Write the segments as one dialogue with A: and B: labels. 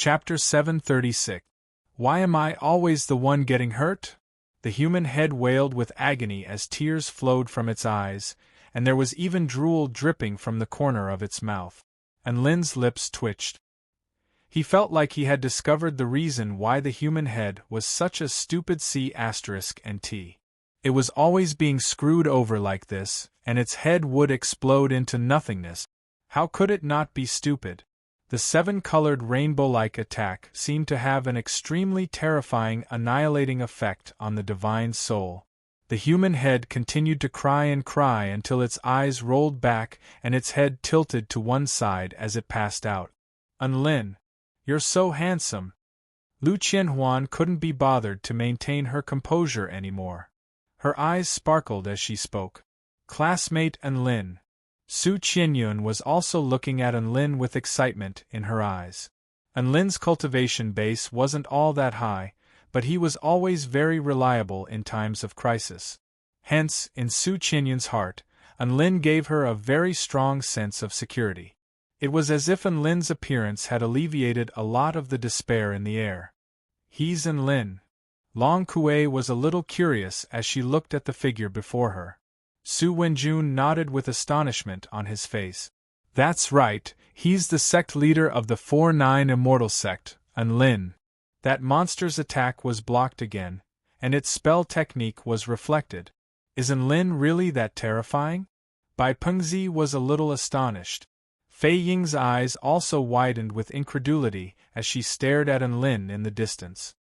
A: Chapter 736. Why am I always the one getting hurt? The human head wailed with agony as tears flowed from its eyes, and there was even drool dripping from the corner of its mouth. And Lin's lips twitched. He felt like he had discovered the reason why the human head was such a stupid C***T. It was always being screwed over like this, and its head would explode into nothingness. How could it not be stupid? The seven-colored rainbow-like attack seemed to have an extremely terrifying, annihilating effect on the divine soul. The human head continued to cry and cry until its eyes rolled back and its head tilted to one side as it passed out. "Lin, you're so handsome." Lu Qianhuan couldn't be bothered to maintain her composure anymore. Her eyes sparkled as she spoke. "Classmate Lin." Su Qianyun was also looking at Lin with excitement in her eyes. Lin's cultivation base wasn't all that high, but he was always very reliable in times of crisis. Hence, in Su Qianyun's heart, Lin gave her a very strong sense of security. It was as if Lin's appearance had alleviated a lot of the despair in the air. "He's Lin." Long Kuei was a little curious as she looked at the figure before her. Su Wenjun nodded with astonishment on his face. "That's right, he's the sect leader of the 4-9 Immortal Sect, Lin." That monster's attack was blocked again, and its spell technique was reflected. "Isn't Lin really that terrifying?" Bai Pengzi was a little astonished. Fei Ying's eyes also widened with incredulity as she stared at Lin in the distance.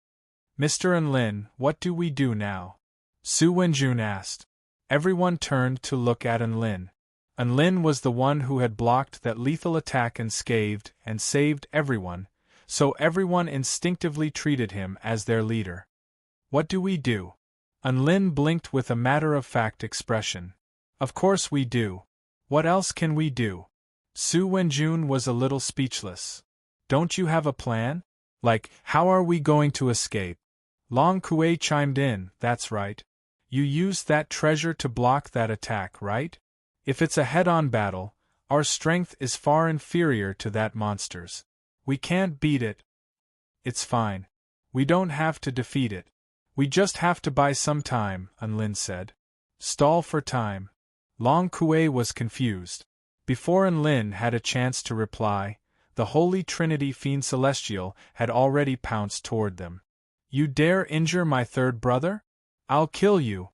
A: "Mr. Lin, what do we do now?" Su Wenjun asked. Everyone turned to look at Lin. Lin was the one who had blocked that lethal attack unscathed and saved everyone, so everyone instinctively treated him as their leader. "What do we do?" Lin blinked with a matter-of-fact expression. "Of course we do. What else can we do?" Su Wenjun was a little speechless. "Don't you have a plan? Like, how are we going to escape?" Long Kuei chimed in. "That's right. You used that treasure to block that attack, right? If it's a head-on battle, our strength is far inferior to that monster's. We can't beat it." "It's fine. We don't have to defeat it. We just have to buy some time," Lin said. "Stall for time." Long Kuei was confused. Before Lin had a chance to reply, the Holy Trinity Fiend Celestial had already pounced toward them. "You dare injure my third brother? I'll kill you!"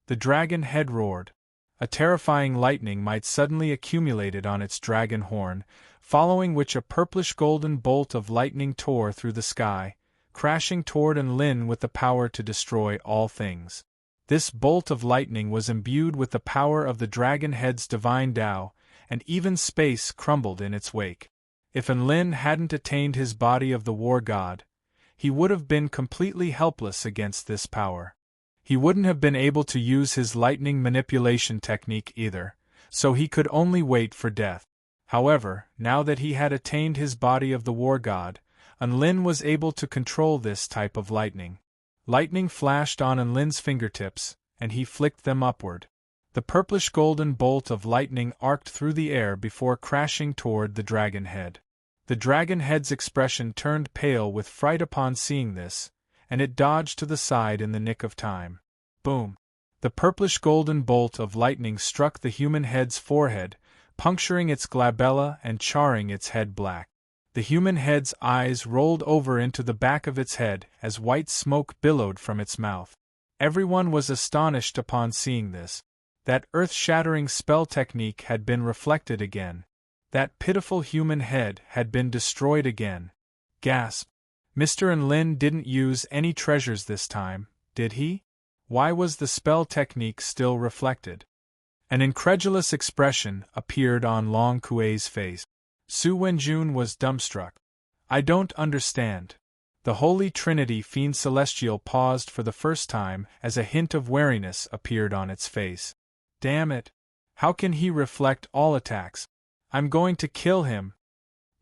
A: The dragon head roared. A terrifying lightning might suddenly accumulated on its dragon horn, following which a purplish-golden bolt of lightning tore through the sky, crashing toward Lin with the power to destroy all things. This bolt of lightning was imbued with the power of the dragon head's divine Tao, and even space crumbled in its wake. If Lin hadn't attained his body of the war god, he would have been completely helpless against this power. He wouldn't have been able to use his lightning manipulation technique either, so he could only wait for death. However, now that he had attained his body of the war god, Lin was able to control this type of lightning. Lightning flashed on Lin's fingertips, and he flicked them upward. The purplish-golden bolt of lightning arced through the air before crashing toward the dragon head. The dragon head's expression turned pale with fright upon seeing this, and it dodged to the side in the nick of time. Boom! The purplish-golden bolt of lightning struck the human head's forehead, puncturing its glabella and charring its head black. The human head's eyes rolled over into the back of its head as white smoke billowed from its mouth. Everyone was astonished upon seeing this. That earth-shattering spell technique had been reflected again. That pitiful human head had been destroyed again. Gasp! Mr. Lin didn't use any treasures this time, did he? Why was the spell technique still reflected? An incredulous expression appeared on Long Kuei's face. Su Wenjun was dumbstruck. "I don't understand." The Holy Trinity Fiend Celestial paused for the first time as a hint of wariness appeared on its face. "Damn it! How can he reflect all attacks? I'm going to kill him!"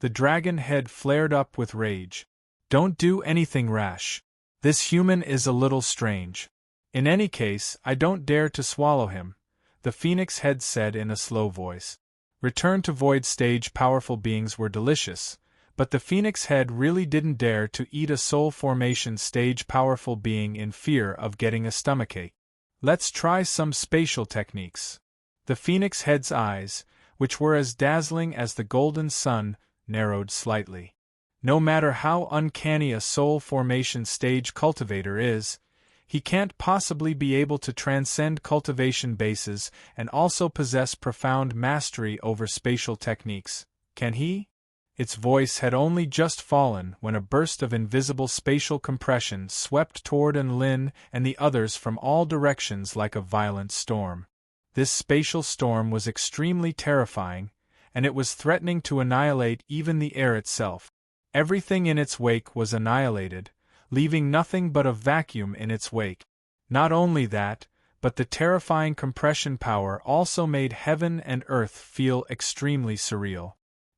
A: The dragon head flared up with rage. "Don't do anything rash. This human is a little strange. In any case, I don't dare to swallow him," the phoenix head said in a slow voice. Return to Void Stage powerful beings were delicious, But the phoenix head really didn't dare to eat a soul formation stage powerful being in fear of getting a stomachache. Let's try some spatial techniques. The phoenix head's eyes, which were as dazzling as the golden sun, narrowed slightly. No matter how uncanny a soul formation stage cultivator is, he can't possibly be able to transcend cultivation bases and also possess profound mastery over spatial techniques, can he? Its voice had only just fallen when a burst of invisible spatial compression swept toward Lin and the others from all directions like a violent storm. This spatial storm was extremely terrifying, and it was threatening to annihilate even the air itself. Everything in its wake was annihilated, leaving nothing but a vacuum in its wake. Not only that, but the terrifying compression power also made heaven and earth feel extremely surreal.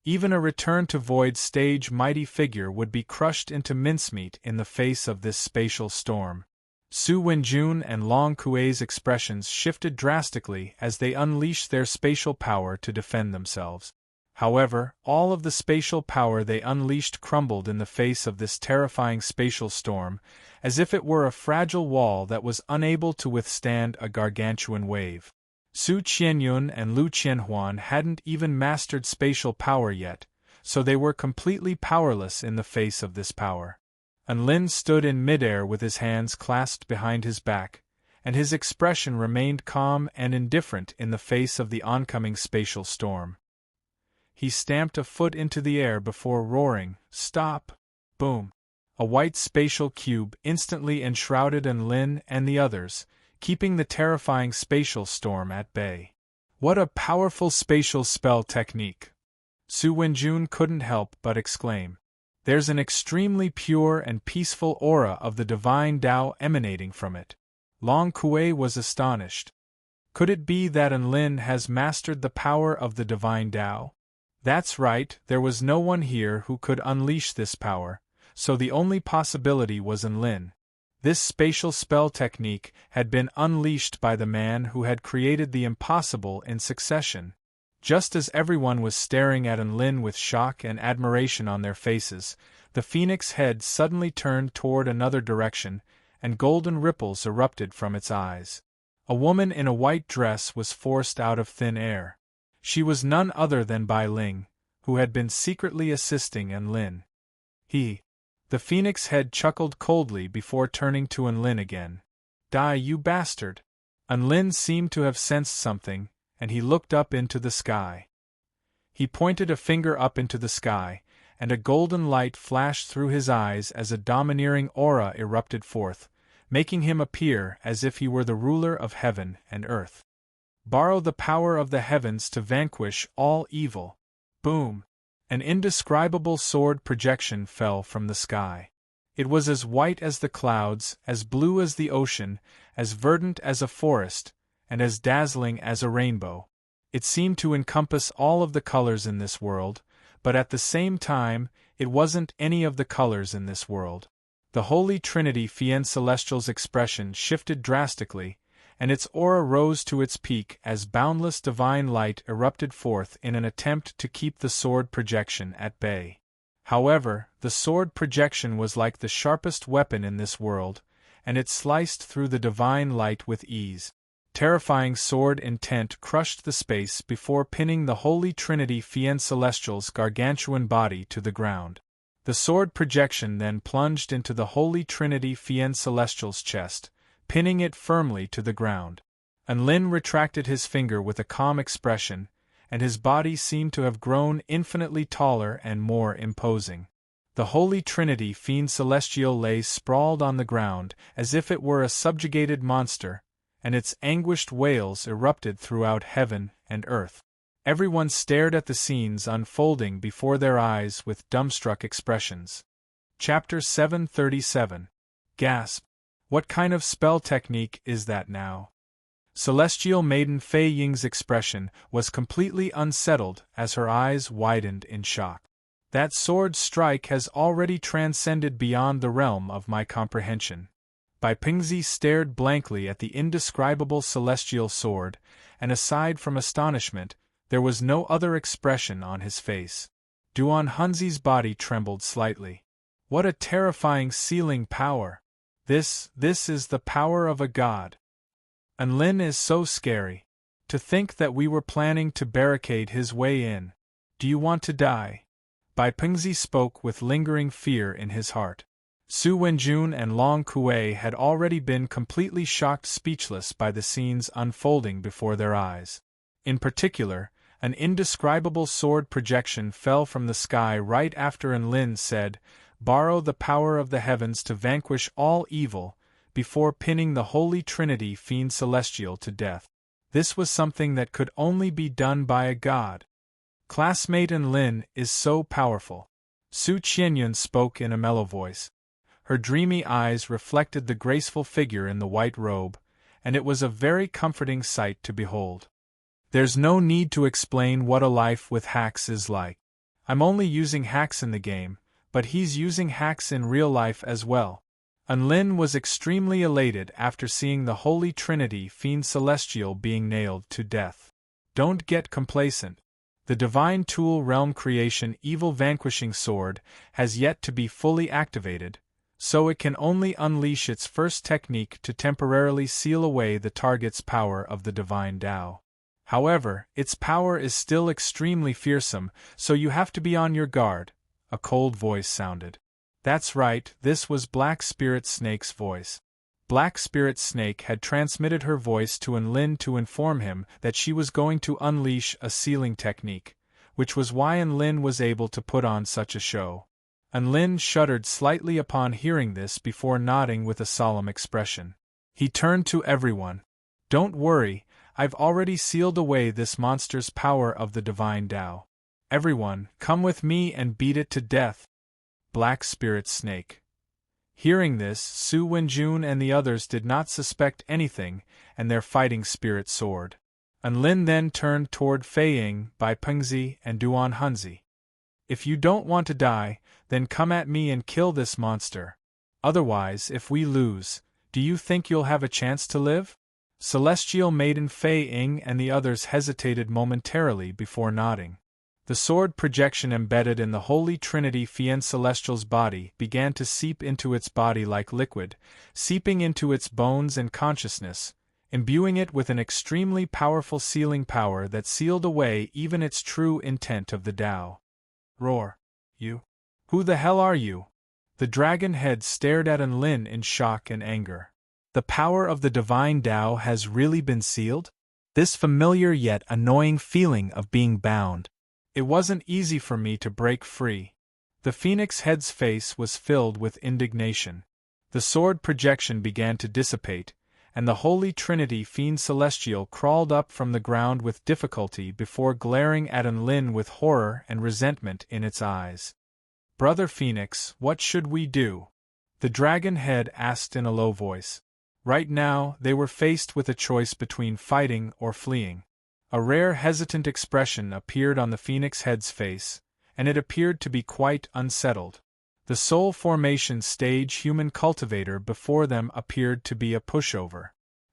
A: Even a return to void stage mighty figure would be crushed into mincemeat in the face of this spatial storm. Su Wenjun and Long Kuei's expressions shifted drastically as they unleashed their spatial power to defend themselves. However, all of the spatial power they unleashed crumbled in the face of this terrifying spatial storm, as if it were a fragile wall that was unable to withstand a gargantuan wave. Su Qianyun and Lu Qianhuan hadn't even mastered spatial power yet, so they were completely powerless in the face of this power. Lin stood in midair with his hands clasped behind his back, and his expression remained calm and indifferent in the face of the oncoming spatial storm. He stamped a foot into the air before roaring, "Stop!" Boom! A white spatial cube instantly enshrouded Lin and the others, keeping the terrifying spatial storm at bay. What a powerful spatial spell technique! Su Wenjun couldn't help but exclaim. There's an extremely pure and peaceful aura of the divine Tao emanating from it. Long Kuei was astonished. Could it be that Lin has mastered the power of the divine Tao? That's right, there was no one here who could unleash this power, so the only possibility was Lin. This spatial spell technique had been unleashed by the man who had created the impossible in succession. Just as everyone was staring at Lin with shock and admiration on their faces, the phoenix head suddenly turned toward another direction, and golden ripples erupted from its eyes. A woman in a white dress was forced out of thin air. She was none other than Bai Ling, who had been secretly assisting Lin. The phoenix head chuckled coldly before turning to Lin again. "Die, you bastard!" Lin seemed to have sensed something, and he looked up into the sky. He pointed a finger up into the sky, and a golden light flashed through his eyes as a domineering aura erupted forth, making him appear as if he were the ruler of heaven and earth. Borrow the power of the heavens to vanquish all evil. Boom! An indescribable sword projection fell from the sky. It was as white as the clouds, as blue as the ocean, as verdant as a forest, and as dazzling as a rainbow. It seemed to encompass all of the colors in this world, but at the same time, it wasn't any of the colors in this world. The Holy Trinity Fien Celestial's expression shifted drastically, and its aura rose to its peak as boundless divine light erupted forth in an attempt to keep the sword projection at bay. However, the sword projection was like the sharpest weapon in this world, and it sliced through the divine light with ease. Terrifying sword intent crushed the space before pinning the Holy Trinity Fien Celestial's gargantuan body to the ground. The sword projection then plunged into the Holy Trinity Fien Celestial's chest, pinning it firmly to the ground. Lin retracted his finger with a calm expression, and his body seemed to have grown infinitely taller and more imposing. The Holy Trinity Fien Celestial lay sprawled on the ground as if it were a subjugated monster, and its anguished wails erupted throughout heaven and earth. Everyone stared at the scenes unfolding before their eyes with dumbstruck expressions. Chapter 737. Gasp! What kind of spell technique is that now? Celestial Maiden Fei Ying's expression was completely unsettled as her eyes widened in shock. That sword strike has already transcended beyond the realm of my comprehension. Bai Pingzi stared blankly at the indescribable celestial sword, and aside from astonishment, there was no other expression on his face. Duan Hunzi's body trembled slightly. What a terrifying sealing power! This is the power of a god. And Lin is so scary. To think that we were planning to barricade his way in. Do you want to die? Bai Pengzi spoke with lingering fear in his heart. Su Wenjun and Long Kuei had already been completely shocked speechless by the scenes unfolding before their eyes. In particular, an indescribable sword projection fell from the sky right after Enlin said, "Borrow the power of the heavens to vanquish all evil," before pinning the Holy Trinity Fiend Celestial to death. This was something that could only be done by a god. Classmate Enlin is so powerful. Su Qianyun spoke in a mellow voice. Her dreamy eyes reflected the graceful figure in the white robe, and it was a very comforting sight to behold. There's no need to explain what a life with hacks is like. I'm only using hacks in the game, but he's using hacks in real life as well. Enlin was extremely elated after seeing the Holy Trinity Fiend Celestial being nailed to death. Don't get complacent. The Divine Tool Realm Creation Evil Vanquishing Sword has yet to be fully activated, so it can only unleash its first technique to temporarily seal away the target's power of the Divine Tao. However, its power is still extremely fearsome, so you have to be on your guard, a cold voice sounded. That's right, this was Black Spirit Snake's voice. Black Spirit Snake had transmitted her voice to Enlin to inform him that she was going to unleash a sealing technique, which was why Enlin was able to put on such a show. Enlin shuddered slightly upon hearing this before nodding with a solemn expression. He turned to everyone. Don't worry, I've already sealed away this monster's power of the Divine Tao. Everyone, come with me and beat it to death. Black Spirit Snake. Hearing this, Su Wenjun and the others did not suspect anything, and their fighting spirit soared. Enlin then turned toward Fei Ying, Bai Pengzi, and Duan Hunzi. If you don't want to die, then come at me and kill this monster. Otherwise, if we lose, do you think you'll have a chance to live? Celestial Maiden Fei Ying and the others hesitated momentarily before nodding. The sword projection embedded in the Holy Trinity Fiend Celestial's body began to seep into its body like liquid, seeping into its bones and consciousness, imbuing it with an extremely powerful sealing power that sealed away even its true intent of the Tao. Roar. You? Who the hell are you? The dragon head stared at Enlin in shock and anger. The power of the Divine Tao has really been sealed? This familiar yet annoying feeling of being bound. It wasn't easy for me to break free. The phoenix head's face was filled with indignation. The sword projection began to dissipate, and the Holy Trinity Fiend Celestial crawled up from the ground with difficulty before glaring at Enlin with horror and resentment in its eyes. Brother Phoenix, what should we do? The dragon head asked in a low voice. Right now, they were faced with a choice between fighting or fleeing. A rare hesitant expression appeared on the phoenix head's face, and it appeared to be quite unsettled. The soul formation stage human cultivator before them appeared to be a pushover.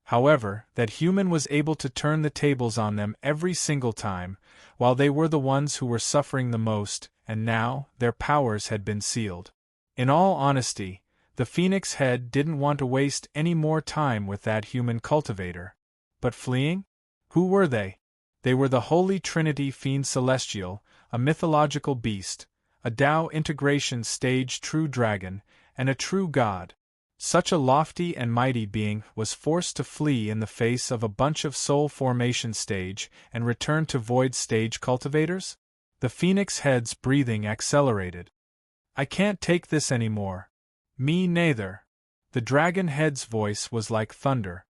A: However, that human was able to turn the tables on them every single time, while they were the ones who were suffering the most, and now, their powers had been sealed. In all honesty, the phoenix head didn't want to waste any more time with that human cultivator. But fleeing? Who were they? They were the Holy Trinity Fiend Celestial, a mythological beast, a Tao integration stage true dragon, and a true god. Such a lofty and mighty being was forced to flee in the face of a bunch of soul formation stage and return to void stage cultivators? The phoenix head's breathing accelerated. I can't take this anymore. Me neither. The dragon head's voice was like thunder.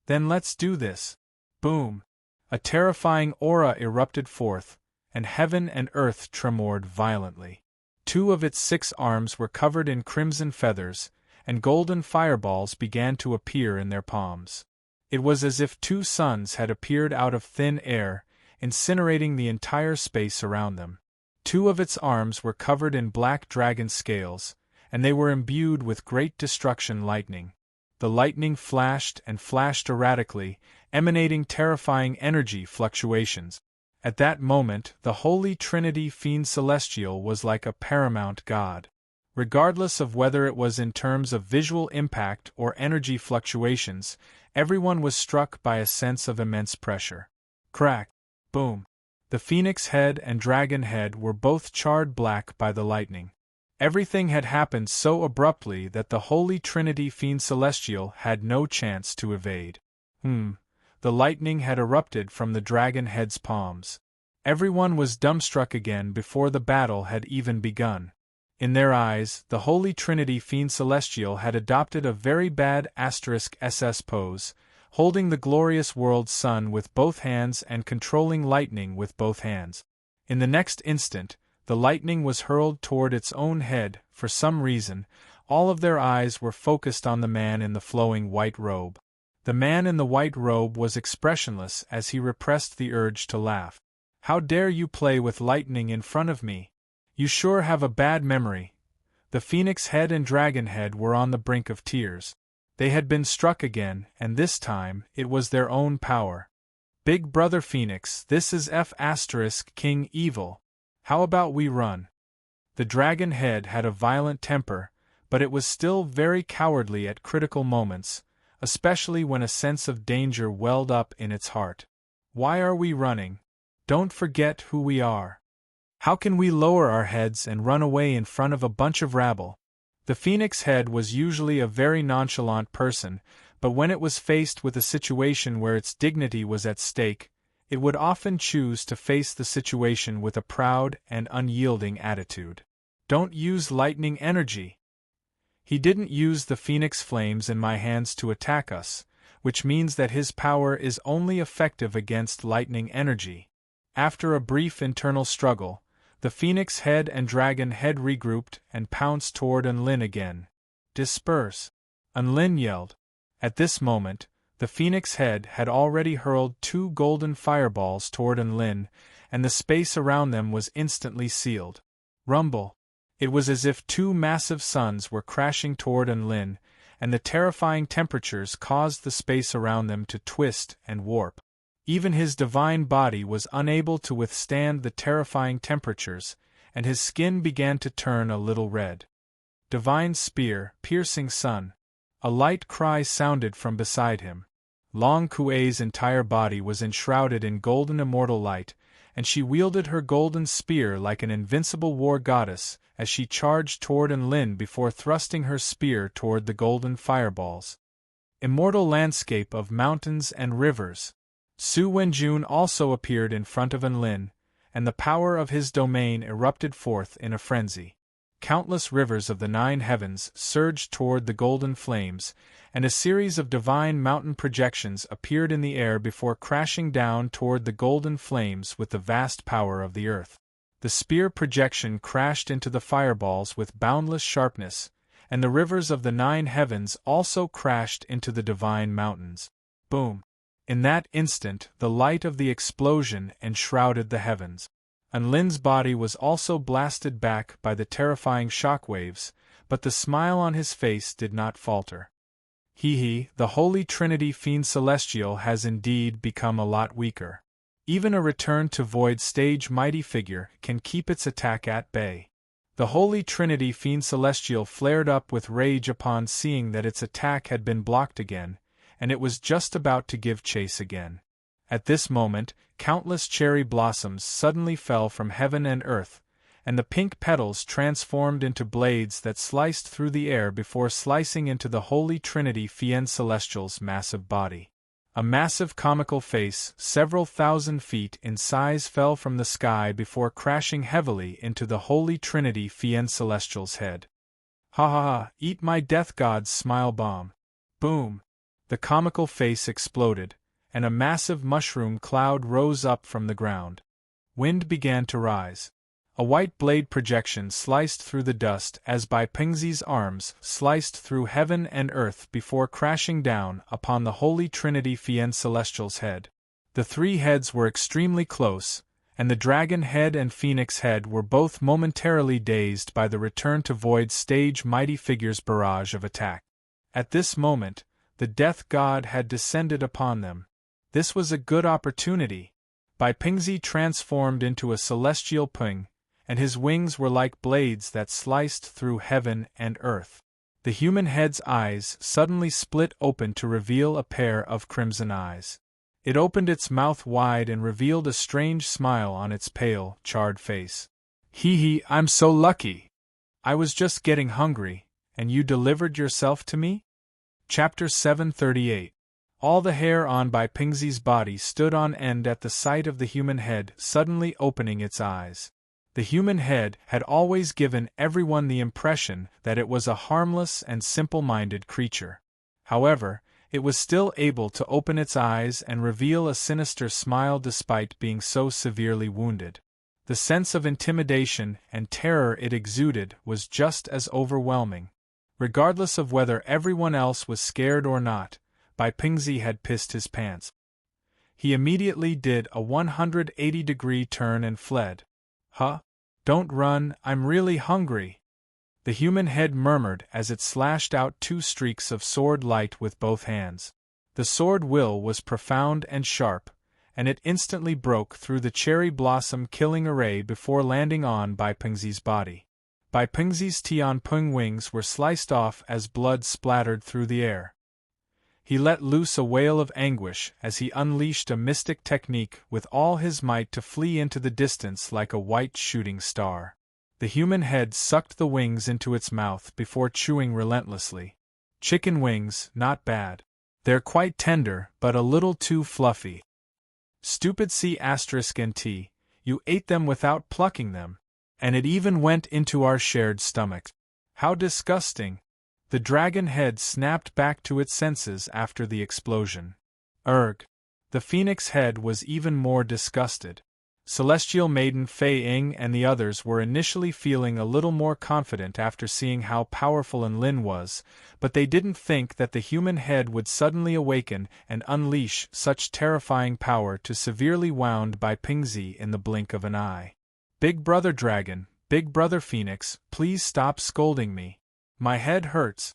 A: Then let's do this. Boom. A terrifying aura erupted forth, and heaven and earth tremored violently. 2 of its 6 arms were covered in crimson feathers, and golden fireballs began to appear in their palms. It was as if 2 suns had appeared out of thin air, incinerating the entire space around them. 2 of its arms were covered in black dragon scales, and they were imbued with great destruction lightning. The lightning flashed and flashed erratically, emanating terrifying energy fluctuations. At that moment, the Holy Trinity Fiend Celestial was like a paramount god. Regardless of whether it was in terms of visual impact or energy fluctuations, everyone was struck by a sense of immense pressure. Crack! Boom! The phoenix head and dragon head were both charred black by the lightning. Everything had happened so abruptly that the Holy Trinity Fiend Celestial had no chance to evade. The lightning had erupted from the dragon head's palms. Everyone was dumbstruck again before the battle had even begun. In their eyes, the Holy Trinity Fiend Celestial had adopted a very bad *SS pose, holding the glorious world sun with both hands and controlling lightning with both hands. In the next instant, the lightning was hurled toward its own head. For some reason, all of their eyes were focused on the man in the flowing white robe. The man in the white robe was expressionless as he repressed the urge to laugh. "How dare you play with lightning in front of me? You sure have a bad memory." The phoenix head and dragon head were on the brink of tears. They had been struck again, and this time, it was their own power. "Big Brother Phoenix, this is King Evil. How about we run?" The dragon head had a violent temper, but it was still very cowardly at critical moments, especially when a sense of danger welled up in its heart. "Why are we running? Don't forget who we are. How can we lower our heads and run away in front of a bunch of rabble?" The phoenix head was usually a very nonchalant person, but when it was faced with a situation where its dignity was at stake, it would often choose to face the situation with a proud and unyielding attitude. "Don't use lightning energy." He didn't use the phoenix flames in my hands to attack us, which means that his power is only effective against lightning energy. After a brief internal struggle, the phoenix head and dragon head regrouped and pounced toward Unlin again. "Disperse!" Unlin yelled. At this moment, the phoenix head had already hurled 2 golden fireballs toward Unlin, and the space around them was instantly sealed. Rumble! It was as if 2 massive suns were crashing toward Unlin, and the terrifying temperatures caused the space around them to twist and warp. Even his divine body was unable to withstand the terrifying temperatures, and his skin began to turn a little red. "Divine spear, piercing sun!" A light cry sounded from beside him. Long Kuei's entire body was enshrouded in golden immortal light, and she wielded her golden spear like an invincible war goddess as she charged toward Unlin before thrusting her spear toward the golden fireballs. Immortal landscape of mountains and rivers. Su Wenjun also appeared in front of Unlin, and the power of his domain erupted forth in a frenzy. Countless rivers of the 9 heavens surged toward the golden flames, and a series of divine mountain projections appeared in the air before crashing down toward the golden flames with the vast power of the earth. The spear projection crashed into the fireballs with boundless sharpness, and the rivers of the 9 heavens also crashed into the divine mountains. Boom! In that instant, the light of the explosion enshrouded the heavens. Unlin's body was also blasted back by the terrifying shockwaves, but the smile on his face did not falter. The Holy Trinity Fiend Celestial has indeed become a lot weaker. Even a return to void stage mighty figure can keep its attack at bay. The Holy Trinity Fiend Celestial flared up with rage upon seeing that its attack had been blocked again, and it was just about to give chase again. At this moment, countless cherry blossoms suddenly fell from heaven and earth, and the pink petals transformed into blades that sliced through the air before slicing into the Holy Trinity Fiend Celestial's massive body. A massive comical face, several thousand feet in size, fell from the sky before crashing heavily into the Holy Trinity Fiend Celestial's head. "Ha ha ha, eat my death god's smile bomb." Boom! The comical face exploded, and a massive mushroom cloud rose up from the ground. Wind began to rise. A white blade projection sliced through the dust as by Pingxi's arms sliced through heaven and earth before crashing down upon the Holy Trinity Fiend Celestial's head. The 3 heads were extremely close, and the dragon head and phoenix head were both momentarily dazed by the return to void stage mighty figure's barrage of attack. At this moment, the death god had descended upon them. This was a good opportunity. Bai Pingzi transformed into a celestial ping, and his wings were like blades that sliced through heaven and earth. The human head's eyes suddenly split open to reveal a pair of crimson eyes. It opened its mouth wide and revealed a strange smile on its pale, charred face. Hee, I'm so lucky! I was just getting hungry, and you delivered yourself to me? Chapter 738. All the hair on Bai Pingzi's body stood on end at the sight of the human head suddenly opening its eyes. The human head had always given everyone the impression that it was a harmless and simple-minded creature. However, it was still able to open its eyes and reveal a sinister smile despite being so severely wounded. The sense of intimidation and terror it exuded was just as overwhelming. Regardless of whether everyone else was scared or not, Bai Pingzi had pissed his pants. He immediately did a 180-degree turn and fled. Huh? Don't run, I'm really hungry. The human head murmured as it slashed out 2 streaks of sword light with both hands. The sword will was profound and sharp, and it instantly broke through the cherry blossom killing array before landing on Bai Pingzi's body. Bai Pingzi's Tianping wings were sliced off as blood splattered through the air. He let loose a wail of anguish as he unleashed a mystic technique with all his might to flee into the distance like a white shooting star. The human head sucked the wings into its mouth before chewing relentlessly. Chicken wings, not bad. They're quite tender, but a little too fluffy. Stupid C***nt, you ate them without plucking them. And it even went into our shared stomachs. How disgusting! The dragon head snapped back to its senses after the explosion. Erg! The phoenix head was even more disgusted. Celestial Maiden Fei Ying and the others were initially feeling a little more confident after seeing how powerful Enlin was, but they didn't think that the human head would suddenly awaken and unleash such terrifying power to severely wound Bai Pingzi in the blink of an eye. Big Brother Dragon, Big Brother Phoenix, please stop scolding me. My head hurts.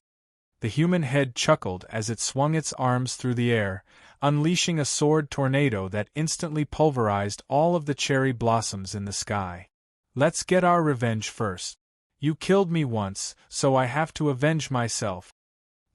A: The human head chuckled as it swung its arms through the air, unleashing a sword tornado that instantly pulverized all of the cherry blossoms in the sky. Let's get our revenge first. You killed me once, so I have to avenge myself.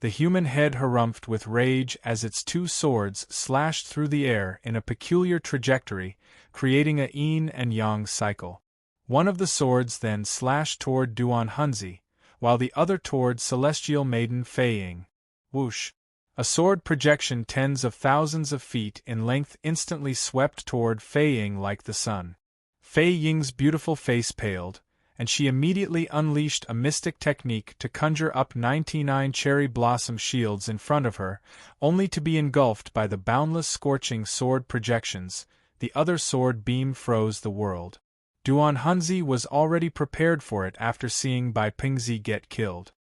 A: The human head harumphed with rage as its 2 swords slashed through the air in a peculiar trajectory, creating a yin and yang cycle. One of the swords then slashed toward Duan Hunzi, while the other toward Celestial Maiden Fei Ying. Whoosh! A sword projection tens of thousands of feet in length instantly swept toward Fei Ying like the sun. Fei Ying's beautiful face paled, and she immediately unleashed a mystic technique to conjure up 99 cherry blossom shields in front of her, only to be engulfed by the boundless scorching sword projections. The other sword beam froze the world. Duan Hunzi was already prepared for it after seeing Bai Pingzi get killed.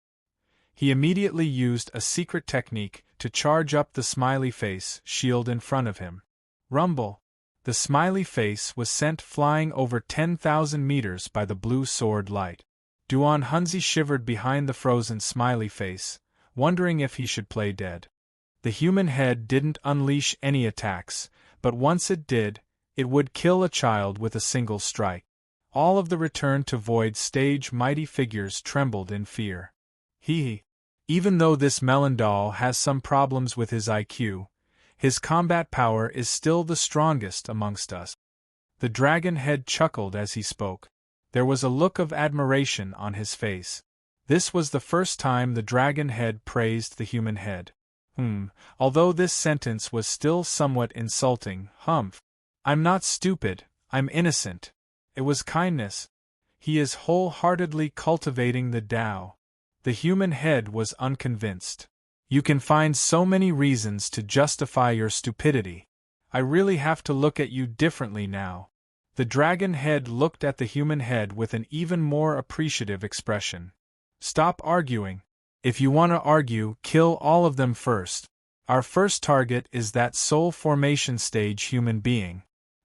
A: He immediately used a secret technique to charge up the smiley face shield in front of him. Rumble! The smiley face was sent flying over 10,000 meters by the blue sword light. Duan Hunzi shivered behind the frozen smiley face, wondering if he should play dead. The human head didn't unleash any attacks, but once it did, it would kill a child with a single strike. All of the Return to Void stage mighty figures trembled in fear. Even though this melon doll has some problems with his IQ, his combat power is still the strongest amongst us. The dragon head chuckled as he spoke. There was a look of admiration on his face. This was the first time the dragon head praised the human head. Although this sentence was still somewhat insulting, I'm not stupid, I'm innocent. It was kindness. He is wholeheartedly cultivating the Tao. The human head was unconvinced. You can find so many reasons to justify your stupidity. I really have to look at you differently now. The dragon head looked at the human head with an even more appreciative expression. Stop arguing. If you want to argue, kill all of them first. Our first target is that soul formation stage human being.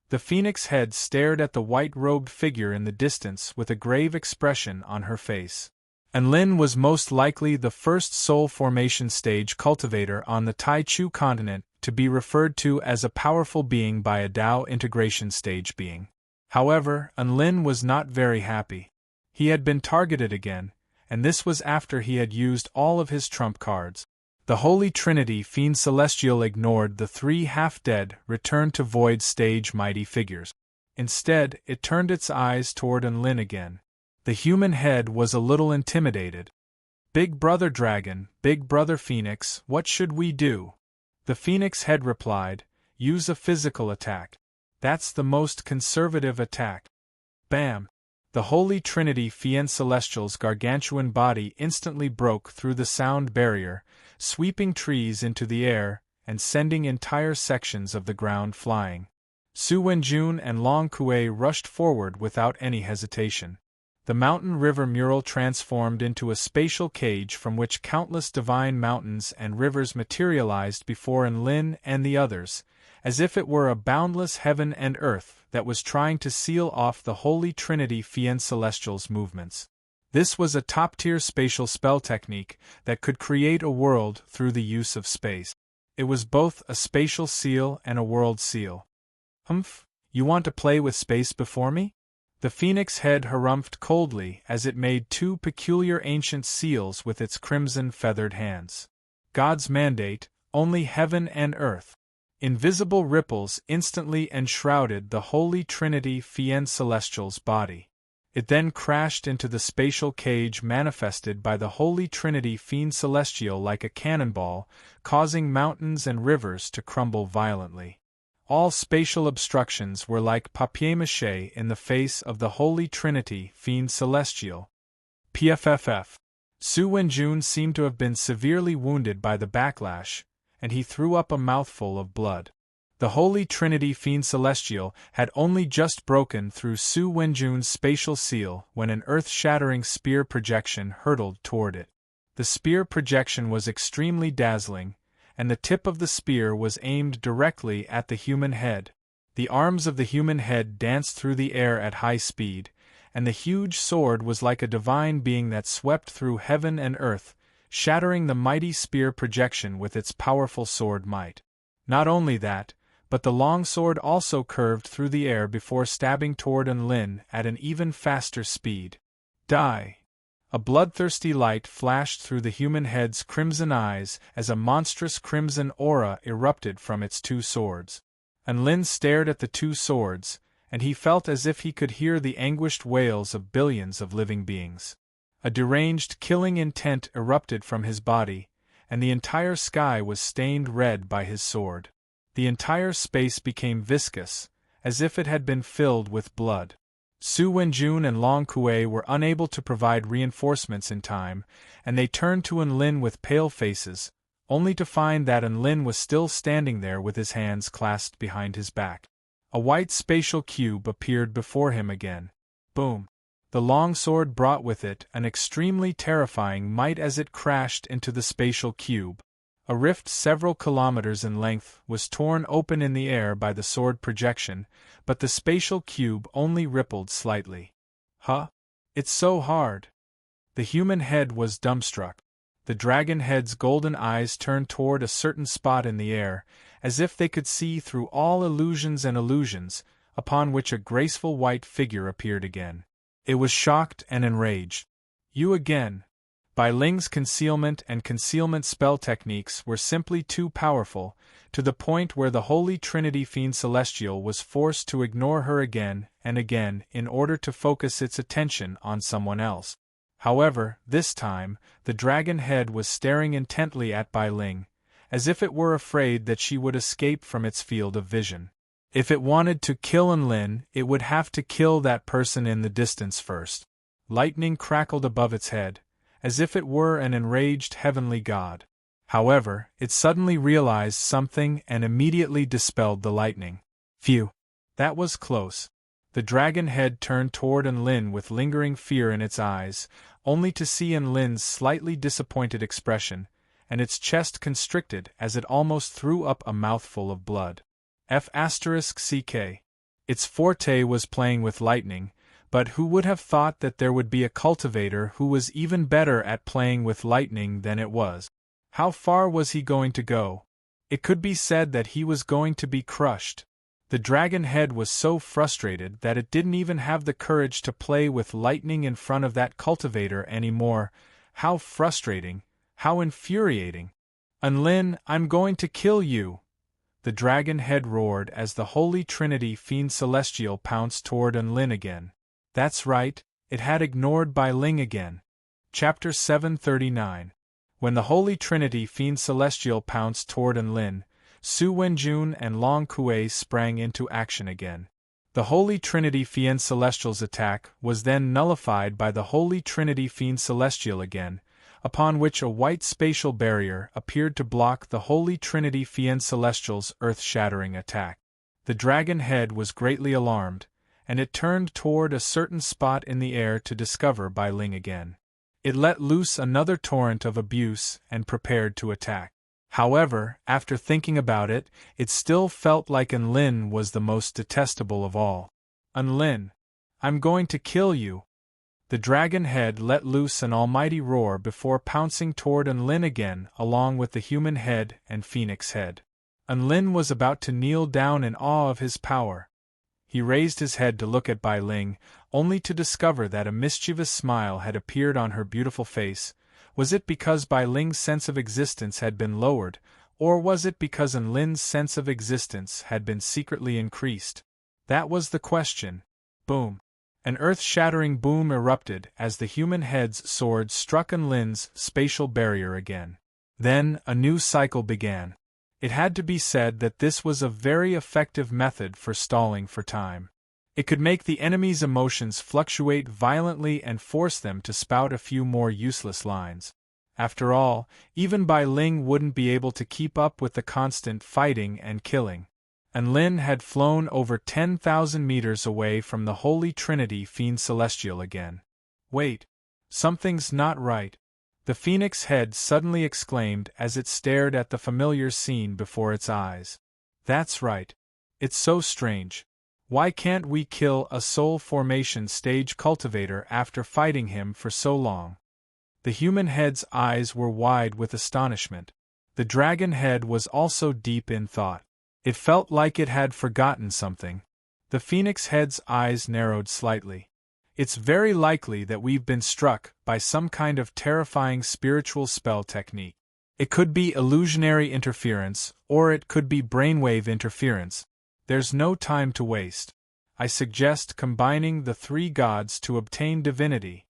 A: The phoenix head stared at the white-robed figure in the distance with a grave expression on her face. Enlin was most likely the first soul formation stage cultivator on the Taichu continent, to be referred to as a powerful being by a Dao integration stage being. However, Enlin was not very happy. He had been targeted again, and this was after he had used all of his trump cards. The Holy Trinity Fiend Celestial ignored the three half-dead, return-to-void stage mighty figures. Instead, it turned its eyes toward Enlin again. The human head was a little intimidated. "Big Brother Dragon, Big Brother Phoenix, what should we do?" The Phoenix head replied, "Use a physical attack. That's the most conservative attack." Bam! The Holy Trinity Fiend Celestial's gargantuan body instantly broke through the sound barrier, sweeping trees into the air and sending entire sections of the ground flying. Su Wenjun and Long Kuei rushed forward without any hesitation. The mountain river mural transformed into a spatial cage from which countless divine mountains and rivers materialized before Enlin and the others, as if it were a boundless heaven and earth that was trying to seal off the Holy Trinity Fiend Celestial's movements. This was a top-tier spatial spell technique that could create a world through the use of space. It was both a spatial seal and a world seal. "Humph, you want to play with space before me?" The phoenix head harumphed coldly as it made two peculiar ancient seals with its crimson feathered hands. "God's mandate, only heaven and earth." Invisible ripples instantly enshrouded the Holy Trinity Fiend Celestial's body. It then crashed into the spatial cage manifested by the Holy Trinity Fiend Celestial like a cannonball, causing mountains and rivers to crumble violently. All spatial obstructions were like papier-mâché in the face of the Holy Trinity Fiend Celestial. PFFF. Su Wenjun seemed to have been severely wounded by the backlash, and he threw up a mouthful of blood. The Holy Trinity Fiend Celestial had only just broken through Su Wenjun's spatial seal when an earth-shattering spear projection hurtled toward it. The spear projection was extremely dazzling, and the tip of the spear was aimed directly at the human head. The arms of the human head danced through the air at high speed, and the huge sword was like a divine being that swept through heaven and earth, shattering the mighty spear projection with its powerful sword might. Not only that, but the long sword also curved through the air before stabbing toward Enlin at an even faster speed. Die! A bloodthirsty light flashed through the human head's crimson eyes as a monstrous crimson aura erupted from its two swords. Enlin stared at the two swords, and he felt as if he could hear the anguished wails of billions of living beings. A deranged, killing intent erupted from his body, and the entire sky was stained red by his sword. The entire space became viscous, as if it had been filled with blood. Su Wenjun and Long Kuei were unable to provide reinforcements in time, and they turned to Enlin with pale faces, only to find that Enlin was still standing there with his hands clasped behind his back. A white spatial cube appeared before him again. Boom! The long sword brought with it an extremely terrifying might as it crashed into the spatial cube. A rift several kilometers in length was torn open in the air by the sword projection, but the spatial cube only rippled slightly. "Huh? It's so hard." The human head was dumbstruck. The dragon head's golden eyes turned toward a certain spot in the air, as if they could see through all illusions and illusions, upon which a graceful white figure appeared again. It was shocked and enraged. "You again." Bai Ling's concealment and concealment spell techniques were simply too powerful, to the point where the Holy Trinity Fiend Celestial was forced to ignore her again and again in order to focus its attention on someone else. However, this time, the dragon head was staring intently at Bai Ling, as if it were afraid that she would escape from its field of vision. If it wanted to kill Enlin, it would have to kill that person in the distance first. Lightning crackled above its head, as if it were an enraged heavenly god. However, it suddenly realized something and immediately dispelled the lightning. Phew! That was close. The dragon head turned toward Enlin with lingering fear in its eyes, only to see Enlin's slightly disappointed expression, and its chest constricted as it almost threw up a mouthful of blood. F***CK. Its forte was playing with lightning, but who would have thought that there would be a cultivator who was even better at playing with lightning than it was? How far was he going to go? It could be said that he was going to be crushed. The dragon head was so frustrated that it didn't even have the courage to play with lightning in front of that cultivator anymore. How frustrating, how infuriating. Unlin, I'm going to kill you! The dragon head roared as the Holy Trinity Fiend Celestial pounced toward Unlin again. That's right, it had ignored Bai Ling again. Chapter 739. When the Holy Trinity Fiend Celestial pounced toward Unlin, Su Wenjun and Long Kuei sprang into action again. The Holy Trinity Fiend Celestial's attack was then nullified by the Holy Trinity Fiend Celestial again, upon which a white spatial barrier appeared to block the Holy Trinity Fiend Celestial's earth-shattering attack. The dragon head was greatly alarmed, and it turned toward a certain spot in the air to discover Bai Ling again. It let loose another torrent of abuse and prepared to attack. However, after thinking about it, it still felt like Unlin was the most detestable of all. Unlin, I'm going to kill you! The dragon head let loose an almighty roar before pouncing toward Unlin again along with the human head and phoenix head. Unlin was about to kneel down in awe of his power. He raised his head to look at Bai Ling, only to discover that a mischievous smile had appeared on her beautiful face. Was it because Bai Ling's sense of existence had been lowered, or was it because Unlin's sense of existence had been secretly increased? That was the question. Boom! An earth-shattering boom erupted as the human head's sword struck Unlin's spatial barrier again. Then, a new cycle began. It had to be said that this was a very effective method for stalling for time. It could make the enemy's emotions fluctuate violently and force them to spout a few more useless lines. After all, even Bai Ling wouldn't be able to keep up with the constant fighting and killing. Unlin had flown over 10,000 meters away from the Holy Trinity Fiend Celestial again. Wait, something's not right. The phoenix head suddenly exclaimed as it stared at the familiar scene before its eyes. That's right. It's so strange. Why can't we kill a soul formation stage cultivator after fighting him for so long? The human head's eyes were wide with astonishment. The dragon head was also deep in thought. It felt like it had forgotten something. The phoenix head's eyes narrowed slightly. It's very likely that we've been struck by some kind of terrifying spiritual spell technique. It could be illusionary interference, or it could be brainwave interference. There's no time to waste. I suggest combining the three gods to obtain divinity.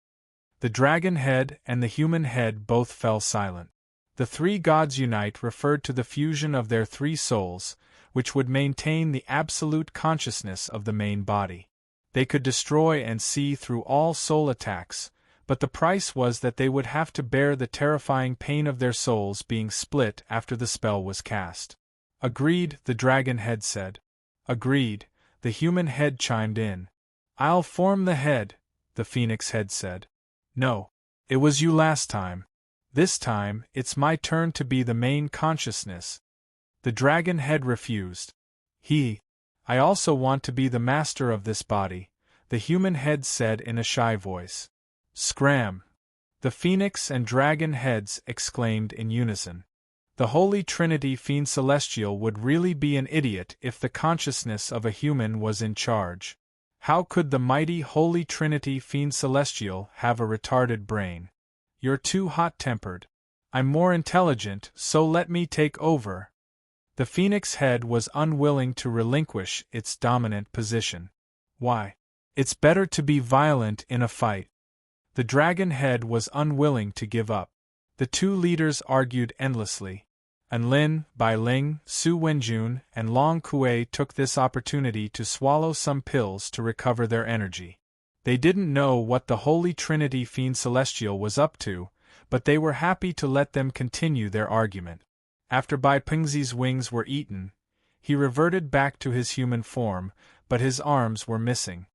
A: The dragon head and the human head both fell silent. The three gods unite referred to the fusion of their three souls, which would maintain the absolute consciousness of the main body. They could destroy and see through all soul attacks, but the price was that they would have to bear the terrifying pain of their souls being split after the spell was cast. Agreed, the dragon head said. Agreed, the human head chimed in. I'll form the head, the phoenix head said. No, it was you last time. This time, it's my turn to be the main consciousness. The dragon head refused. I also want to be the master of this body, the human head said in a shy voice. Scram! The phoenix and dragon heads exclaimed in unison. The Holy Trinity Fiend Celestial would really be an idiot if the consciousness of a human was in charge. How could the mighty Holy Trinity Fiend Celestial have a retarded brain? You're too hot-tempered. I'm more intelligent, so let me take over. The phoenix head was unwilling to relinquish its dominant position. Why? It's better to be violent in a fight. The dragon head was unwilling to give up. The two leaders argued endlessly. Unlin, Bai Ling, Su Wenjun, and Long Kuei took this opportunity to swallow some pills to recover their energy. They didn't know what the Holy Trinity Fiend Celestial was up to, but they were happy to let them continue their argument. After Bai Pingzi's wings were eaten, he reverted back to his human form, but his arms were missing.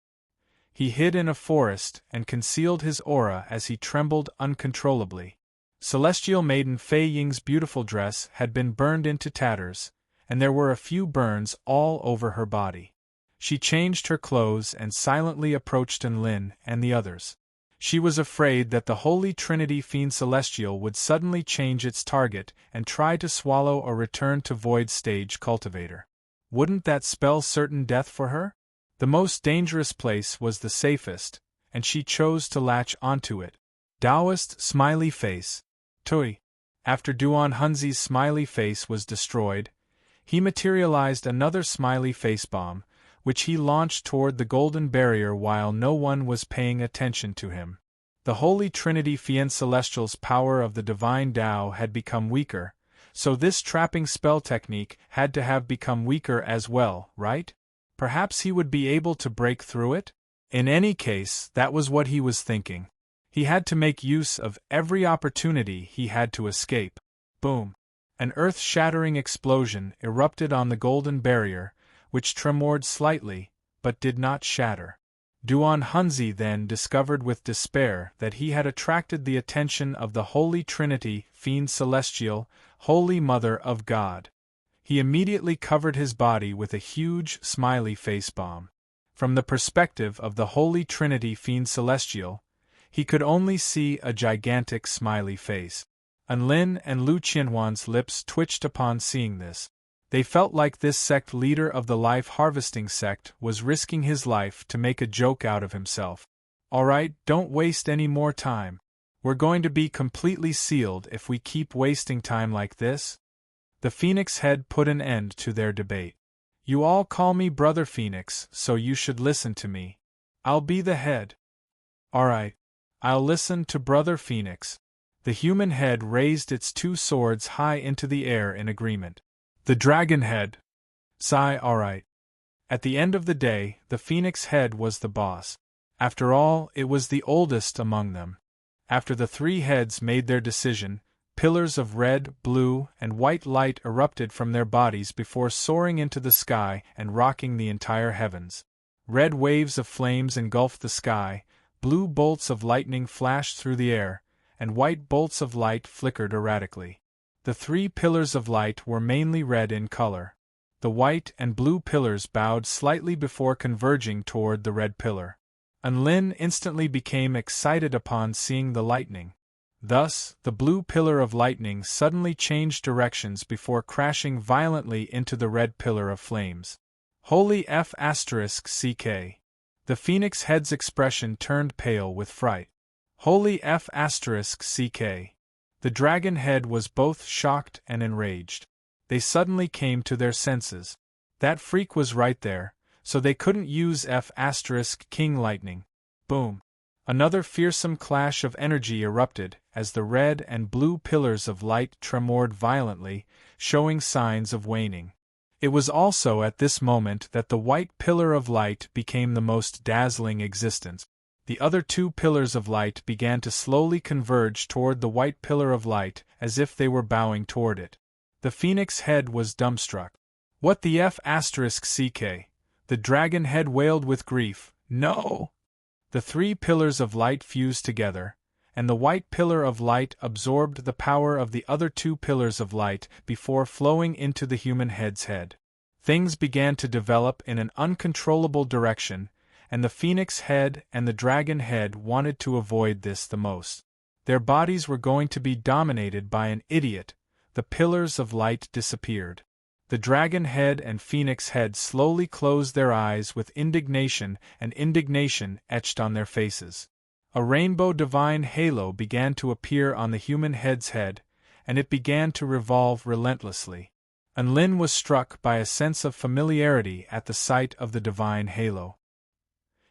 A: He hid in a forest and concealed his aura as he trembled uncontrollably. Celestial Maiden Fei Ying's beautiful dress had been burned into tatters, and there were a few burns all over her body. She changed her clothes and silently approached Enlin and the others. She was afraid that the Holy Trinity Fiend Celestial would suddenly change its target and try to swallow or return to Void Stage Cultivator. Wouldn't that spell certain death for her? The most dangerous place was the safest, and she chose to latch onto it. Taoist smiley face. Tui. After Duan Hunzi's smiley face was destroyed, he materialized another smiley face bomb, which he launched toward the golden barrier while no one was paying attention to him. The Holy Trinity Fiend Celestial's power of the Divine Tao had become weaker, so this trapping spell technique had to have become weaker as well, right? Perhaps he would be able to break through it? In any case, that was what he was thinking. He had to make use of every opportunity he had to escape. Boom! An earth-shattering explosion erupted on the golden barrier, which tremored slightly, but did not shatter. Duan Hunzi then discovered with despair that he had attracted the attention of the Holy Trinity, Fiend Celestial, Holy Mother of God. He immediately covered his body with a huge, smiley face bomb. From the perspective of the Holy Trinity Fiend Celestial, he could only see a gigantic smiley face. Anlin and Lu Qianhuan's lips twitched upon seeing this. They felt like this sect leader of the life-harvesting sect was risking his life to make a joke out of himself. Alright, don't waste any more time. We're going to be completely sealed if we keep wasting time like this. The Phoenix head put an end to their debate. You all call me Brother Phoenix, so you should listen to me. I'll be the head. Alright. I'll listen to Brother Phoenix. The human head raised its two swords high into the air in agreement. The dragon head. Sigh, alright. At the end of the day, the Phoenix head was the boss. After all, it was the oldest among them. After the three heads made their decision, pillars of red, blue, and white light erupted from their bodies before soaring into the sky and rocking the entire heavens. Red waves of flames engulfed the sky, blue bolts of lightning flashed through the air, and white bolts of light flickered erratically. The three pillars of light were mainly red in color. The white and blue pillars bowed slightly before converging toward the red pillar. Anlin instantly became excited upon seeing the lightning. Thus, the blue pillar of lightning suddenly changed directions before crashing violently into the red pillar of flames. Holy F***CK. The Phoenix head's expression turned pale with fright. Holy F***CK. The dragon head was both shocked and enraged. They suddenly came to their senses. That freak was right there, so they couldn't use F***King lightning. Boom! Another fearsome clash of energy erupted as the red and blue pillars of light tremored violently, showing signs of waning. It was also at this moment that the white pillar of light became the most dazzling existence. The other two pillars of light began to slowly converge toward the white pillar of light as if they were bowing toward it. The Phoenix head was dumbstruck. What the F***CK? The dragon head wailed with grief. No! The three pillars of light fused together, and the white pillar of light absorbed the power of the other two pillars of light before flowing into the human head's head. Things began to develop in an uncontrollable direction, and the Phoenix head and the dragon head wanted to avoid this the most. Their bodies were going to be dominated by an idiot. The pillars of light disappeared. The dragon head and Phoenix head slowly closed their eyes with indignation, and indignation etched on their faces. A rainbow divine halo began to appear on the human head's head, and it began to revolve relentlessly. Anlin was struck by a sense of familiarity at the sight of the divine halo.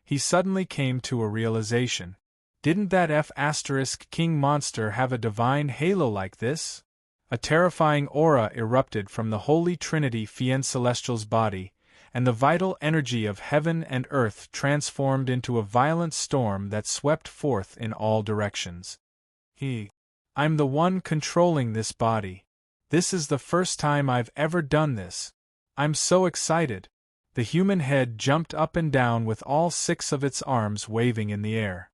A: He suddenly came to a realization. Didn't that F***King monster have a divine halo like this? A terrifying aura erupted from the Holy Trinity Fiend Celestial's body, and the vital energy of heaven and earth transformed into a violent storm that swept forth in all directions. I'm the one controlling this body. This is the first time I've ever done this. I'm so excited. The human head jumped up and down with all six of its arms waving in the air.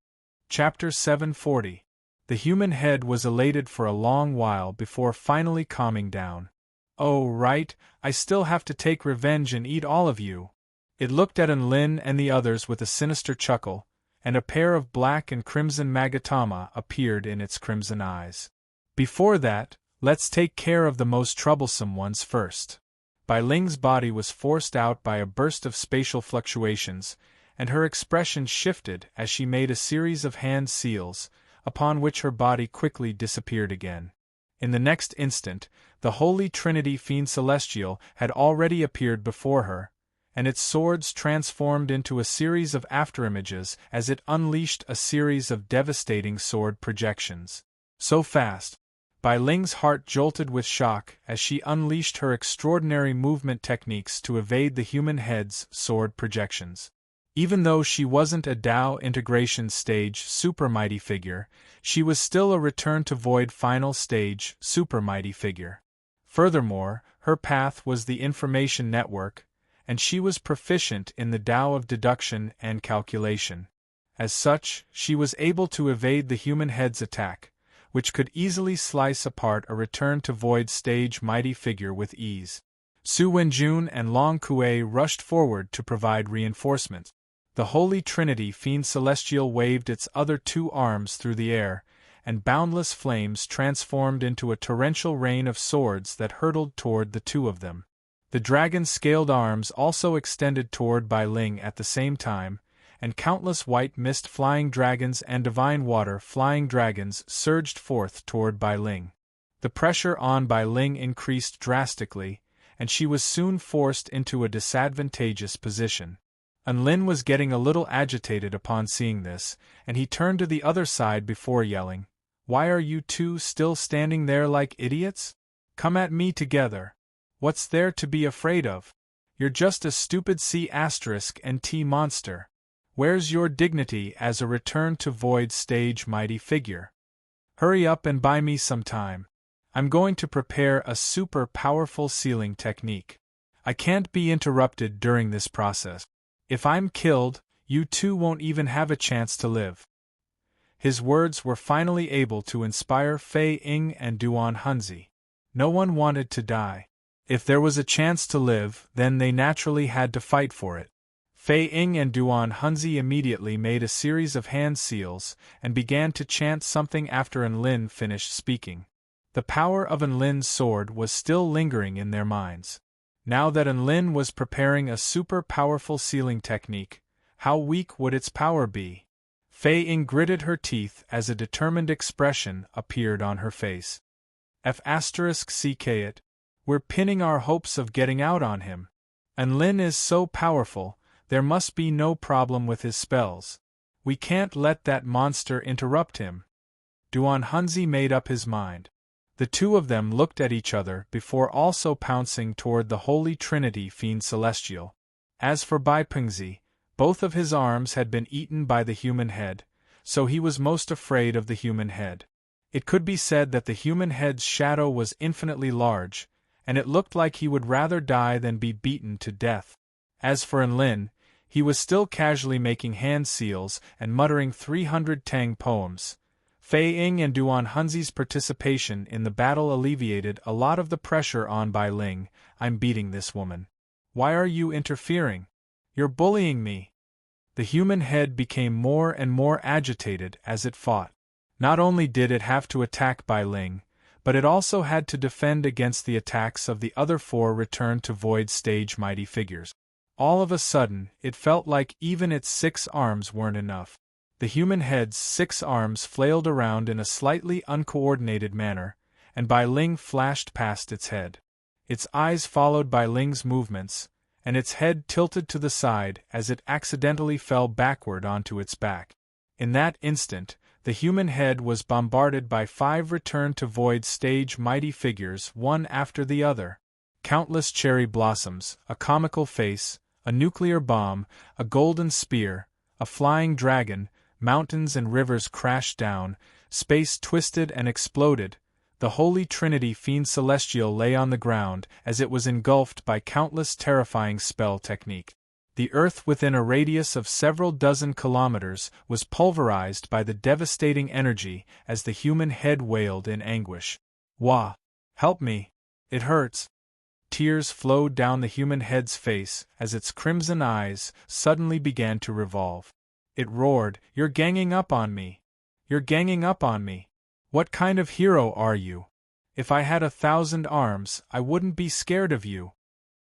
A: Chapter 740. The human head was elated for a long while before finally calming down. Oh, right, I still have to take revenge and eat all of you. It looked at Anlin and the others with a sinister chuckle, and a pair of black and crimson magatama appeared in its crimson eyes. Before that, let's take care of the most troublesome ones first. Bai Ling's body was forced out by a burst of spatial fluctuations, and her expression shifted as she made a series of hand seals, upon which her body quickly disappeared again. In the next instant, the Holy Trinity Fiend Celestial had already appeared before her, and its swords transformed into a series of afterimages as it unleashed a series of devastating sword projections. So fast, Bai Ling's heart jolted with shock as she unleashed her extraordinary movement techniques to evade the human head's sword projections. Even though she wasn't a Dao integration stage super mighty figure, she was still a return to void final stage super mighty figure. Furthermore, her path was the information network, and she was proficient in the Dao of deduction and calculation. As such, she was able to evade the human head's attack, which could easily slice apart a return to void stage mighty figure with ease. Su Wenjun and Long Kuei rushed forward to provide reinforcements. The Holy Trinity Fiend Celestial waved its other two arms through the air, and boundless flames transformed into a torrential rain of swords that hurtled toward the two of them. The dragon's scaled arms also extended toward Bai Ling at the same time, and countless white mist flying dragons and divine water flying dragons surged forth toward Bai Ling. The pressure on Bai Ling increased drastically, and she was soon forced into a disadvantageous position. Unlin was getting a little agitated upon seeing this, and he turned to the other side before yelling, "Why are you two still standing there like idiots? Come at me together. What's there to be afraid of? You're just a stupid C** and T monster. Where's your dignity as a return to void stage mighty figure? Hurry up and buy me some time. I'm going to prepare a super powerful sealing technique. I can't be interrupted during this process. If I'm killed, you two won't even have a chance to live." His words were finally able to inspire Fei Ying and Duan Hunzi. No one wanted to die. If there was a chance to live, then they naturally had to fight for it. Fei Ying and Duan Hunzi immediately made a series of hand seals and began to chant something after Enlin finished speaking. The power of Enlin's sword was still lingering in their minds. Now that Enlin was preparing a super powerful sealing technique, how weak would its power be? Fei Ying gritted her teeth as a determined expression appeared on her face. *CK it. We're pinning our hopes of getting out on him. Enlin is so powerful, there must be no problem with his spells. We can't let that monster interrupt him. Duan Hunzi made up his mind. The two of them looked at each other before also pouncing toward the Holy Trinity Fiend Celestial. As for Bai Pengzi, both of his arms had been eaten by the human head, so he was most afraid of the human head. It could be said that the human head's shadow was infinitely large, and it looked like he would rather die than be beaten to death. As for Enlin, he was still casually making hand seals and muttering 300 Tang poems. Fei Ying and Duan Hunzi's participation in the battle alleviated a lot of the pressure on Bai Ling. "I'm beating this woman. Why are you interfering? You're bullying me." The human head became more and more agitated as it fought. Not only did it have to attack Bai Ling, but it also had to defend against the attacks of the other four returned to void stage mighty figures. All of a sudden, it felt like even its 6 arms weren't enough. The human head's 6 arms flailed around in a slightly uncoordinated manner, and Bai Ling flashed past its head. Its eyes followed Bai Ling's movements, and its head tilted to the side as it accidentally fell backward onto its back. In that instant, the human head was bombarded by 5 return-to-void stage mighty figures one after the other. Countless cherry blossoms, a comical face, a nuclear bomb, a golden spear, a flying dragon, mountains and rivers crashed down, space twisted and exploded. The Holy Trinity Fiend Celestial lay on the ground as it was engulfed by countless terrifying spell technique. The earth within a radius of several dozen kilometers was pulverized by the devastating energy as the human head wailed in anguish. "Wah! Help me! It hurts!" Tears flowed down the human head's face as its crimson eyes suddenly began to revolve. It roared, "You're ganging up on me! You're ganging up on me! What kind of hero are you? If I had 1,000 arms, I wouldn't be scared of you."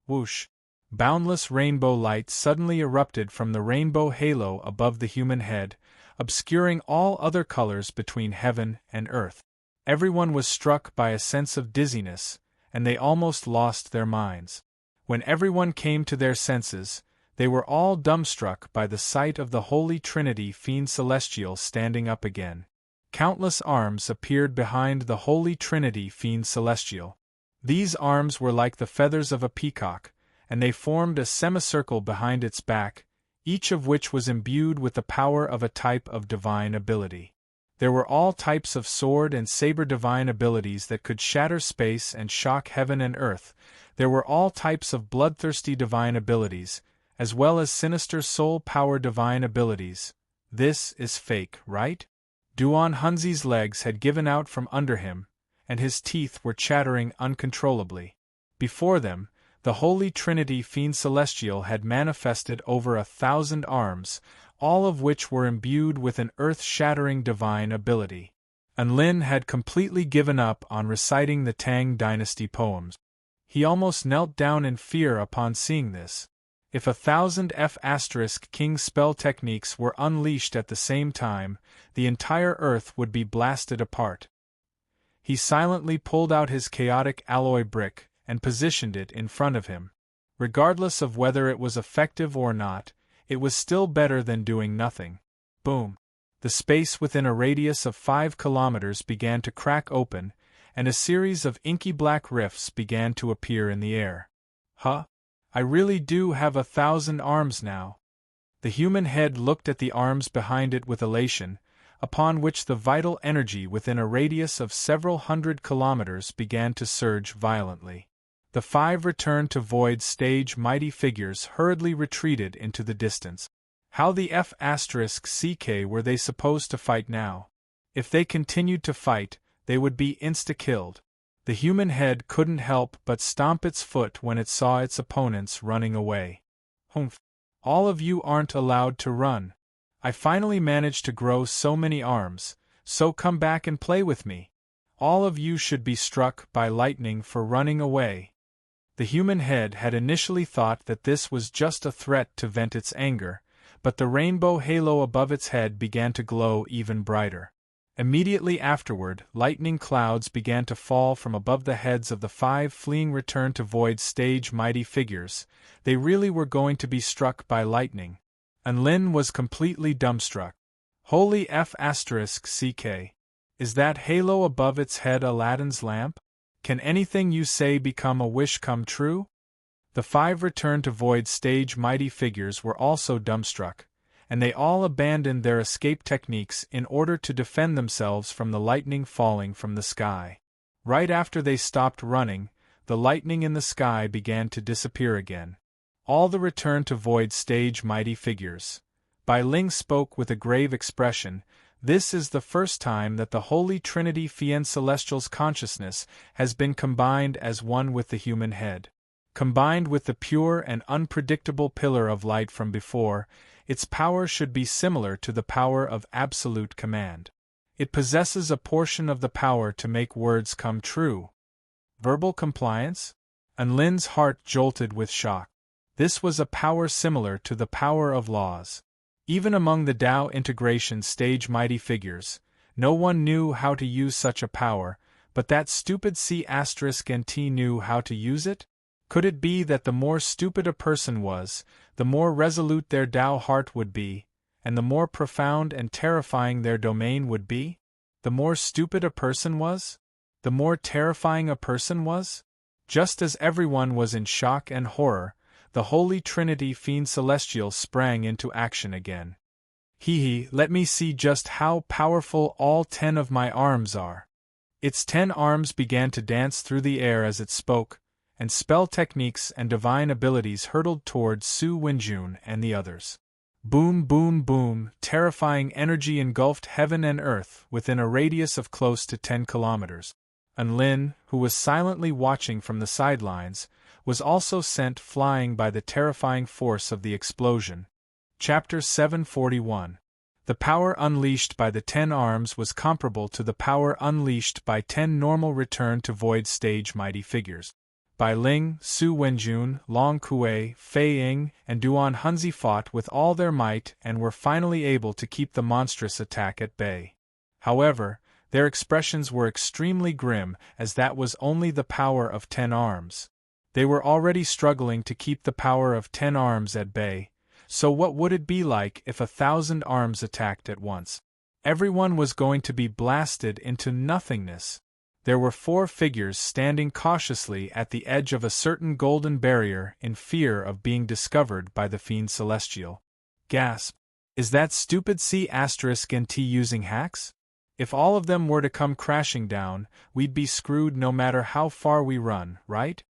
A: Whoosh! Boundless rainbow light suddenly erupted from the rainbow halo above the human head, obscuring all other colors between heaven and earth. Everyone was struck by a sense of dizziness, and they almost lost their minds. When everyone came to their senses, they were all dumbstruck by the sight of the Holy Trinity Fiend Celestial standing up again. Countless arms appeared behind the Holy Trinity Fiend Celestial. These arms were like the feathers of a peacock, and they formed a semicircle behind its back, each of which was imbued with the power of a type of divine ability. There were all types of sword and saber divine abilities that could shatter space and shock heaven and earth. There were all types of bloodthirsty divine abilities, as well as sinister soul power divine abilities. This is fake, right? Duan Hunzi's legs had given out from under him, and his teeth were chattering uncontrollably. Before them, the Holy Trinity Fiend Celestial had manifested over 1,000 arms, all of which were imbued with an earth-shattering divine ability. Anlin had completely given up on reciting the Tang Dynasty poems. He almost knelt down in fear upon seeing this. If 1,000 F*King spell techniques were unleashed at the same time, the entire earth would be blasted apart. He silently pulled out his chaotic alloy brick and positioned it in front of him. Regardless of whether it was effective or not, it was still better than doing nothing. Boom! The space within a radius of 5 kilometers began to crack open, and a series of inky black rifts began to appear in the air. Huh? I really do have 1,000 arms now. The human head looked at the arms behind it with elation, upon which the vital energy within a radius of several hundred kilometers began to surge violently. The 5 return-to-void stage mighty figures hurriedly retreated into the distance. How the F*ck were they supposed to fight now? If they continued to fight, they would be insta-killed. The human head couldn't help but stomp its foot when it saw its opponents running away. Humph! All of you aren't allowed to run. I finally managed to grow so many arms, so come back and play with me. All of you should be struck by lightning for running away. The human head had initially thought that this was just a threat to vent its anger, but the rainbow halo above its head began to glow even brighter. Immediately afterward, lightning clouds began to fall from above the heads of the 5 fleeing return-to-void stage mighty figures. They really were going to be struck by lightning. Anlin was completely dumbstruck. Holy F*ck! Is that halo above its head Aladdin's lamp? Can anything you say become a wish come true? The 5 return-to-void stage mighty figures were also dumbstruck, and they all abandoned their escape techniques in order to defend themselves from the lightning falling from the sky. Right after they stopped running, the lightning in the sky began to disappear again. All the return-to-void stage mighty figures. Bai Ling spoke with a grave expression. This is the first time that the Holy Trinity Fiend Celestial's consciousness has been combined as one with the human head. Combined with the pure and unpredictable pillar of light from before, its power should be similar to the power of absolute command. It possesses a portion of the power to make words come true. Verbal compliance? Anlin's heart jolted with shock. This was a power similar to the power of laws. Even among the Tao integration stage mighty figures, no one knew how to use such a power, but that stupid C*T knew how to use it? Could it be that the more stupid a person was, the more resolute their Tao heart would be, and the more profound and terrifying their domain would be? The more stupid a person was, the more terrifying a person was? Just as everyone was in shock and horror, the Holy Trinity Fiend Celestial sprang into action again. Let me see just how powerful all 10 of my arms are. Its 10 arms began to dance through the air as it spoke, and spell techniques and divine abilities hurtled towards Su Wenjun and the others. Boom, boom, boom, terrifying energy engulfed heaven and earth within a radius of close to 10 kilometers. Anlin, who was silently watching from the sidelines, was also sent flying by the terrifying force of the explosion. Chapter 741. The power unleashed by the 10 arms was comparable to the power unleashed by 10 normal return to void stage mighty figures. Bai Ling, Su Wenjun, Long Kuei, Fei Ying, and Duan Hunzi fought with all their might and were finally able to keep the monstrous attack at bay. However, their expressions were extremely grim, as that was only the power of 10 arms. They were already struggling to keep the power of 10 arms at bay, so what would it be like if 1,000 arms attacked at once? Everyone was going to be blasted into nothingness. There were 4 figures standing cautiously at the edge of a certain golden barrier in fear of being discovered by the fiend celestial. Gasp. Is that stupid C***NT using hacks? If all of them were to come crashing down, we'd be screwed no matter how far we run, right?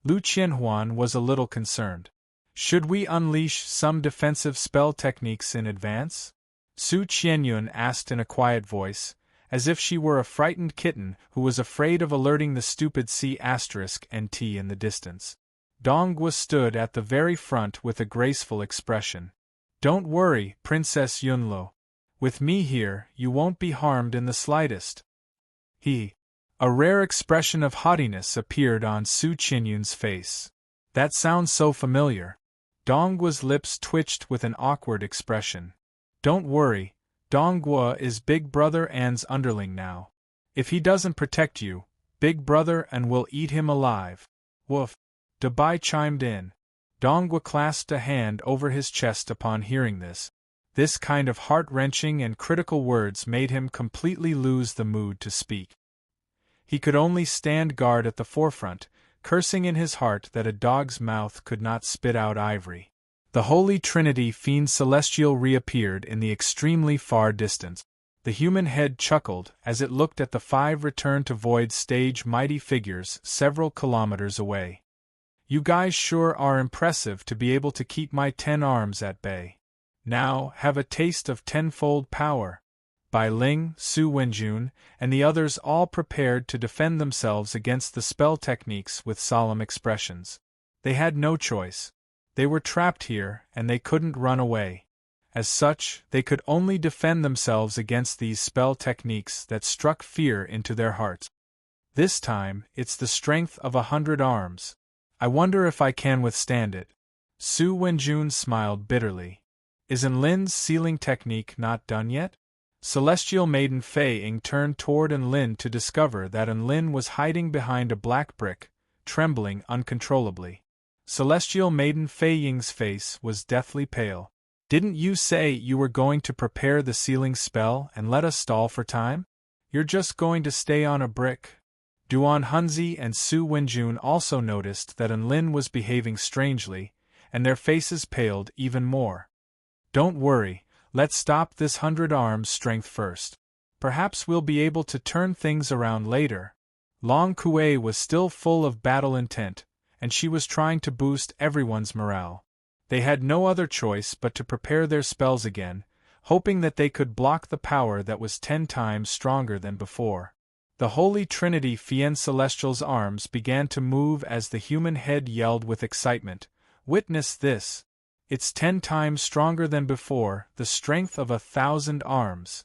A: Lu Qianhuan was a little concerned. Should we unleash some defensive spell techniques in advance? Su Qianyun asked in a quiet voice, as if she were a frightened kitten who was afraid of alerting the stupid C***NT in the distance. Dongguo stood at the very front with a graceful expression. Don't worry, Princess Yunlo. With me here, you won't be harmed in the slightest. A rare expression of haughtiness appeared on Su Qianyun's face. That sounds so familiar. Dongguo's lips twitched with an awkward expression. Don't worry, Dongguo is Big Brother An's underling now. If he doesn't protect you, Big Brother An will eat him alive. Woof. Dabai chimed in. Dongguo clasped a hand over his chest upon hearing this. This kind of heart-wrenching and critical words made him completely lose the mood to speak. He could only stand guard at the forefront, cursing in his heart that a dog's mouth could not spit out ivory. The Holy Trinity Fiend Celestial reappeared in the extremely far distance. The human head chuckled as it looked at the 5 return-to-void stage mighty figures several kilometers away. You guys sure are impressive to be able to keep my 10 arms at bay. Now, have a taste of 10-fold power. Bai Ling, Su Wenjun, and the others all prepared to defend themselves against the spell techniques with solemn expressions. They had no choice. They were trapped here, and they couldn't run away. As such, they could only defend themselves against these spell techniques that struck fear into their hearts. This time, it's the strength of 100 arms. I wonder if I can withstand it. Su Wenjun smiled bitterly. Is Enlin's sealing technique not done yet? Celestial Maiden Fei Ying turned toward Enlin to discover that Enlin was hiding behind a black brick, trembling uncontrollably. Celestial Maiden Fei Ying's face was deathly pale. Didn't you say you were going to prepare the sealing spell and let us stall for time? You're just going to stay on a brick. Duan Hunzi and Su Wenjun also noticed that Enlin was behaving strangely, and their faces paled even more. Don't worry, let's stop this 100 arms strength first. Perhaps we'll be able to turn things around later. Long Kuei was still full of battle intent, and she was trying to boost everyone's morale. They had no other choice but to prepare their spells again, hoping that they could block the power that was 10 times stronger than before. The Holy Trinity Fiend Celestial's arms began to move as the human head yelled with excitement. Witness this. It's 10 times stronger than before, the strength of 1,000 arms.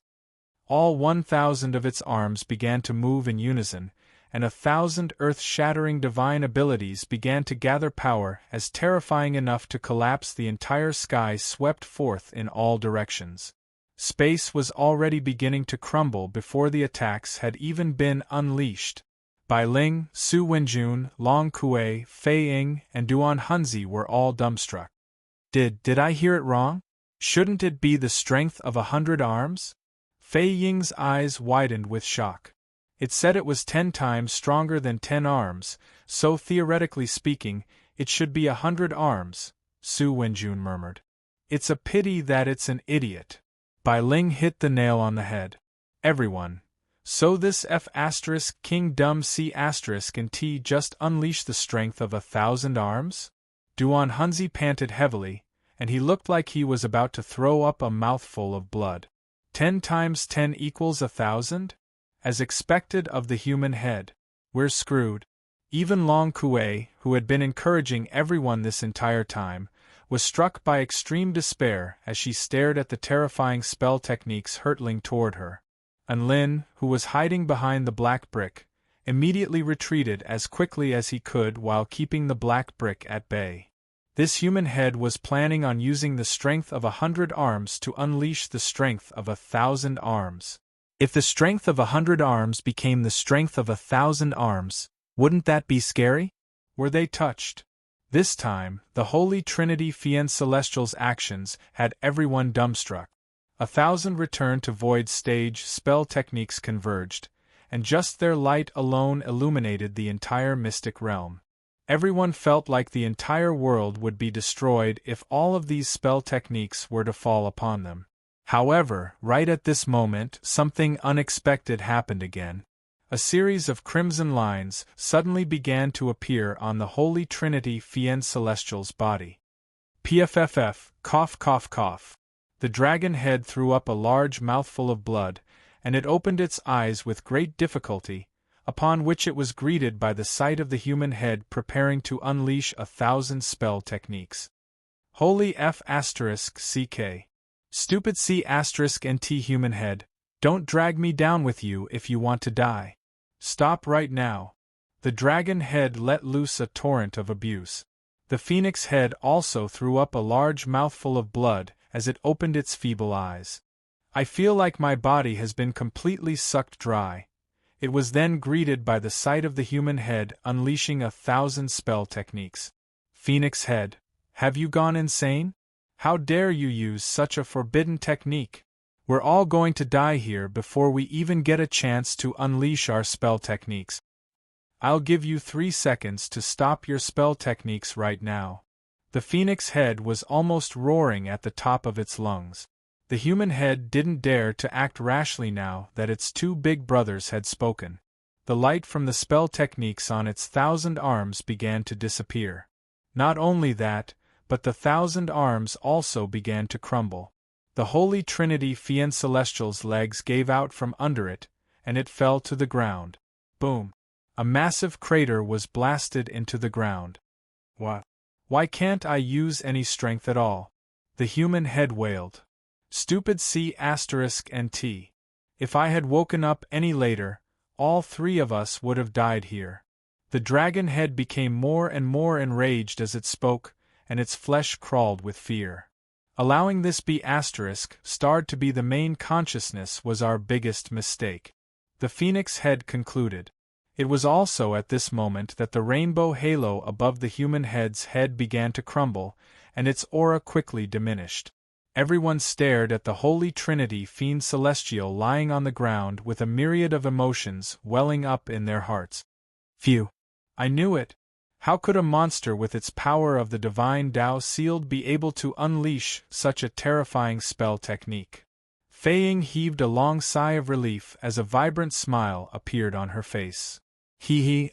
A: All 1,000 of its arms began to move in unison, and 1,000 earth-shattering divine abilities began to gather power as terrifying enough to collapse the entire sky swept forth in all directions. Space was already beginning to crumble before the attacks had even been unleashed. Bai Ling, Su Wenjun, Long Kuei, Fei Ying, and Duan Hunzi were all dumbstruck. Did I hear it wrong? Shouldn't it be the strength of 100 arms? Fei Ying's eyes widened with shock. It said it was 10 times stronger than 10 arms, so theoretically speaking, it should be 100 arms, Su Wenjun murmured. It's a pity that it's an idiot. Bai Ling hit the nail on the head. Everyone. So this King Dumb C***T just unleashed the strength of 1,000 arms? Duan Hunzi panted heavily, and he looked like he was about to throw up a mouthful of blood. 10 times 10 equals 1,000? As expected of the human head. We're screwed. Even Long Kuei, who had been encouraging everyone this entire time, was struck by extreme despair as she stared at the terrifying spell techniques hurtling toward her. And Lin, who was hiding behind the black brick, immediately retreated as quickly as he could while keeping the black brick at bay. This human head was planning on using the strength of 100 arms to unleash the strength of 1,000 arms. If the strength of 100 arms became the strength of 1,000 arms, wouldn't that be scary? Were they touched? This time, the Holy Trinity Fiend Celestial's actions had everyone dumbstruck. 1,000 return to void stage spell techniques converged, and just their light alone illuminated the entire mystic realm. Everyone felt like the entire world would be destroyed if all of these spell techniques were to fall upon them. However, right at this moment, something unexpected happened again. A series of crimson lines suddenly began to appear on the Holy Trinity Fiend Celestial's body. PFFF, cough cough cough. The dragon head threw up a large mouthful of blood, and it opened its eyes with great difficulty, upon which it was greeted by the sight of the human head preparing to unleash 1,000 spell techniques. Holy F***ck. Stupid C***nt human head, don't drag me down with you if you want to die. Stop right now. The dragon head let loose a torrent of abuse. The phoenix head also threw up a large mouthful of blood as it opened its feeble eyes. I feel like my body has been completely sucked dry. It was then greeted by the sight of the human head unleashing 1,000 spell techniques. Phoenix head, have you gone insane? How dare you use such a forbidden technique? We're all going to die here before we even get a chance to unleash our spell techniques. I'll give you 3 seconds to stop your spell techniques right now. The phoenix head was almost roaring at the top of its lungs. The human head didn't dare to act rashly now that its 2 big brothers had spoken. The light from the spell techniques on its 1,000 arms began to disappear. Not only that, but the 1,000 arms also began to crumble. The Holy Trinity Fiend Celestial's legs gave out from under it, and it fell to the ground. Boom! A massive crater was blasted into the ground. What? Why can't I use any strength at all? The human head wailed. Stupid C***nt. If I had woken up any later, all 3 of us would have died here. The dragon head became more and more enraged as it spoke, and its flesh crawled with fear. Allowing this B**** to be the main consciousness was our biggest mistake. The phoenix head concluded. It was also at this moment that the rainbow halo above the human head's head began to crumble, and its aura quickly diminished. Everyone stared at the Holy Trinity Fiend Celestial lying on the ground with a myriad of emotions welling up in their hearts. Phew! I knew it! How could a monster with its power of the divine Tao sealed be able to unleash such a terrifying spell technique? Fei Ying heaved a long sigh of relief as a vibrant smile appeared on her face.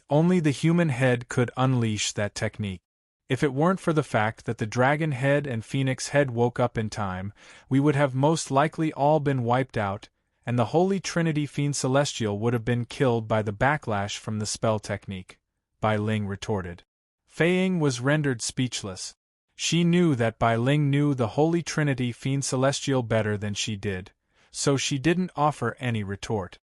A: Only the human head could unleash that technique. If it weren't for the fact that the dragon head and phoenix head woke up in time, we would have most likely all been wiped out, and the Holy Trinity Fiend Celestial would have been killed by the backlash from the spell technique, Bai Ling retorted. Fei Ying was rendered speechless. She knew that Bai Ling knew the Holy Trinity Fiend Celestial better than she did, so she didn't offer any retort.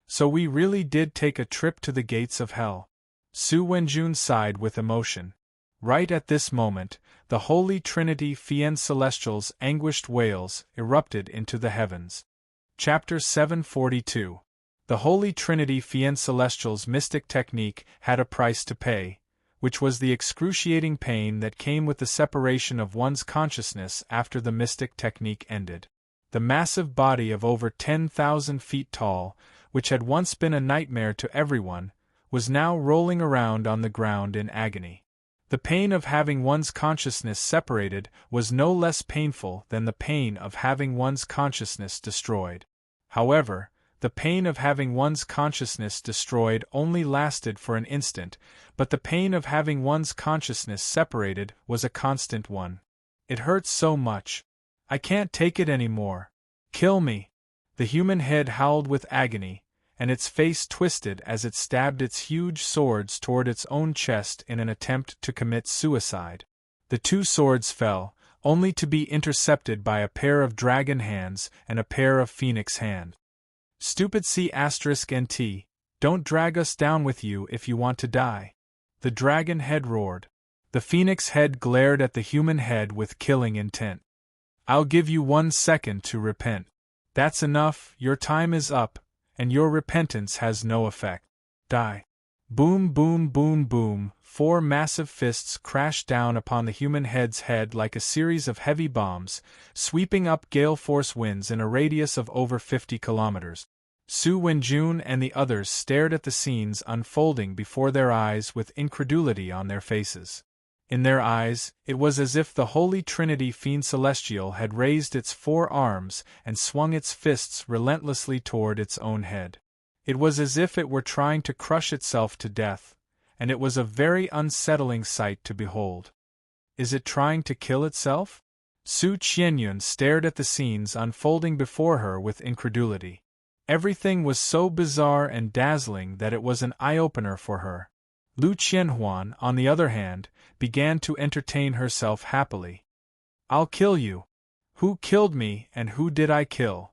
A: So we really did take a trip to the gates of hell. Su Wenjun sighed with emotion. Right at this moment, the Holy Trinity Fiend Celestial's anguished wails erupted into the heavens. Chapter 742. The Holy Trinity Fiend Celestial's mystic technique had a price to pay, which was the excruciating pain that came with the separation of one's consciousness after the mystic technique ended. The massive body of over 10,000 feet tall, which had once been a nightmare to everyone, was now rolling around on the ground in agony. The pain of having one's consciousness separated was no less painful than the pain of having one's consciousness destroyed. However, the pain of having one's consciousness destroyed only lasted for an instant, but the pain of having one's consciousness separated was a constant one. It hurts so much. I can't take it anymore. Kill me. The human head howled with agony, and its face twisted as it stabbed its huge swords toward its own chest in an attempt to commit suicide. The 2 swords fell, only to be intercepted by a pair of dragon hands and a pair of phoenix hands. Stupid C*NT, don't drag us down with you if you want to die. The dragon head roared. The phoenix head glared at the human head with killing intent. I'll give you 1 second to repent. That's enough, your time is up, and your repentance has no effect. Die. Boom, boom, boom, boom. 4 massive fists crashed down upon the human head's head like a series of heavy bombs, sweeping up gale-force winds in a radius of over 50 kilometers. Su Wenjun and the others stared at the scenes unfolding before their eyes with incredulity on their faces. In their eyes, it was as if the Holy Trinity Fiend Celestial had raised its 4 arms and swung its fists relentlessly toward its own head. It was as if it were trying to crush itself to death, and it was a very unsettling sight to behold. Is it trying to kill itself? Su Qianyun stared at the scenes unfolding before her with incredulity. Everything was so bizarre and dazzling that it was an eye-opener for her. Lu Qianhuan, on the other hand, began to entertain herself happily. I'll kill you. Who killed me and who did I kill?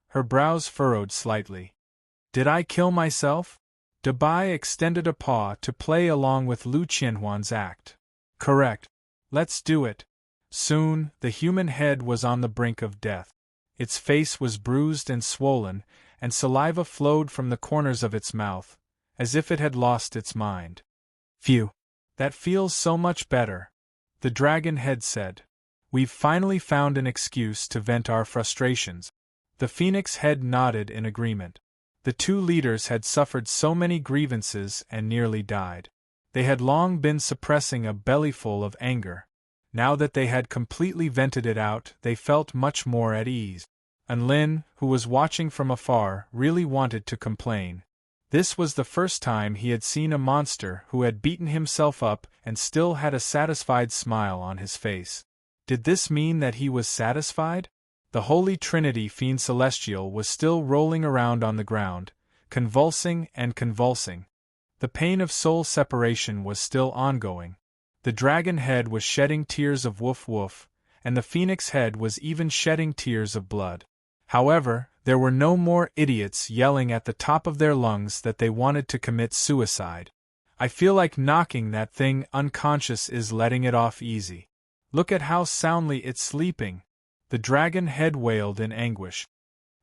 A: Her brows furrowed slightly. Did I kill myself? Dabai extended a paw to play along with Lu Qianhuan's act. Correct. Let's do it. Soon, the human head was on the brink of death. Its face was bruised and swollen, and saliva flowed from the corners of its mouth, as if it had lost its mind. Phew. That feels so much better, the dragon head said. We've finally found an excuse to vent our frustrations. The phoenix head nodded in agreement. The 2 leaders had suffered so many grievances and nearly died. They had long been suppressing a bellyful of anger. Now that they had completely vented it out, they felt much more at ease. Enlin, who was watching from afar, really wanted to complain. This was the first time he had seen a monster who had beaten himself up and still had a satisfied smile on his face. Did this mean that he was satisfied? The Holy Trinity Fiend Celestial was still rolling around on the ground, convulsing and convulsing. The pain of soul separation was still ongoing. The dragon head was shedding tears of woof woof, and the phoenix head was even shedding tears of blood. However, there were no more idiots yelling at the top of their lungs that they wanted to commit suicide. I feel like knocking that thing unconscious is letting it off easy. Look at how soundly it's sleeping. The dragon head wailed in anguish.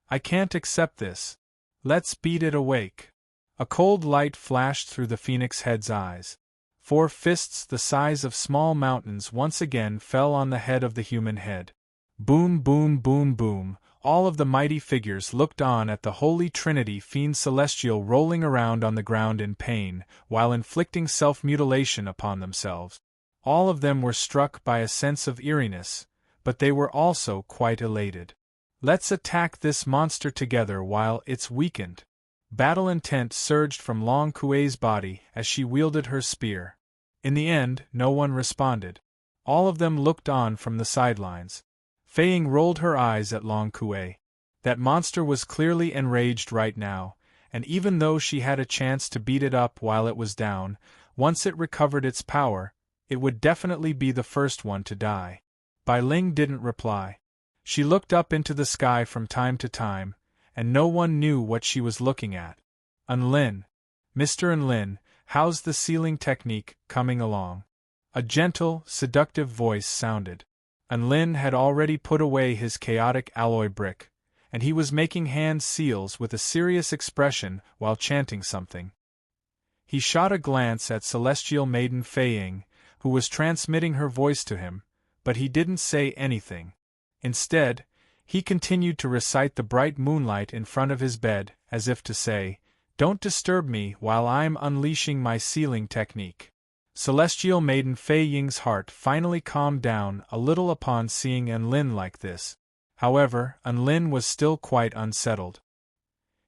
A: I can't accept this. Let's beat it awake. A cold light flashed through the phoenix head's eyes. 4 fists the size of small mountains once again fell on the head of the human head. Boom, boom, boom, boom. All of the mighty figures looked on at the Holy Trinity Fiend Celestial rolling around on the ground in pain, while inflicting self-mutilation upon themselves. All of them were struck by a sense of eeriness, but they were also quite elated. Let's attack this monster together while it's weakened. Battle intent surged from Long Kuei's body as she wielded her spear. In the end, no one responded. All of them looked on from the sidelines. Fei Ying rolled her eyes at Long Kuei. That monster was clearly enraged right now, and even though she had a chance to beat it up while it was down, once it recovered its power, it would definitely be the first one to die. Bai Ling didn't reply. She looked up into the sky from time to time, and no one knew what she was looking at. Enlin. Mr. Enlin, how's the sealing technique coming along? A gentle, seductive voice sounded. Enlin had already put away his chaotic alloy brick, and he was making hand seals with a serious expression while chanting something. He shot a glance at Celestial Maiden Fei Ying, who was transmitting her voice to him, but he didn't say anything. Instead, he continued to recite the bright moonlight in front of his bed, as if to say, "Don't disturb me while I'm unleashing my sealing technique." Celestial Maiden Fei Ying's heart finally calmed down a little upon seeing Enlin like this. However, Enlin was still quite unsettled.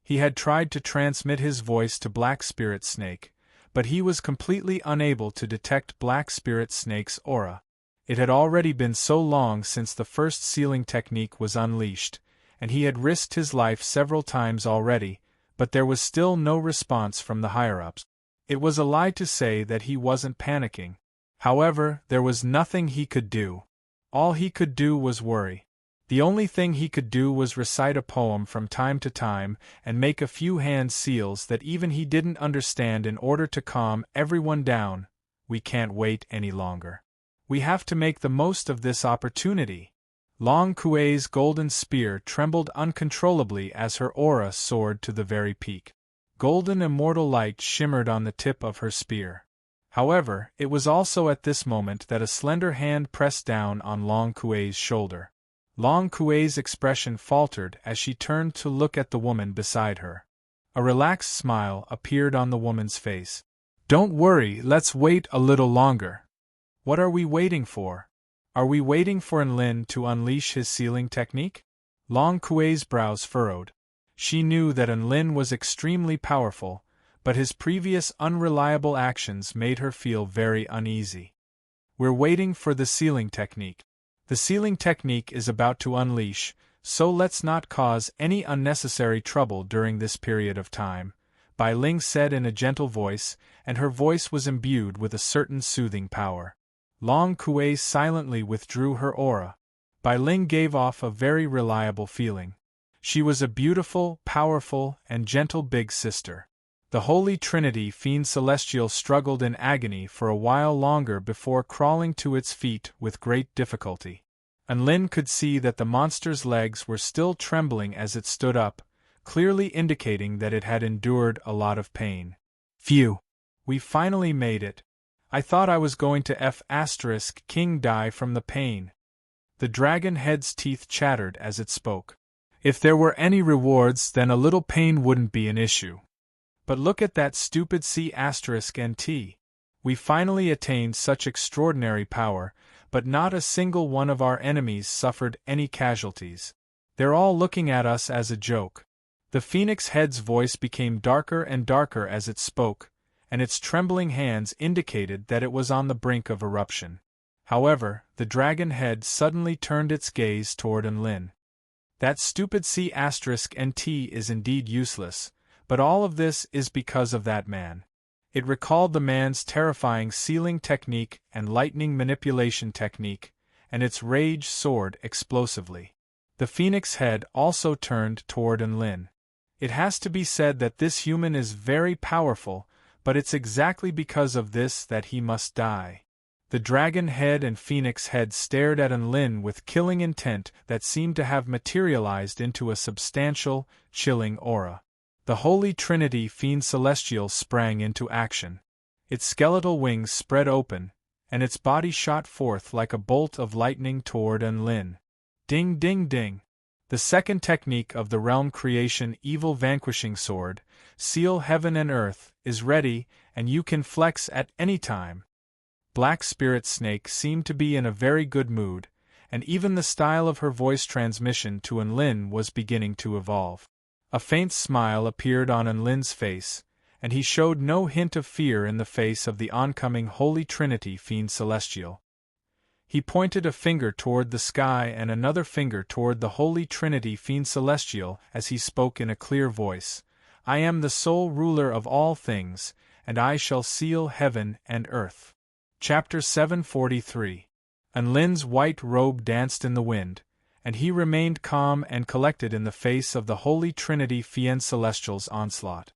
A: He had tried to transmit his voice to Black Spirit Snake, but he was completely unable to detect Black Spirit Snake's aura. It had already been so long since the first sealing technique was unleashed, and he had risked his life several times already, but there was still no response from the higher-ups. It was a lie to say that he wasn't panicking. However, there was nothing he could do. All he could do was worry. The only thing he could do was recite a poem from time to time and make a few hand seals that even he didn't understand in order to calm everyone down. We can't wait any longer. We have to make the most of this opportunity. Long Kuei's golden spear trembled uncontrollably as her aura soared to the very peak. Golden immortal light shimmered on the tip of her spear. However, it was also at this moment that a slender hand pressed down on Long Kuei's shoulder. Long Kuei's expression faltered as she turned to look at the woman beside her. A relaxed smile appeared on the woman's face. "Don't worry, let's wait a little longer." "What are we waiting for? Are we waiting for Enlin to unleash his sealing technique?" Long Kuei's brows furrowed. She knew that Enlin was extremely powerful, but his previous unreliable actions made her feel very uneasy. "We're waiting for the sealing technique. The sealing technique is about to unleash, so let's not cause any unnecessary trouble during this period of time," Bai Ling said in a gentle voice, and her voice was imbued with a certain soothing power. Long Kuei silently withdrew her aura. Bai Ling gave off a very reliable feeling. She was a beautiful, powerful, and gentle big sister. The Holy Trinity Fiend Celestial struggled in agony for a while longer before crawling to its feet with great difficulty. Enlin could see that the monster's legs were still trembling as it stood up, clearly indicating that it had endured a lot of pain. "Phew! We finally made it. I thought I was going to King die from the pain." The dragon head's teeth chattered as it spoke. "If there were any rewards, then a little pain wouldn't be an issue. But look at that stupid C*NT. We finally attained such extraordinary power, but not a single one of our enemies suffered any casualties. They're all looking at us as a joke." The phoenix head's voice became darker and darker as it spoke, and its trembling hands indicated that it was on the brink of eruption. However, the dragon head suddenly turned its gaze toward Enlin. "That stupid C*NT is indeed useless, but all of this is because of that man." It recalled the man's terrifying sealing technique and lightning manipulation technique, and its rage soared explosively. The phoenix head also turned toward Enlin. "It has to be said that this human is very powerful, but it's exactly because of this that he must die." The dragon head and phoenix head stared at Enlin with killing intent that seemed to have materialized into a substantial, chilling aura. The Holy Trinity Fiend Celestial sprang into action. Its skeletal wings spread open, and its body shot forth like a bolt of lightning toward Enlin. Ding ding ding! The second technique of the realm creation evil vanquishing sword, Seal Heaven and Earth, is ready, and you can flex at any time. Black Spirit Snake seemed to be in a very good mood, and even the style of her voice transmission to Enlin was beginning to evolve. A faint smile appeared on Enlin's face, and he showed no hint of fear in the face of the oncoming Holy Trinity Fiend Celestial. He pointed a finger toward the sky and another finger toward the Holy Trinity Fiend Celestial as he spoke in a clear voice. "I am the sole ruler of all things, and I shall seal heaven and earth." Chapter 743. Enlin's white robe danced in the wind, and he remained calm and collected in the face of the Holy Trinity Fiend Celestial's onslaught.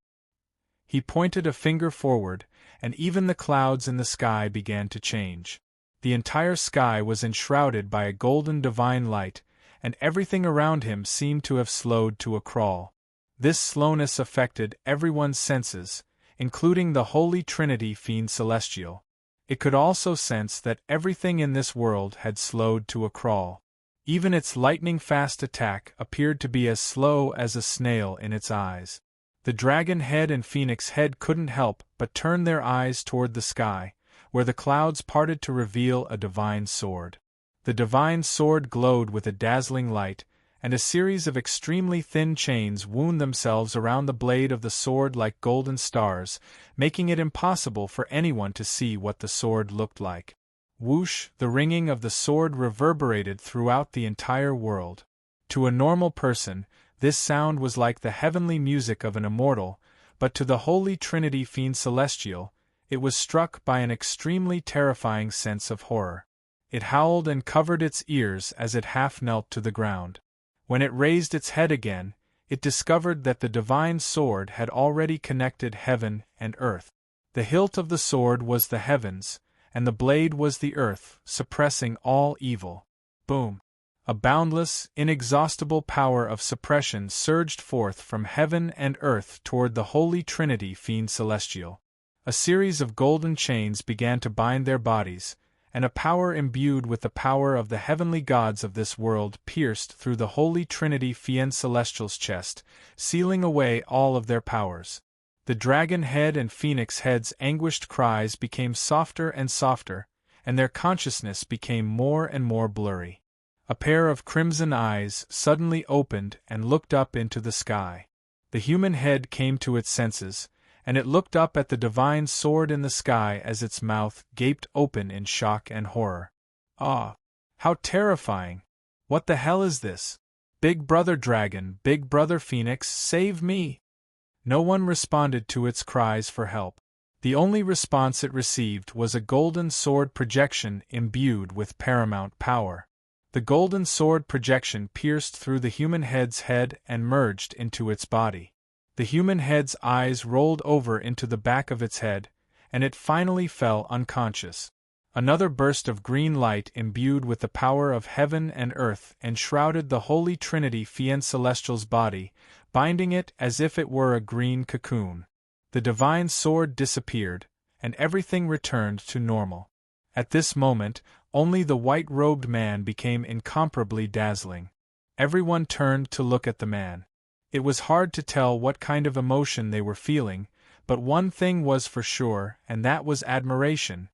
A: He pointed a finger forward, and even the clouds in the sky began to change. The entire sky was enshrouded by a golden divine light, and everything around him seemed to have slowed to a crawl. This slowness affected everyone's senses, including the Holy Trinity Fiend Celestial. It could also sense that everything in this world had slowed to a crawl. Even its lightning-fast attack appeared to be as slow as a snail in its eyes. The dragon head and phoenix head couldn't help but turn their eyes toward the sky, where the clouds parted to reveal a divine sword. The divine sword glowed with a dazzling light, and a series of extremely thin chains wound themselves around the blade of the sword like golden stars, making it impossible for anyone to see what the sword looked like. Whoosh! The ringing of the sword reverberated throughout the entire world. To a normal person, this sound was like the heavenly music of an immortal, but to the Holy Trinity Fiend Celestial, it was struck by an extremely terrifying sense of horror. It howled and covered its ears as it half knelt to the ground. When it raised its head again, it discovered that the divine sword had already connected heaven and earth. The hilt of the sword was the heavens, and the blade was the earth, suppressing all evil. Boom! A boundless, inexhaustible power of suppression surged forth from heaven and earth toward the Holy Trinity Fiend Celestial. A series of golden chains began to bind their bodies, and a power imbued with the power of the heavenly gods of this world pierced through the Holy Trinity Fiend Celestial's chest, sealing away all of their powers. The dragon head and phoenix head's anguished cries became softer and softer, and their consciousness became more and more blurry. A pair of crimson eyes suddenly opened and looked up into the sky. The human head came to its senses, and it looked up at the divine sword in the sky as its mouth gaped open in shock and horror. Ah! How terrifying! What the hell is this? Big Brother Dragon, Big Brother Phoenix, save me! No one responded to its cries for help. The only response it received was a golden sword projection imbued with paramount power. The golden sword projection pierced through the human head's head and merged into its body. The human head's eyes rolled over into the back of its head, and it finally fell unconscious. Another burst of green light imbued with the power of heaven and earth enshrouded the Holy Trinity Fiend Celestial's body, binding it as if it were a green cocoon. The divine sword disappeared, and everything returned to normal. At this moment, only the white-robed man became incomparably dazzling. Everyone turned to look at the man. It was hard to tell what kind of emotion they were feeling, but one thing was for sure, and that was admiration.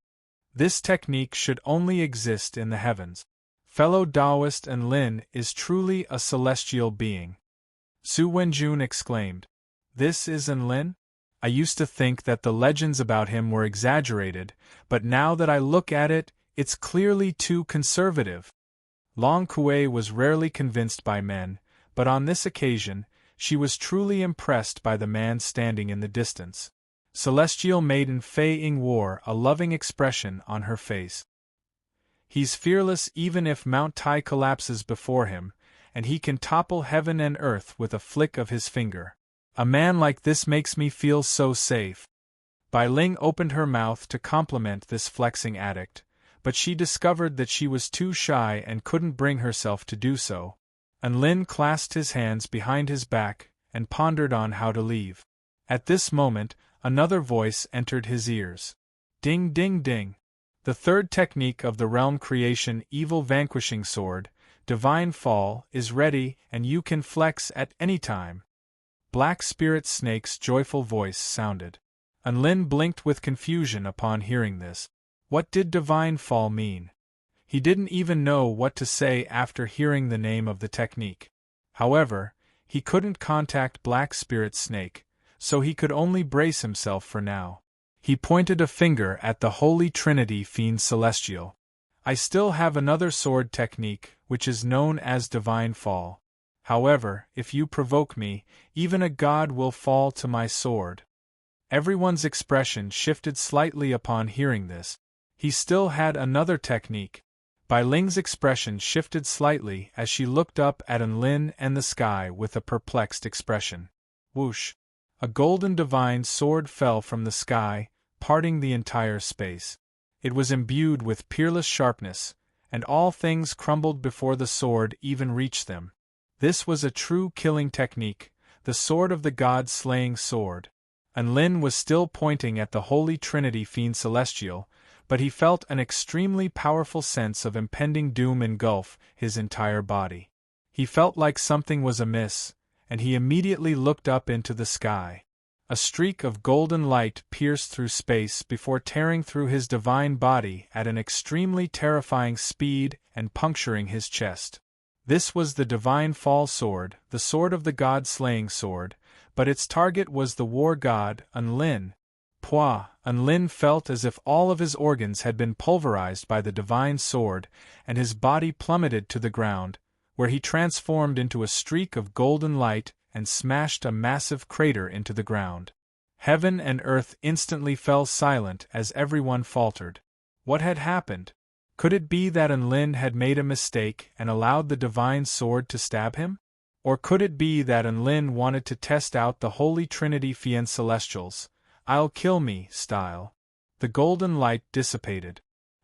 A: This technique should only exist in the heavens. Fellow Taoist Enlin is truly a celestial being. Su Wenjun exclaimed. This is Enlin? I used to think that the legends about him were exaggerated, but now that I look at it, it's clearly too conservative. Long Kuei was rarely convinced by men, but on this occasion, she was truly impressed by the man standing in the distance. Celestial Maiden Fei Ying wore a loving expression on her face. He's fearless even if Mount Tai collapses before him, and he can topple heaven and earth with a flick of his finger. A man like this makes me feel so safe. Bai Ling opened her mouth to compliment this flexing addict, but she discovered that she was too shy and couldn't bring herself to do so. Enlin clasped his hands behind his back and pondered on how to leave. At this moment, another voice entered his ears. Ding ding ding. The third technique of the realm creation evil vanquishing sword, Divine Fall, is ready and you can flex at any time. Black Spirit Snake's joyful voice sounded. Enlin blinked with confusion upon hearing this. What did Divine Fall mean? He didn't even know what to say after hearing the name of the technique. However, he couldn't contact Black Spirit Snake, so he could only brace himself for now. He pointed a finger at the Holy Trinity Fiend Celestial. I still have another sword technique, which is known as Divine Fall. However, if you provoke me, even a god will fall to my sword. Everyone's expression shifted slightly upon hearing this. He still had another technique. Bai Ling's expression shifted slightly as she looked up at Enlin and the sky with a perplexed expression. Whoosh! A golden divine sword fell from the sky, parting the entire space. It was imbued with peerless sharpness, and all things crumbled before the sword even reached them. This was a true killing technique, the sword of the god-slaying sword. Enlin was still pointing at the Holy Trinity Fiend Celestial, but he felt an extremely powerful sense of impending doom engulf his entire body. He felt like something was amiss, and he immediately looked up into the sky. A streak of golden light pierced through space before tearing through his divine body at an extremely terrifying speed and puncturing his chest. This was the Divine Fall sword, the sword of the god-slaying sword, but its target was the war god, Enlin. Enlin felt as if all of his organs had been pulverized by the divine sword, and his body plummeted to the ground, where he transformed into a streak of golden light and smashed a massive crater into the ground. Heaven and earth instantly fell silent as everyone faltered. What had happened? Could it be that Enlin had made a mistake and allowed the divine sword to stab him? Or could it be that Enlin wanted to test out the Holy Trinity Fien Celestials, "I'll kill me" style? The golden light dissipated.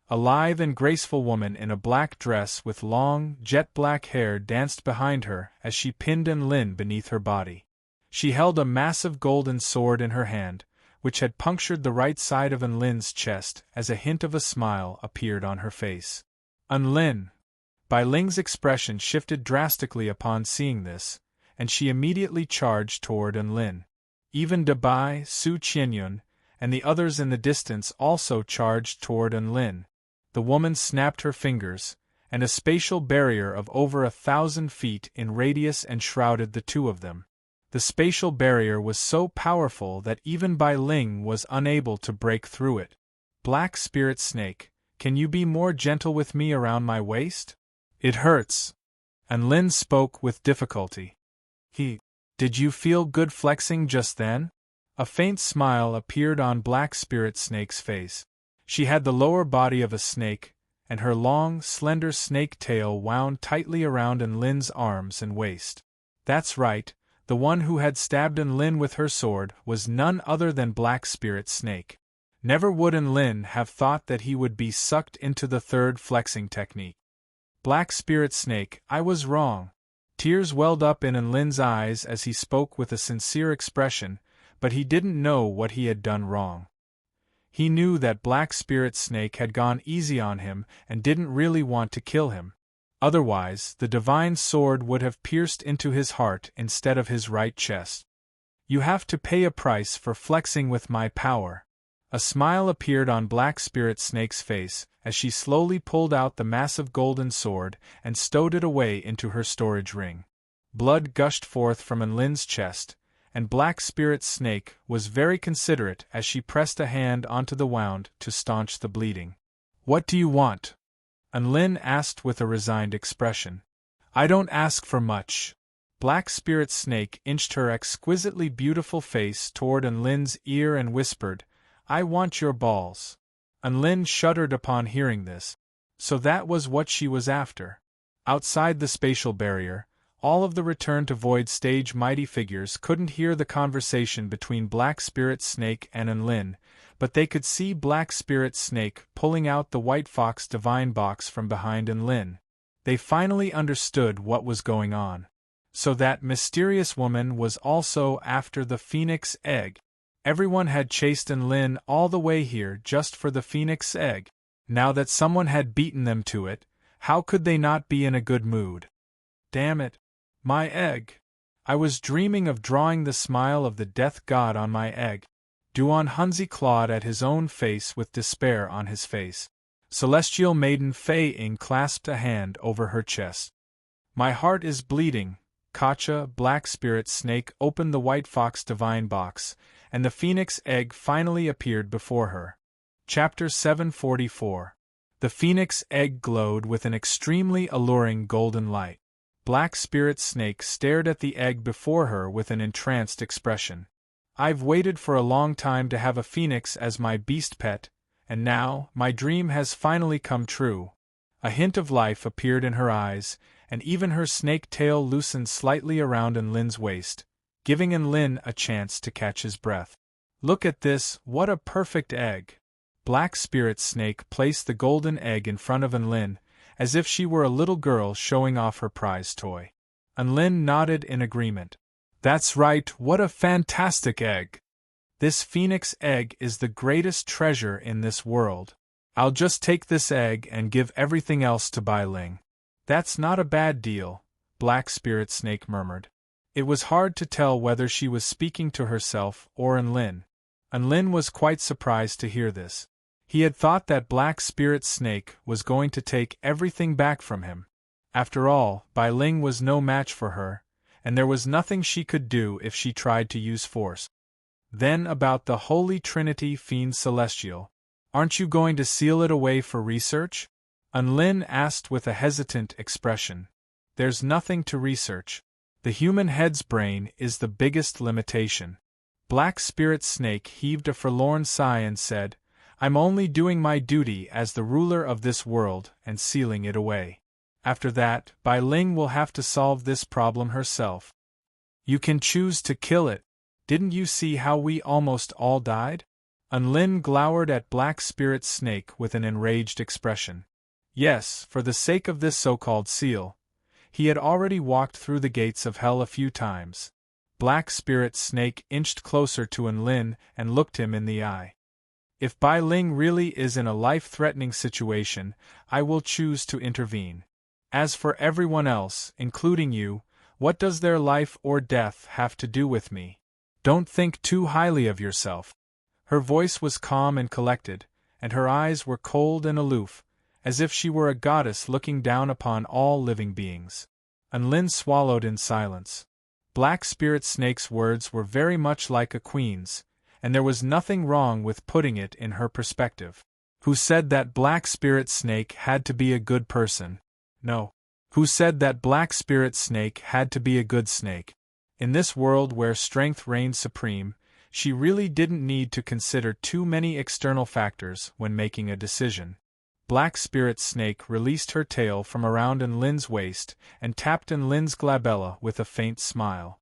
A: A lithe and graceful woman in a black dress with long, jet-black hair danced behind her as she pinned Enlin beneath her body. She held a massive golden sword in her hand, which had punctured the right side of Enlin's chest as a hint of a smile appeared on her face. Enlin! Bai Ling's expression shifted drastically upon seeing this, and she immediately charged toward Enlin. Even De Bai, Su Qianyun, and the others in the distance also charged toward Enlin. The woman snapped her fingers, and a spatial barrier of over 1,000 feet in radius enshrouded the two of them. The spatial barrier was so powerful that even Bai Ling was unable to break through it. "Black Spirit Snake, can you be more gentle with me around my waist? It hurts." Enlin spoke with difficulty. Did you feel good flexing just then?" A faint smile appeared on Black Spirit Snake's face. She had the lower body of a snake, and her long, slender snake tail wound tightly around Enlin's arms and waist. That's right, the one who had stabbed Enlin with her sword was none other than Black Spirit Snake. Never would Enlin have thought that he would be sucked into the third flexing technique. "Black Spirit Snake, I was wrong." Tears welled up in Enlin's eyes as he spoke with a sincere expression, but he didn't know what he had done wrong. He knew that Black Spirit Snake had gone easy on him and didn't really want to kill him. Otherwise, the divine sword would have pierced into his heart instead of his right chest. "You have to pay a price for flexing with my power." A smile appeared on Black Spirit Snake's face as she slowly pulled out the massive golden sword and stowed it away into her storage ring. Blood gushed forth from Enlin's chest, and Black Spirit Snake was very considerate as she pressed a hand onto the wound to staunch the bleeding. "What do you want?" Enlin asked with a resigned expression. "I don't ask for much." Black Spirit Snake inched her exquisitely beautiful face toward Enlin's ear and whispered, "I want your balls." Enlin shuddered upon hearing this. So that was what she was after. Outside the spatial barrier, all of the Return to Void stage mighty figures couldn't hear the conversation between Black Spirit Snake and Enlin, but they could see Black Spirit Snake pulling out the White Fox divine box from behind Enlin. They finally understood what was going on. So that mysterious woman was also after the Phoenix Egg. Everyone had chased Enlin all the way here just for the Phoenix Egg. Now that someone had beaten them to it, how could they not be in a good mood? "Damn it! My egg! I was dreaming of drawing the smile of the death god on my egg." Duan Hunzi clawed at his own face with despair on his face. Celestial Maiden Fei Ying clasped a hand over her chest. "My heart is bleeding." Kacha, Black Spirit Snake, opened the White Fox divine box, and the Phoenix Egg finally appeared before her. Chapter 744. The Phoenix Egg glowed with an extremely alluring golden light. Black Spirit Snake stared at the egg before her with an entranced expression. "I've waited for a long time to have a phoenix as my beast pet, and now, my dream has finally come true." A hint of life appeared in her eyes, and even her snake tail loosened slightly around Enlin's waist, giving Enlin a chance to catch his breath. "Look at this, what a perfect egg!" Black Spirit Snake placed the golden egg in front of Enlin, as if she were a little girl showing off her prize toy. Enlin nodded in agreement. "That's right, what a fantastic egg! This Phoenix Egg is the greatest treasure in this world. I'll just take this egg and give everything else to Bai Ling." "That's not a bad deal," Black Spirit Snake murmured. It was hard to tell whether she was speaking to herself or Enlin. Enlin was quite surprised to hear this. He had thought that Black Spirit Snake was going to take everything back from him. After all, Bai Ling was no match for her, and there was nothing she could do if she tried to use force. "Then about the Holy Trinity Fiend Celestial. Aren't you going to seal it away for research?" Enlin asked with a hesitant expression. "There's nothing to research. The human head's brain is the biggest limitation." Black Spirit Snake heaved a forlorn sigh and said, I'm only doing my duty as the ruler of this world and sealing it away. After that, Bai Ling will have to solve this problem herself. You can choose to kill it. Didn't you see how we almost all died? Unlin glowered at Black Spirit Snake with an enraged expression. Yes, for the sake of this so-called seal. He had already walked through the gates of hell a few times. Black Spirit Snake inched closer to Unlin and looked him in the eye. If Bai Ling really is in a life-threatening situation, I will choose to intervene. As for everyone else, including you, what does their life or death have to do with me? Don't think too highly of yourself. Her voice was calm and collected, and her eyes were cold and aloof, as if she were a goddess looking down upon all living beings. Unlin swallowed in silence. Black Spirit Snake's words were very much like a queen's, and there was nothing wrong with putting it in her perspective. Who said that Black Spirit Snake had to be a good person? No. Who said that Black Spirit Snake had to be a good snake? In this world where strength reigned supreme, she really didn't need to consider too many external factors when making a decision. Black Spirit Snake released her tail from around Enlin's waist and tapped Enlin's glabella with a faint smile.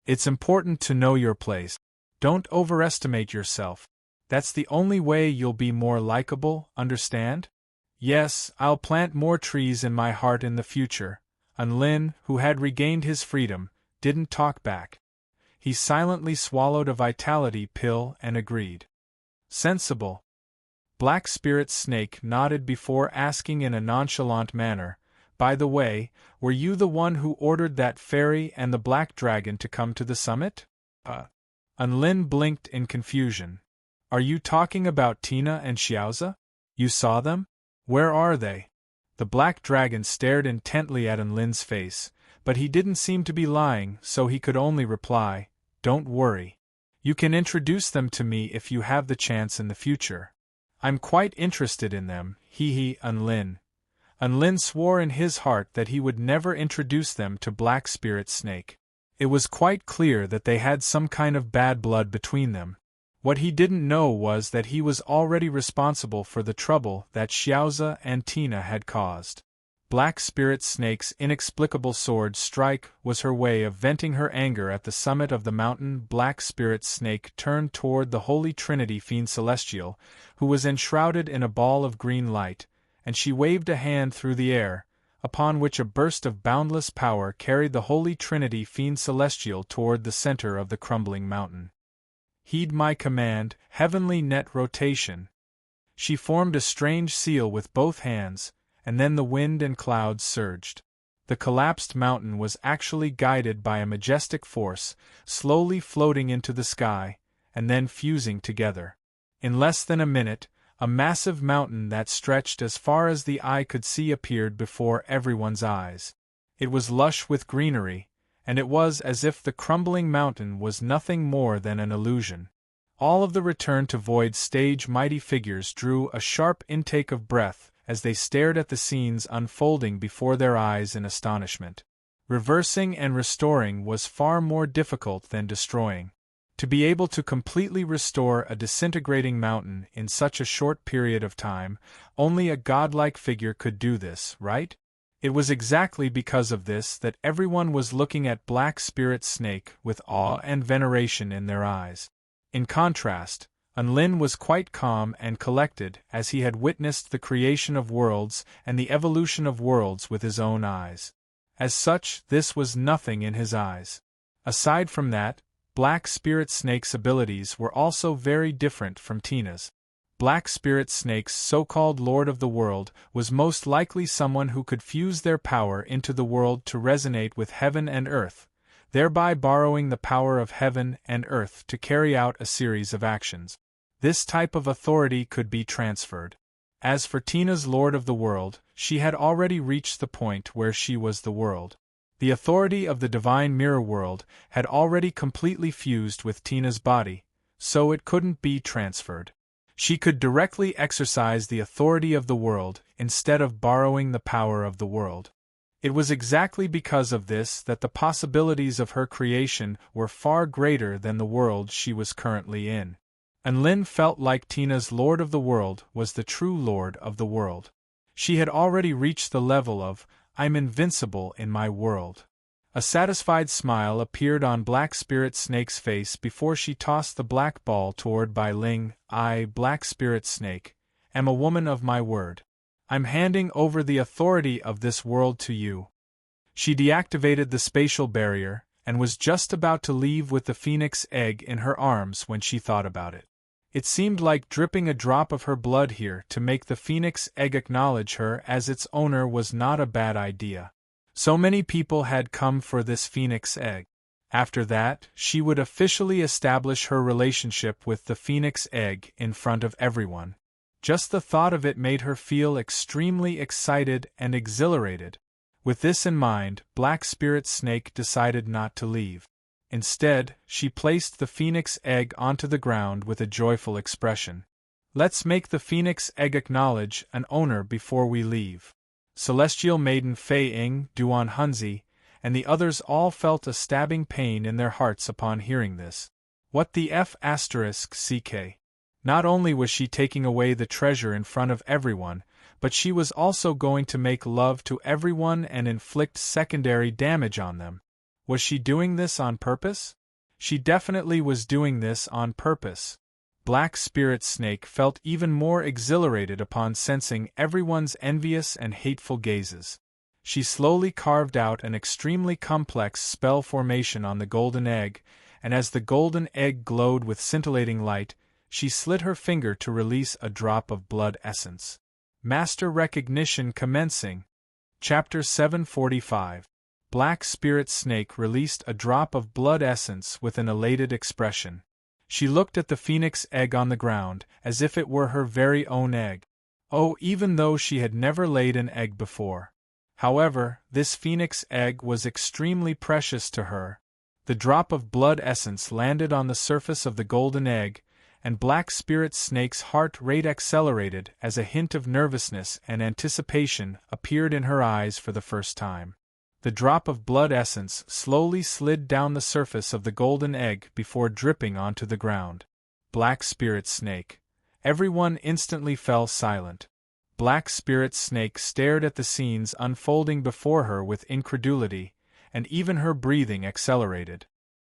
A: It's important to know your place. Don't overestimate yourself. That's the only way you'll be more likable, understand? Yes, I'll plant more trees in my heart in the future. Unlin, who had regained his freedom, didn't talk back. He silently swallowed a vitality pill and agreed. Sensible. Black Spirit Snake nodded before asking in a nonchalant manner, by the way, were you the one who ordered that fairy and the black dragon to come to the summit? Unlin blinked in confusion. Are you talking about Tina and Xiaoza? You saw them? Where are they? The black dragon stared intently at Unlin's face, but he didn't seem to be lying, so he could only reply, Don't worry. You can introduce them to me if you have the chance in the future. I'm quite interested in them, hee Unlin. Unlin swore in his heart that he would never introduce them to Black Spirit Snake. It was quite clear that they had some kind of bad blood between them. What he didn't know was that he was already responsible for the trouble that Xiaoza and Tina had caused. Black Spirit Snake's inexplicable sword strike was her way of venting her anger at the summit of the mountain. Black Spirit Snake turned toward the Holy Trinity Fiend Celestial, who was enshrouded in a ball of green light, and she waved a hand through the air, upon which a burst of boundless power carried the Holy Trinity Fiend Celestial toward the center of the crumbling mountain. Heed my command, heavenly net rotation. She formed a strange seal with both hands, and then the wind and clouds surged. The collapsed mountain was actually guided by a majestic force, slowly floating into the sky, and then fusing together. In less than a minute, a massive mountain that stretched as far as the eye could see appeared before everyone's eyes. It was lush with greenery, and it was as if the crumbling mountain was nothing more than an illusion. All of the Return to Void stage mighty figures drew a sharp intake of breath as they stared at the scenes unfolding before their eyes in astonishment. Reversing and restoring was far more difficult than destroying. To be able to completely restore a disintegrating mountain in such a short period of time, only a godlike figure could do this, right? It was exactly because of this that everyone was looking at Black Spirit Snake with awe and veneration in their eyes. In contrast, Unlin was quite calm and collected as he had witnessed the creation of worlds and the evolution of worlds with his own eyes. As such, this was nothing in his eyes. Aside from that, Black Spirit Snake's abilities were also very different from Tina's. Black Spirit Snake's so-called Lord of the World was most likely someone who could fuse their power into the world to resonate with heaven and earth, thereby borrowing the power of heaven and earth to carry out a series of actions. This type of authority could be transferred. As for Tina's Lord of the World, she had already reached the point where she was the world. The authority of the Divine Mirror World had already completely fused with Tina's body, so it couldn't be transferred. She could directly exercise the authority of the world instead of borrowing the power of the world. It was exactly because of this that the possibilities of her creation were far greater than the world she was currently in. And Lin felt like Tina's Lord of the World was the true Lord of the world. She had already reached the level of, I'm invincible in my world. A satisfied smile appeared on Black Spirit Snake's face before she tossed the black ball toward Bai Ling. I, Black Spirit Snake, am a woman of my word. I'm handing over the authority of this world to you. She deactivated the spatial barrier, and was just about to leave with the phoenix egg in her arms when she thought about it. It seemed like dripping a drop of her blood here to make the phoenix egg acknowledge her as its owner was not a bad idea. So many people had come for this phoenix egg. After that, she would officially establish her relationship with the phoenix egg in front of everyone. Just the thought of it made her feel extremely excited and exhilarated. With this in mind, Black Spirit Snake decided not to leave. Instead, she placed the phoenix egg onto the ground with a joyful expression. Let's make the phoenix egg acknowledge an owner before we leave. Celestial Maiden Fei Ying, Duan Hunzi, and the others all felt a stabbing pain in their hearts upon hearing this. What the f***ck? Not only was she taking away the treasure in front of everyone, but she was also going to make love to everyone and inflict secondary damage on them. Was she doing this on purpose? She definitely was doing this on purpose. Black Spirit Snake felt even more exhilarated upon sensing everyone's envious and hateful gazes. She slowly carved out an extremely complex spell formation on the golden egg, and as the golden egg glowed with scintillating light, she slid her finger to release a drop of blood essence. Master recognition commencing. Chapter 745. Black Spirit Snake released a drop of blood essence with an elated expression. She looked at the phoenix egg on the ground, as if it were her very own egg. Oh, even though she had never laid an egg before. However, this phoenix egg was extremely precious to her. The drop of blood essence landed on the surface of the golden egg, and Black Spirit Snake's heart rate accelerated as a hint of nervousness and anticipation appeared in her eyes for the first time. The drop of blood essence slowly slid down the surface of the golden egg before dripping onto the ground. Black Spirit Snake. Everyone instantly fell silent. Black Spirit Snake stared at the scenes unfolding before her with incredulity, and even her breathing accelerated.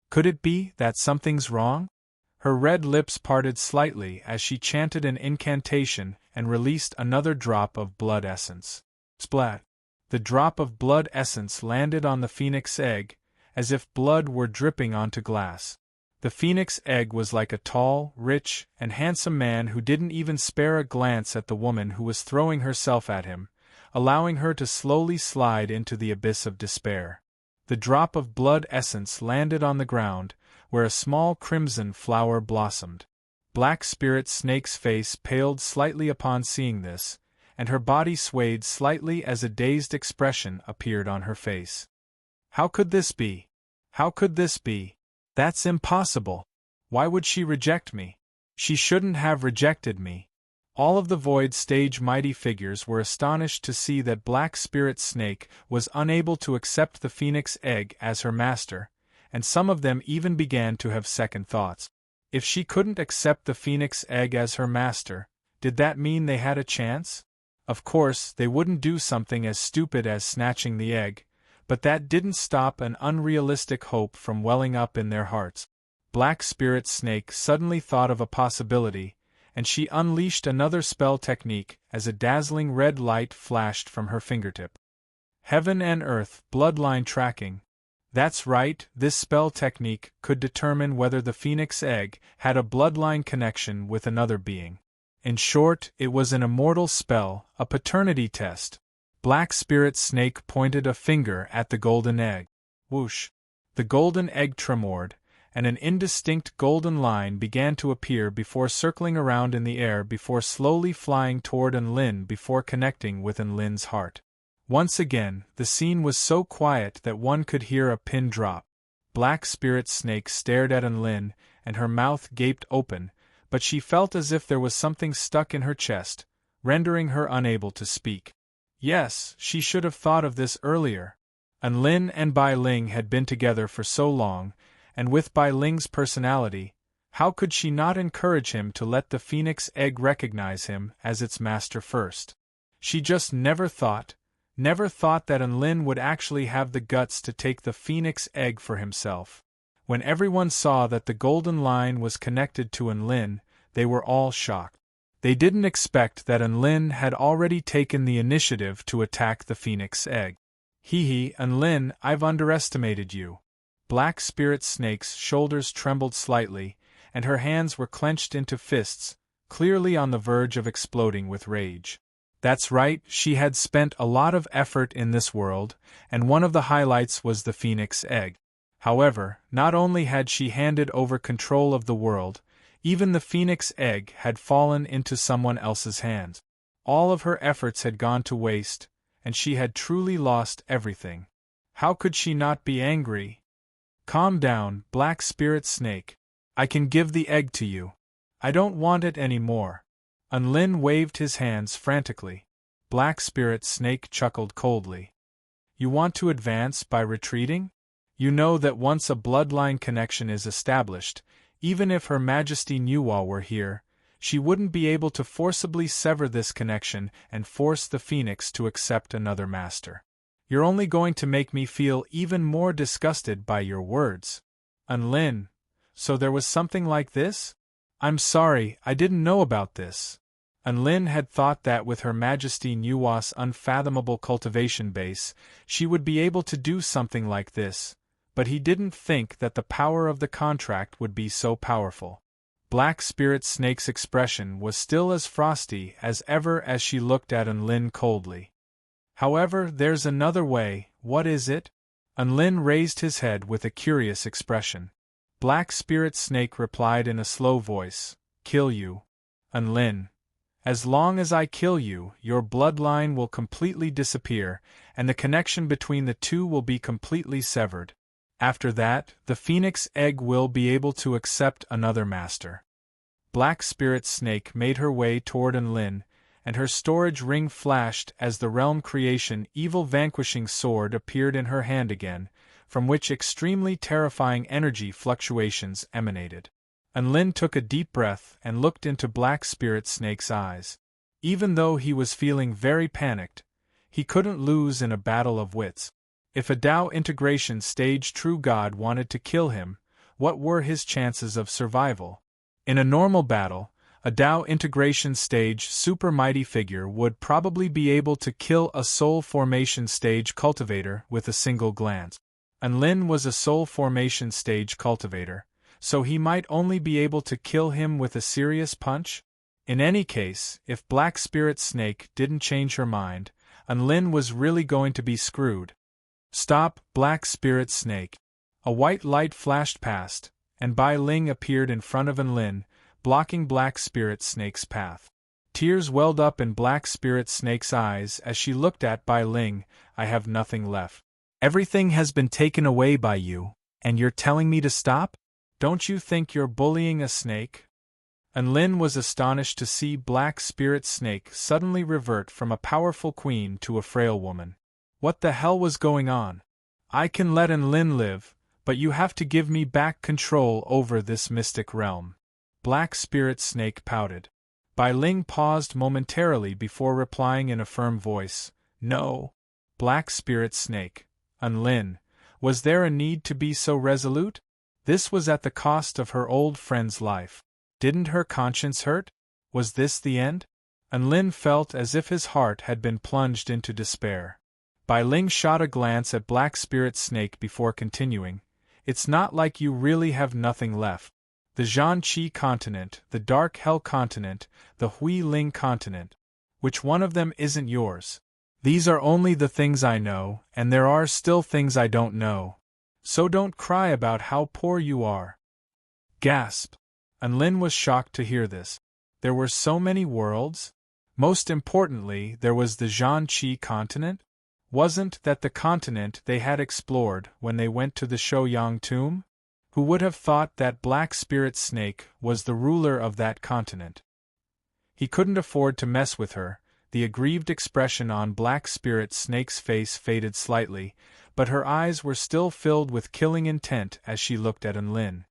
A: Could it be that something's wrong? Her red lips parted slightly as she chanted an incantation and released another drop of blood essence. Splat! The drop of blood essence landed on the phoenix egg, as if blood were dripping onto glass. The phoenix egg was like a tall, rich, and handsome man who didn't even spare a glance at the woman who was throwing herself at him, allowing her to slowly slide into the abyss of despair. The drop of blood essence landed on the ground, where a small crimson flower blossomed. Black Spirit Snake's face paled slightly upon seeing this, and her body swayed slightly as a dazed expression appeared on her face. How could this be? How could this be? That's impossible. Why would she reject me? She shouldn't have rejected me. All of the Void Stage mighty figures were astonished to see that Black Spirit Snake was unable to accept the phoenix egg as her master, and some of them even began to have second thoughts. If she couldn't accept the phoenix egg as her master, did that mean they had a chance? Of course, they wouldn't do something as stupid as snatching the egg, but that didn't stop an unrealistic hope from welling up in their hearts. Black Spirit Snake suddenly thought of a possibility, and she unleashed another spell technique as a dazzling red light flashed from her fingertip. Heaven and Earth Bloodline Tracking. That's right, this spell technique could determine whether the phoenix egg had a bloodline connection with another being. In short, it was an immortal spell, a paternity test. Black Spirit Snake pointed a finger at the golden egg. Whoosh! The golden egg tremored, and an indistinct golden line began to appear before circling around in the air before slowly flying toward Enlin before connecting with Enlin's heart. Once again, the scene was so quiet that one could hear a pin drop. Black Spirit Snake stared at Enlin, and her mouth gaped open, but she felt as if there was something stuck in her chest, rendering her unable to speak. Yes, she should have thought of this earlier. Enlin and Bai Ling had been together for so long, and with Bai Ling's personality, How could she not encourage him to let the phoenix egg recognize him as its master first? She just never thought that Enlin would actually have the guts to take the phoenix egg for himself. When everyone saw that the golden line was connected to Enlin, they were all shocked. They didn't expect that Enlin had already taken the initiative to attack the phoenix egg. Hee, Enlin, I've underestimated you. Black Spirit Snake's shoulders trembled slightly, and her hands were clenched into fists, clearly on the verge of exploding with rage. That's right, she had spent a lot of effort in this world, and one of the highlights was the phoenix egg. However, not only had she handed over control of the world, even the phoenix egg had fallen into someone else's hands. All of her efforts had gone to waste, and she had truly lost everything. How could she not be angry? Calm down, Black Spirit Snake. I can give the egg to you. I don't want it anymore. Enlin waved his hands frantically. Black Spirit Snake chuckled coldly. You want to advance by retreating? You know that once a bloodline connection is established, even if Her Majesty Nuwa were here, she wouldn't be able to forcibly sever this connection and force the phoenix to accept another master. You're only going to make me feel even more disgusted by your words. Enlin, so there was something like this? I'm sorry, I didn't know about this. Enlin had thought that with Her Majesty Nuwa's unfathomable cultivation base, she would be able to do something like this, but he didn't think that the power of the contract would be so powerful. Black Spirit Snake's expression was still as frosty as ever as she looked at Enlin coldly. However, there's another way, what is it? Enlin raised his head with a curious expression. Black Spirit Snake replied in a slow voice, Kill you. Enlin. As long as I kill you, your bloodline will completely disappear, and the connection between the two will be completely severed. After that, the phoenix egg will be able to accept another master. Black Spirit Snake made her way toward Enlin, and her storage ring flashed as the realm creation evil vanquishing sword appeared in her hand again, from which extremely terrifying energy fluctuations emanated. Enlin took a deep breath and looked into Black Spirit Snake's eyes. Even though he was feeling very panicked, he couldn't lose in a battle of wits. If a Tao integration stage true god wanted to kill him, what were his chances of survival? In a normal battle, a Tao integration stage super mighty figure would probably be able to kill a soul formation stage cultivator with a single glance. Enlin was a soul formation stage cultivator, so he might only be able to kill him with a serious punch? In any case, if Black Spirit Snake didn't change her mind, Enlin was really going to be screwed. Stop, Black Spirit Snake. A white light flashed past, and Bai Ling appeared in front of Enlin, blocking Black Spirit Snake's path. Tears welled up in Black Spirit Snake's eyes as she looked at Bai Ling. I have nothing left. Everything has been taken away by you, and you're telling me to stop? Don't you think you're bullying a snake? Enlin was astonished to see Black Spirit Snake suddenly revert from a powerful queen to a frail woman. What the hell was going on? I can let Enlin live, but you have to give me back control over this mystic realm. Black Spirit Snake pouted. Bai Ling paused momentarily before replying in a firm voice, No. Black Spirit Snake. Enlin, was there a need to be so resolute? This was at the cost of her old friend's life. Didn't her conscience hurt? Was this the end? Enlin felt as if his heart had been plunged into despair. Bai Ling shot a glance at Black Spirit Snake before continuing, It's not like you really have nothing left. The Zhanqi continent, the Dark Hell continent, the Hui Ling continent. Which one of them isn't yours? These are only the things I know, and there are still things I don't know. So don't cry about how poor you are. Gasp. Enlin was shocked to hear this. There were so many worlds? Most importantly, there was the Zhanqi continent? Wasn't that the continent they had explored when they went to the Shouyang tomb? Who would have thought that Black Spirit Snake was the ruler of that continent? He couldn't afford to mess with her. The aggrieved expression on Black Spirit Snake's face faded slightly, but her eyes were still filled with killing intent as she looked at Enlin.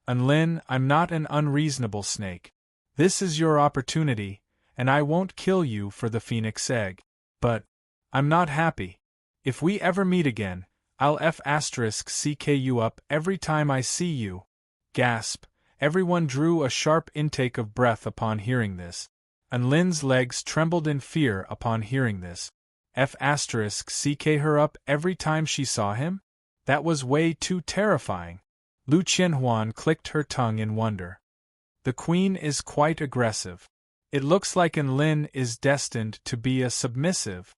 A: Unlin, I'm not an unreasonable snake. This is your opportunity, and I won't kill you for the phoenix egg. But I'm not happy. If we ever meet again, I'll *CK you up every time I see you. Gasp. Everyone drew a sharp intake of breath upon hearing this. Unlin's legs trembled in fear upon hearing this. *CK her up every time she saw him? That was way too terrifying. Lu Qianhuan clicked her tongue in wonder. The queen is quite aggressive. It looks like Enlin is destined to be a submissive.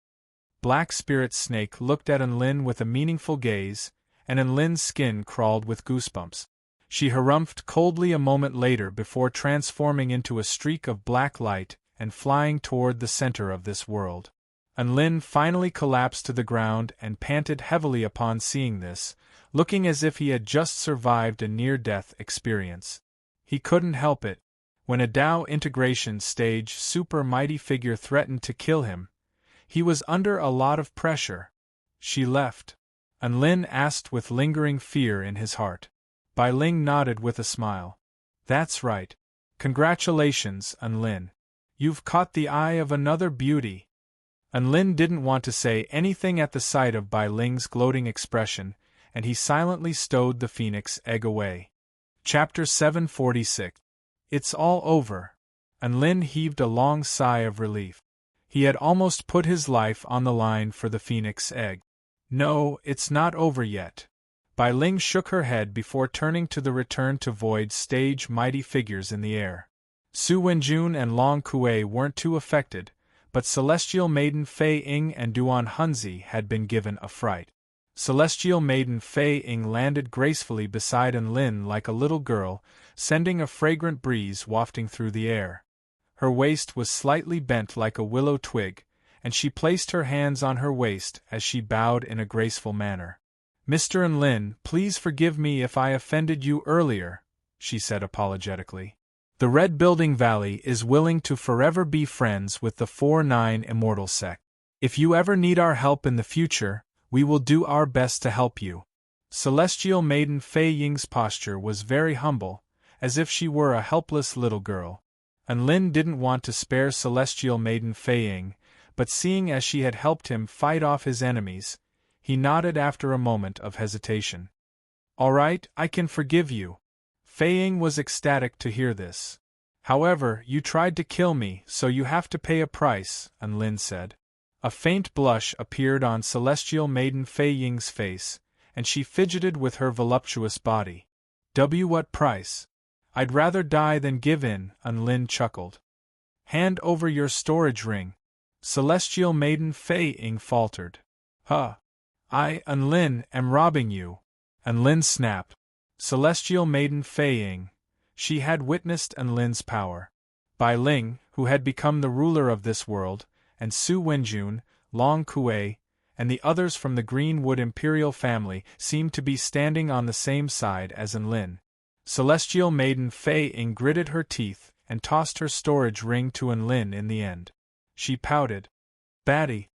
A: Black Spirit Snake looked at Enlin with a meaningful gaze, and Enlin's skin crawled with goosebumps. She harumphed coldly a moment later before transforming into a streak of black light and flying toward the center of this world. Enlin finally collapsed to the ground and panted heavily upon seeing this, looking as if he had just survived a near-death experience. He couldn't help it. When a Dao integration stage super mighty figure threatened to kill him, he was under a lot of pressure. She left? Enlin asked with lingering fear in his heart. Bai Ling nodded with a smile. That's right. Congratulations, Enlin. You've caught the eye of another beauty. Enlin didn't want to say anything at the sight of Bai Ling's gloating expression, and he silently stowed the phoenix egg away. Chapter 746. It's all over. Enlin heaved a long sigh of relief. He had almost put his life on the line for the phoenix egg. No, it's not over yet. Bai Ling shook her head before turning to the return to void stage mighty figures in the air. Su Wenjun and Long Kuei weren't too affected, but Celestial Maiden Fei Ying and Duan Hunzi had been given a fright. Celestial Maiden Fei Ying landed gracefully beside Enlin like a little girl, sending a fragrant breeze wafting through the air. Her waist was slightly bent like a willow twig, and she placed her hands on her waist as she bowed in a graceful manner. Mr. Enlin, please forgive me if I offended you earlier, she said apologetically. The Red Building Valley is willing to forever be friends with the 4-9 Immortal Sect. If you ever need our help in the future, we will do our best to help you. Celestial Maiden Fei Ying's posture was very humble, as if she were a helpless little girl. Enlin didn't want to spare Celestial Maiden Fei Ying, but seeing as she had helped him fight off his enemies, he nodded after a moment of hesitation. All right, I can forgive you. Fei Ying was ecstatic to hear this. However, you tried to kill me, so you have to pay a price, Enlin said. A faint blush appeared on Celestial Maiden Fei Ying's face, and she fidgeted with her voluptuous body. What price? I'd rather die than give in, Enlin chuckled. Hand over your storage ring. Celestial Maiden Fei Ying faltered. Huh. I, Enlin, am robbing you. Enlin snapped. Celestial Maiden Fei Ying. She had witnessed Enlin's power. Bai Ling, who had become the ruler of this world, and Su Wenjun, Long Kuei, and the others from the Greenwood Imperial family seemed to be standing on the same side as Enlin. Celestial Maiden Fei Ying gritted her teeth and tossed her storage ring to Enlin in the end. She pouted. Batty.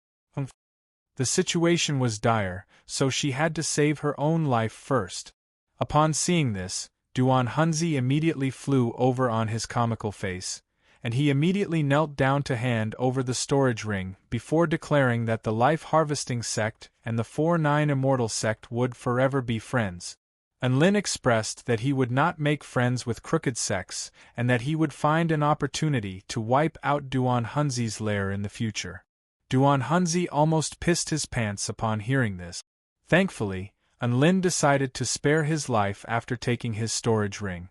A: The situation was dire, so she had to save her own life first. Upon seeing this, Duan Hunzi immediately flew over on his comical face, and he immediately knelt down to hand over the storage ring before declaring that the life-harvesting sect and the 4-9 Immortal Sect would forever be friends. Enlin expressed that he would not make friends with crooked sects and that he would find an opportunity to wipe out Duan Hunzi's lair in the future. Duan Hunzi almost pissed his pants upon hearing this. Thankfully, Enlin decided to spare his life after taking his storage ring.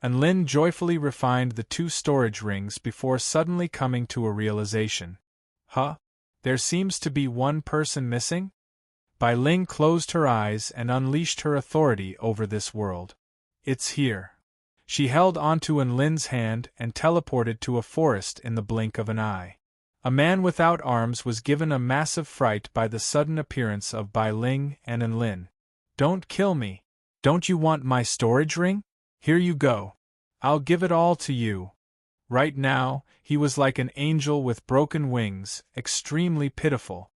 A: Enlin joyfully refined the 2 storage rings before suddenly coming to a realization. Huh? There seems to be one person missing? Bai Ling closed her eyes and unleashed her authority over this world. It's here. She held onto Enlin's hand and teleported to a forest in the blink of an eye. A man without arms was given a massive fright by the sudden appearance of Bai Ling and Enlin. Don't kill me. Don't you want my storage ring? Here you go. I'll give it all to you. Right now, he was like an angel with broken wings, extremely pitiful.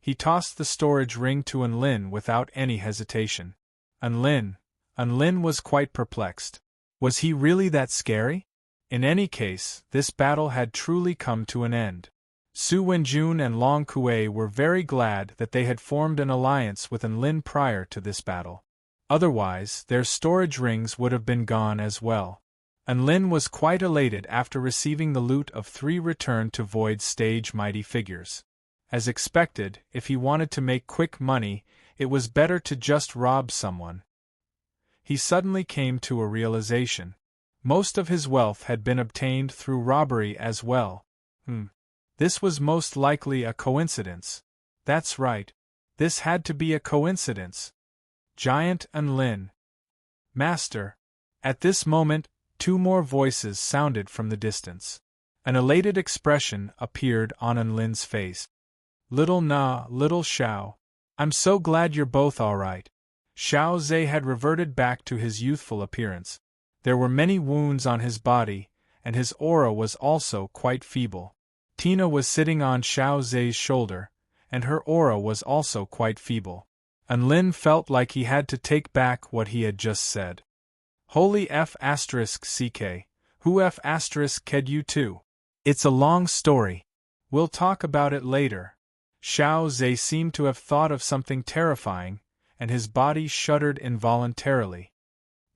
A: He tossed the storage ring to Enlin without any hesitation. Enlin, Lin was quite perplexed. Was he really that scary? In any case, this battle had truly come to an end. Su Wenjun and Long Kuei were very glad that they had formed an alliance with Lin prior to this battle. Otherwise, their storage rings would have been gone as well. Lin was quite elated after receiving the loot of 3 Return to Void stage mighty figures. As expected, if he wanted to make quick money, it was better to just rob someone. He suddenly came to a realization. Most of his wealth had been obtained through robbery as well. This was most likely a coincidence. That's right. This had to be a coincidence. Giant Lin. Master. At this moment, 2 more voices sounded from the distance. An elated expression appeared on Lin's face. Little Na, little Xiao. I'm so glad you're both all right. Xiao Zhe had reverted back to his youthful appearance. There were many wounds on his body, and his aura was also quite feeble. Tina was sitting on Xiao Zhe's shoulder, and her aura was also quite feeble. Lin felt like he had to take back what he had just said. Holy F***ck, who F***ked you too? It's a long story. We'll talk about it later. Xiao Zhe seemed to have thought of something terrifying, and his body shuddered involuntarily.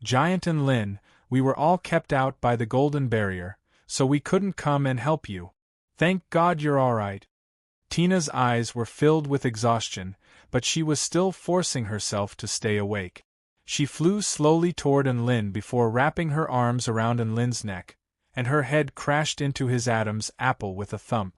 A: Giant Lin, we were all kept out by the golden barrier, so we couldn't come and help you. Thank God you're all right. Tina's eyes were filled with exhaustion, but she was still forcing herself to stay awake. She flew slowly toward Lin before wrapping her arms around Lin's neck, and her head crashed into his Adam's apple with a thump.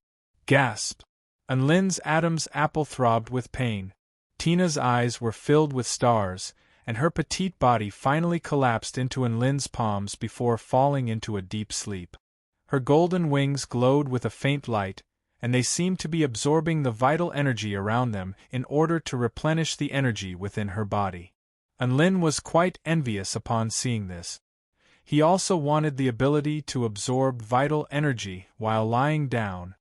A: Gasp! Lin's Adam's apple throbbed with pain. Tina's eyes were filled with stars, and her petite body finally collapsed into Lin's palms before falling into a deep sleep. Her golden wings glowed with a faint light, and they seemed to be absorbing the vital energy around them in order to replenish the energy within her body. Lin was quite envious upon seeing this. He also wanted the ability to absorb vital energy while lying down.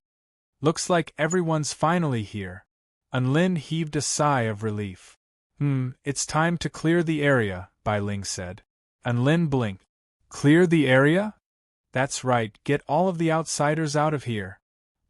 A: Looks like everyone's finally here. Lin heaved a sigh of relief. It's time to clear the area, Bai Ling said. Lin blinked. Clear the area? That's right, get all of the outsiders out of here.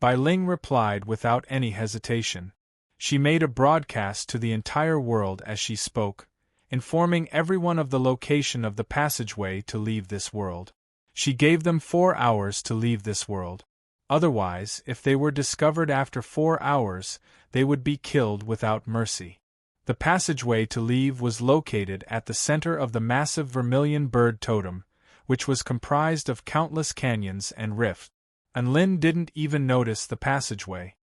A: Bai Ling replied without any hesitation. She made a broadcast to the entire world as she spoke, informing everyone of the location of the passageway to leave this world. She gave them 4 hours to leave this world. Otherwise, if they were discovered after 4 hours, they would be killed without mercy. The passageway to leave was located at the center of the massive vermilion bird totem, which was comprised of countless canyons and rifts. Lin didn't even notice the passageway.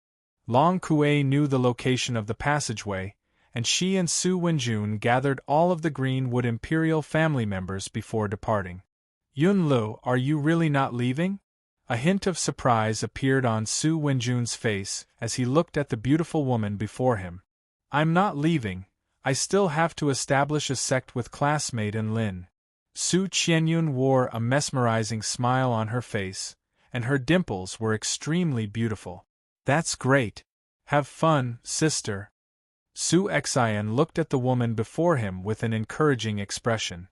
A: Long Kuei knew the location of the passageway, and she and Su Wenjun gathered all of the Greenwood Imperial family members before departing. Yunlu, are you really not leaving? A hint of surprise appeared on Su Wenjun's face as he looked at the beautiful woman before him. I'm not leaving, I still have to establish a sect with classmate Lin. Su Qianyun wore a mesmerizing smile on her face, and her dimples were extremely beautiful. That's great. Have fun, sister. Su Xian looked at the woman before him with an encouraging expression.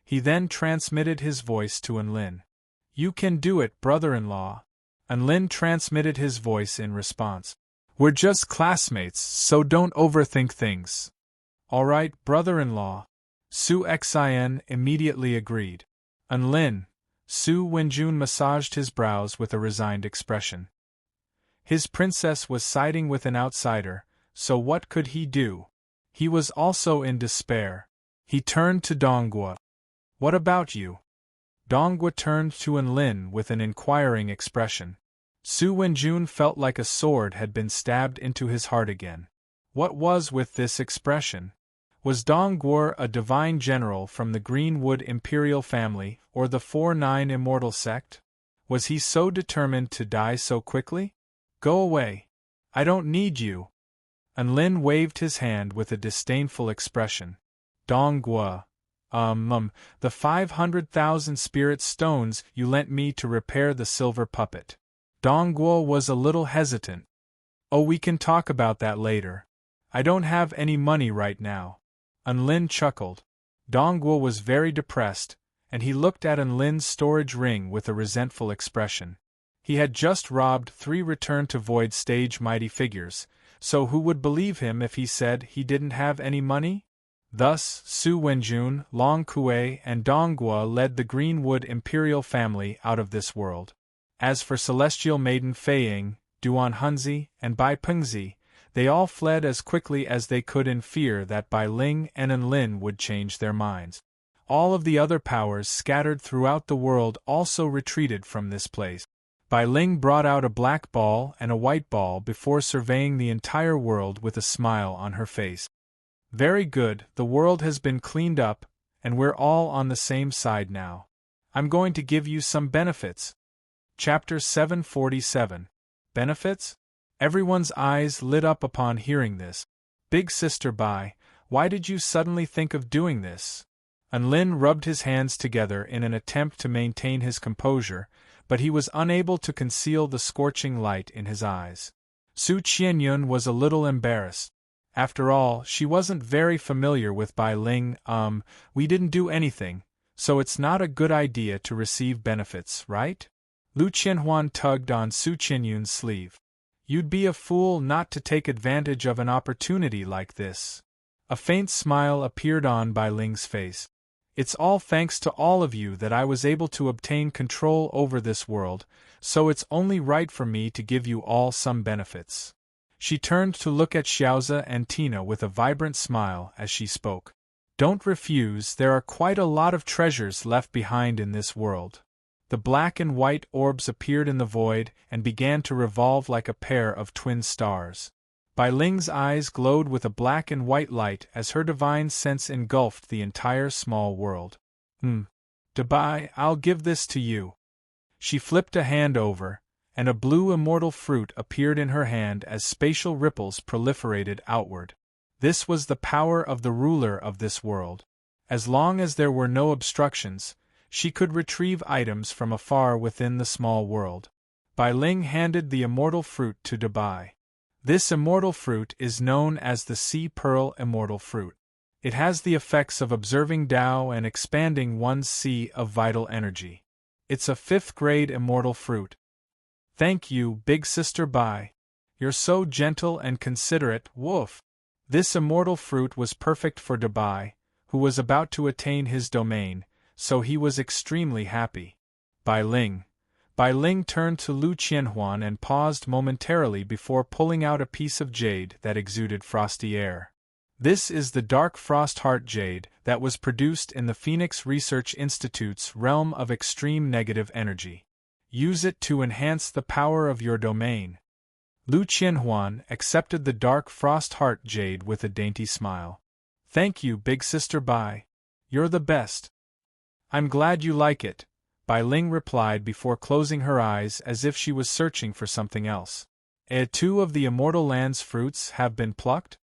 A: He then transmitted his voice to Lin. You can do it, brother-in-law. Lin transmitted his voice in response. We're just classmates, so don't overthink things. All right, brother-in-law. Su Xian immediately agreed. Lin, Su Wenjun massaged his brows with a resigned expression. His princess was siding with an outsider, so what could he do? He was also in despair. He turned to Donghua. What about you? Donghua turned to Lin with an inquiring expression. Su Wenjun felt like a sword had been stabbed into his heart again. What was with this expression? Was Donghua a divine general from the Greenwood Imperial family or the 4-9 Immortal sect? Was he so determined to die so quickly? Go away. I don't need you. Lin waved his hand with a disdainful expression. Donghua. The 500,000 spirit stones you lent me to repair the silver puppet. Donghua was a little hesitant. Oh, we can talk about that later. I don't have any money right now. Lin chuckled. Dongguo was very depressed, and he looked at Enlin's storage ring with a resentful expression. He had just robbed 3 Return to Void stage mighty figures, so who would believe him if he said he didn't have any money? Thus, Su Wenjun, Long Kuei, and Dongguo led the Greenwood imperial family out of this world. As for Celestial Maiden Feiying, Duan Hunzi, and Bai Pengzi, they all fled as quickly as they could in fear that Bai Ling and Enlin would change their minds. All of the other powers scattered throughout the world also retreated from this place. Bai Ling brought out a black ball and a white ball before surveying the entire world with a smile on her face. Very good, the world has been cleaned up, and we're all on the same side now. I'm going to give you some benefits. Chapter 747. Benefits? Everyone's eyes lit up upon hearing this. Big Sister Bai, why did you suddenly think of doing this? Enlin rubbed his hands together in an attempt to maintain his composure, but he was unable to conceal the scorching light in his eyes. Su Qianyun was a little embarrassed. After all, she wasn't very familiar with Bai Ling. We didn't do anything, so it's not a good idea to receive benefits, right? Lu Qianhuan tugged on Su Qianyun's sleeve. You'd be a fool not to take advantage of an opportunity like this. A faint smile appeared on Bai Ling's face. It's all thanks to all of you that I was able to obtain control over this world, so it's only right for me to give you all some benefits. She turned to look at Xiaoze and Tina with a vibrant smile as she spoke. Don't refuse, there are quite a lot of treasures left behind in this world. The black and white orbs appeared in the void and began to revolve like a pair of twin stars. Bai Ling's eyes glowed with a black and white light as her divine sense engulfed the entire small world. Dabai, I'll give this to you. She flipped a hand over, and a blue immortal fruit appeared in her hand as spatial ripples proliferated outward. This was the power of the ruler of this world. As long as there were no obstructions, she could retrieve items from afar within the small world. Bai Ling handed the immortal fruit to Dabai. This immortal fruit is known as the Sea Pearl Immortal Fruit. It has the effects of observing Tao and expanding one's sea of vital energy. It's a 5th grade immortal fruit. Thank you, Big Sister Bai. You're so gentle and considerate, woof. This immortal fruit was perfect for Dabai, who was about to attain his domain, so he was extremely happy. Bai Ling turned to Lu Qianhuan and paused momentarily before pulling out a piece of jade that exuded frosty air. This is the Dark Frost Heart Jade that was produced in the Phoenix Research Institute's realm of extreme negative energy. Use it to enhance the power of your domain. Lu Qianhuan accepted the Dark Frost Heart Jade with a dainty smile. Thank you, Big Sister Bai. You're the best. I'm glad you like it, Bai Ling replied before closing her eyes as if she was searching for something else. 2 of the Immortal Land's fruits have been plucked?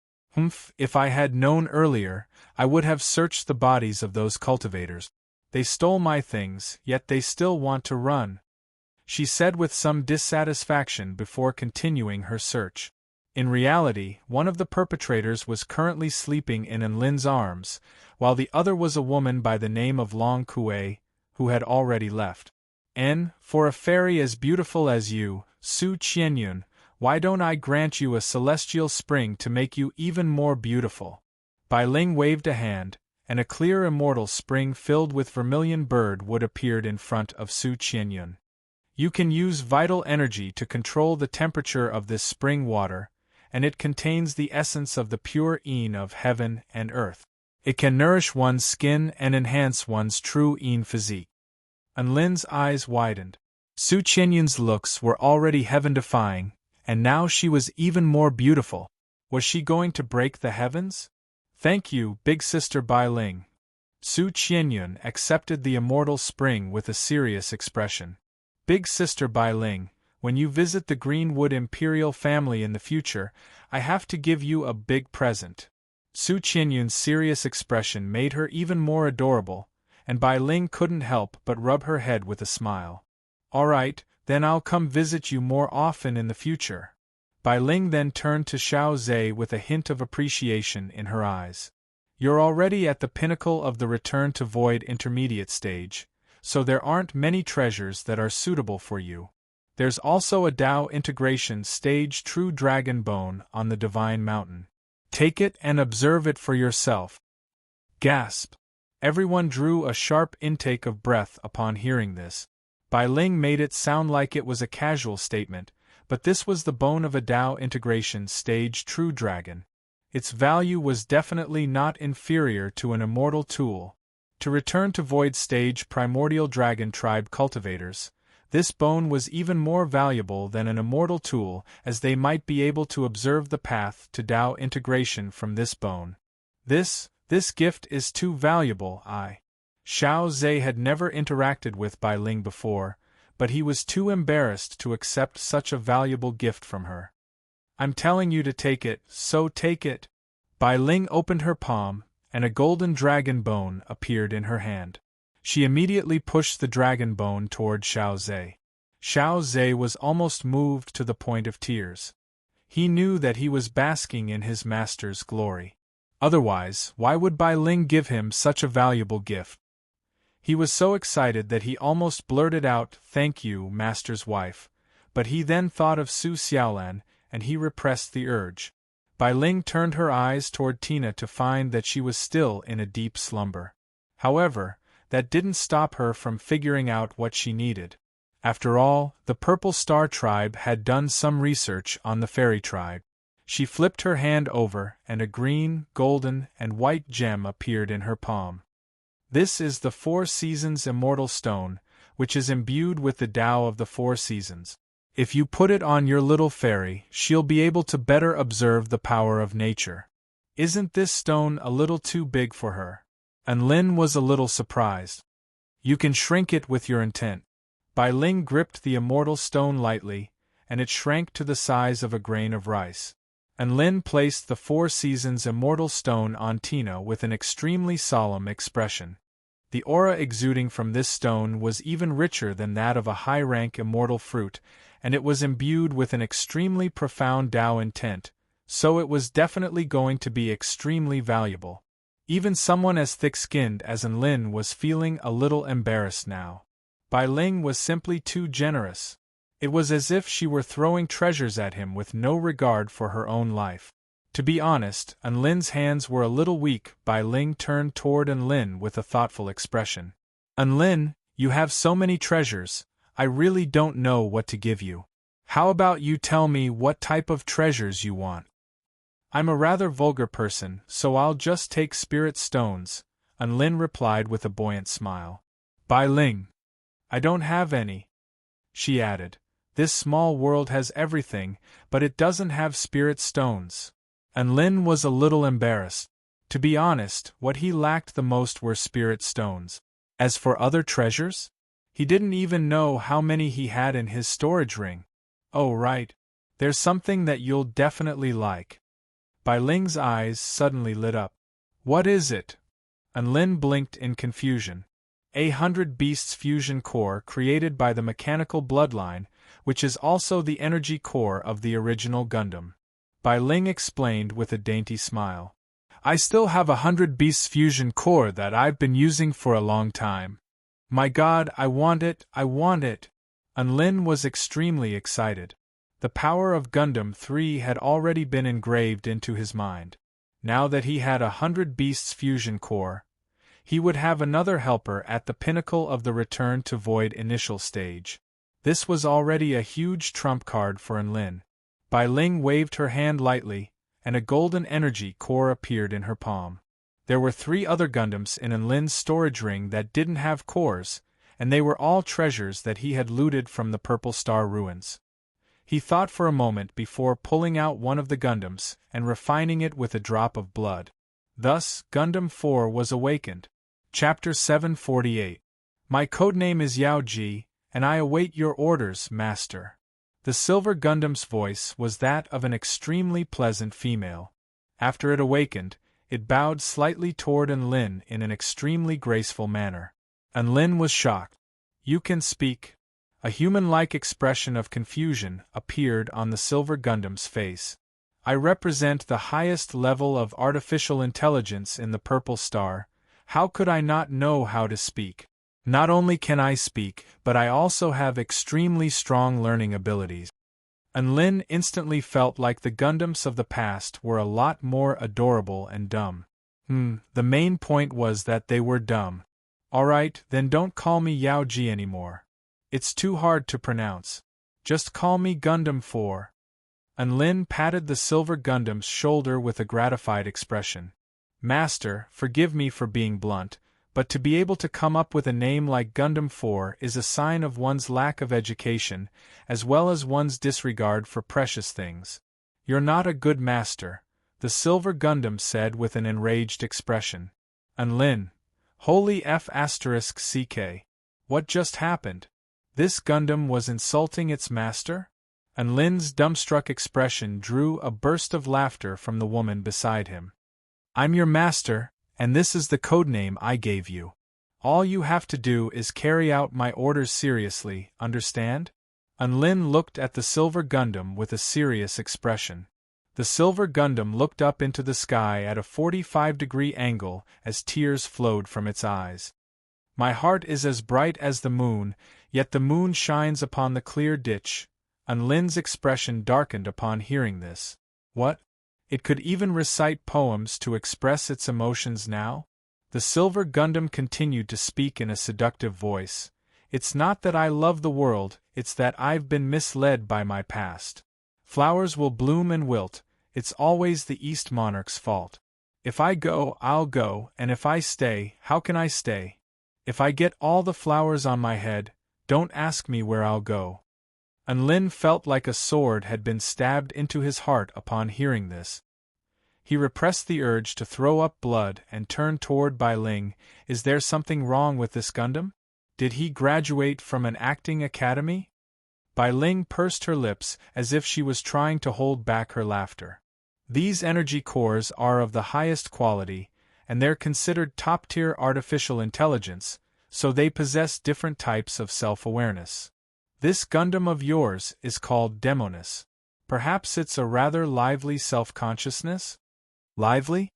A: If I had known earlier, I would have searched the bodies of those cultivators. They stole my things, yet they still want to run, she said with some dissatisfaction before continuing her search. In reality, one of the perpetrators was currently sleeping in Enlin's arms, while the other was a woman by the name of Long Kuei, who had already left. For a fairy as beautiful as you, Su Qianyun, why don't I grant you a celestial spring to make you even more beautiful? Bai Ling waved a hand, and a clear immortal spring filled with vermilion bird wood appeared in front of Su Qianyun. You can use vital energy to control the temperature of this spring water, and it contains the essence of the pure Yin of heaven and earth. It can nourish one's skin and enhance one's true Yin physique. Enlin's eyes widened. Su Qianyun's looks were already heaven-defying, and now she was even more beautiful. Was she going to break the heavens? Thank you, Big Sister Bai Ling. Su Qianyun accepted the immortal spring with a serious expression. Big Sister Bai Ling, when you visit the Greenwood Imperial family in the future, I have to give you a big present. Su Qianyun's serious expression made her even more adorable, and Bai Ling couldn't help but rub her head with a smile. All right, then I'll come visit you more often in the future. Bai Ling then turned to Xiao Zhe with a hint of appreciation in her eyes. You're already at the pinnacle of the return to void intermediate stage, so there aren't many treasures that are suitable for you. There's also a Tao integration stage true dragon bone on the divine mountain. Take it and observe it for yourself. Gasp! Everyone drew a sharp intake of breath upon hearing this. Bai Ling made it sound like it was a casual statement, but this was the bone of a Tao integration stage true dragon. Its value was definitely not inferior to an immortal tool. To return to void stage primordial dragon tribe cultivators, this bone was even more valuable than an immortal tool, as they might be able to observe the path to Tao integration from this bone. This gift is too valuable. Xiao Zhe had never interacted with Bai Ling before, but he was too embarrassed to accept such a valuable gift from her. I'm telling you to take it, so take it. Bai Ling opened her palm, and a golden dragon bone appeared in her hand. She immediately pushed the dragon bone toward Xiao Zhe. Xiao Zhe was almost moved to the point of tears. He knew that he was basking in his master's glory. Otherwise, why would Bai Ling give him such a valuable gift? He was so excited that he almost blurted out, "Thank you, master's wife," but he then thought of Su Xiaolan, and he repressed the urge. Bai Ling turned her eyes toward Tina to find that she was still in a deep slumber. However, that didn't stop her from figuring out what she needed. After all, the Purple Star tribe had done some research on the Fairy tribe. She flipped her hand over, and a green, golden, and white gem appeared in her palm. This is the Four Seasons Immortal Stone, which is imbued with the Tao of the Four Seasons. If you put it on your little fairy, she'll be able to better observe the power of nature. Isn't this stone a little too big for her? And Lin was a little surprised. You can shrink it with your intent. Bai Ling gripped the immortal stone lightly, and it shrank to the size of a grain of rice. And Lin placed the Four Seasons Immortal Stone on Tina with an extremely solemn expression. The aura exuding from this stone was even richer than that of a high-rank immortal fruit, and it was imbued with an extremely profound Tao intent, so it was definitely going to be extremely valuable. Even someone as thick-skinned as An Lin was feeling a little embarrassed now. Bai Ling was simply too generous. It was as if she were throwing treasures at him with no regard for her own life. To be honest, An Lin's hands were a little weak. Bai Ling turned toward An Lin with a thoughtful expression. An Lin, you have so many treasures, I really don't know what to give you. How about you tell me what type of treasures you want? I'm a rather vulgar person, so I'll just take spirit stones, An Lin replied with a buoyant smile. Bai Ling, I don't have any, she added. This small world has everything, but it doesn't have spirit stones. An Lin was a little embarrassed. To be honest, what he lacked the most were spirit stones. As for other treasures? He didn't even know how many he had in his storage ring. Oh right. There's something that you'll definitely like. Bai Ling's eyes suddenly lit up. What is it? An Lin blinked in confusion. 100 Beasts Fusion Core created by the Mechanical Bloodline, which is also the energy core of the original Gundam. Bai Ling explained with a dainty smile. I still have 100 Beasts Fusion Core that I've been using for a long time. My god, I want it, I want it! An Lin was extremely excited. The power of Gundam 3 had already been engraved into his mind. Now that he had 100 Beasts Fusion Core, he would have another helper at the pinnacle of the return to void initial stage. This was already a huge trump card for An Lin. Bai Ling waved her hand lightly, and a golden energy core appeared in her palm. There were 3 other Gundams in An Lin's storage ring that didn't have cores, and they were all treasures that he had looted from the Purple Star ruins. He thought for a moment before pulling out one of the Gundams and refining it with a drop of blood. Thus, Gundam 4 was awakened. Chapter 748. My codename is Yao Ji, and I await your orders, Master. The Silver Gundam's voice was that of an extremely pleasant female. After it awakened, it bowed slightly toward An Lin in an extremely graceful manner. An Lin was shocked. You can speak. A human-like expression of confusion appeared on the Silver Gundam's face. I represent the highest level of artificial intelligence in the Purple Star. How could I not know how to speak? Not only can I speak, but I also have extremely strong learning abilities. And Lin instantly felt like the Gundams of the past were a lot more adorable and dumb. The main point was that they were dumb. Alright, then don't call me Yao Ji anymore. It's too hard to pronounce. Just call me Gundam 4. And Lin patted the silver Gundam's shoulder with a gratified expression. Master, forgive me for being blunt, but to be able to come up with a name like Gundam 4 is a sign of one's lack of education, as well as one's disregard for precious things. You're not a good master, the silver Gundam said with an enraged expression. And Lin, holy F***ck. What just happened? This Gundam was insulting its master? And Lin's dumbstruck expression drew a burst of laughter from the woman beside him. I'm your master, and this is the codename I gave you. All you have to do is carry out my orders seriously, understand? And Lin looked at the silver Gundam with a serious expression. The silver Gundam looked up into the sky at a 45-degree angle as tears flowed from its eyes. My heart is as bright as the moon, yet the moon shines upon the clear ditch. And Lin's expression darkened upon hearing this. What? It could even recite poems to express its emotions now? The silver Gundam continued to speak in a seductive voice. It's not that I love the world, it's that I've been misled by my past. Flowers will bloom and wilt, it's always the East Monarch's fault. If I go, I'll go, and if I stay, how can I stay? If I get all the flowers on my head, don't ask me where I'll go. And Lin felt like a sword had been stabbed into his heart upon hearing this. He repressed the urge to throw up blood and turned toward Bai Ling. Is there something wrong with this Gundam? Did he graduate from an acting academy? Bai Ling pursed her lips as if she was trying to hold back her laughter. These energy cores are of the highest quality, and they're considered top-tier artificial intelligence, so they possess different types of self-awareness. This Gundam of yours is called Demonis. Perhaps it's a rather lively self-consciousness? Lively?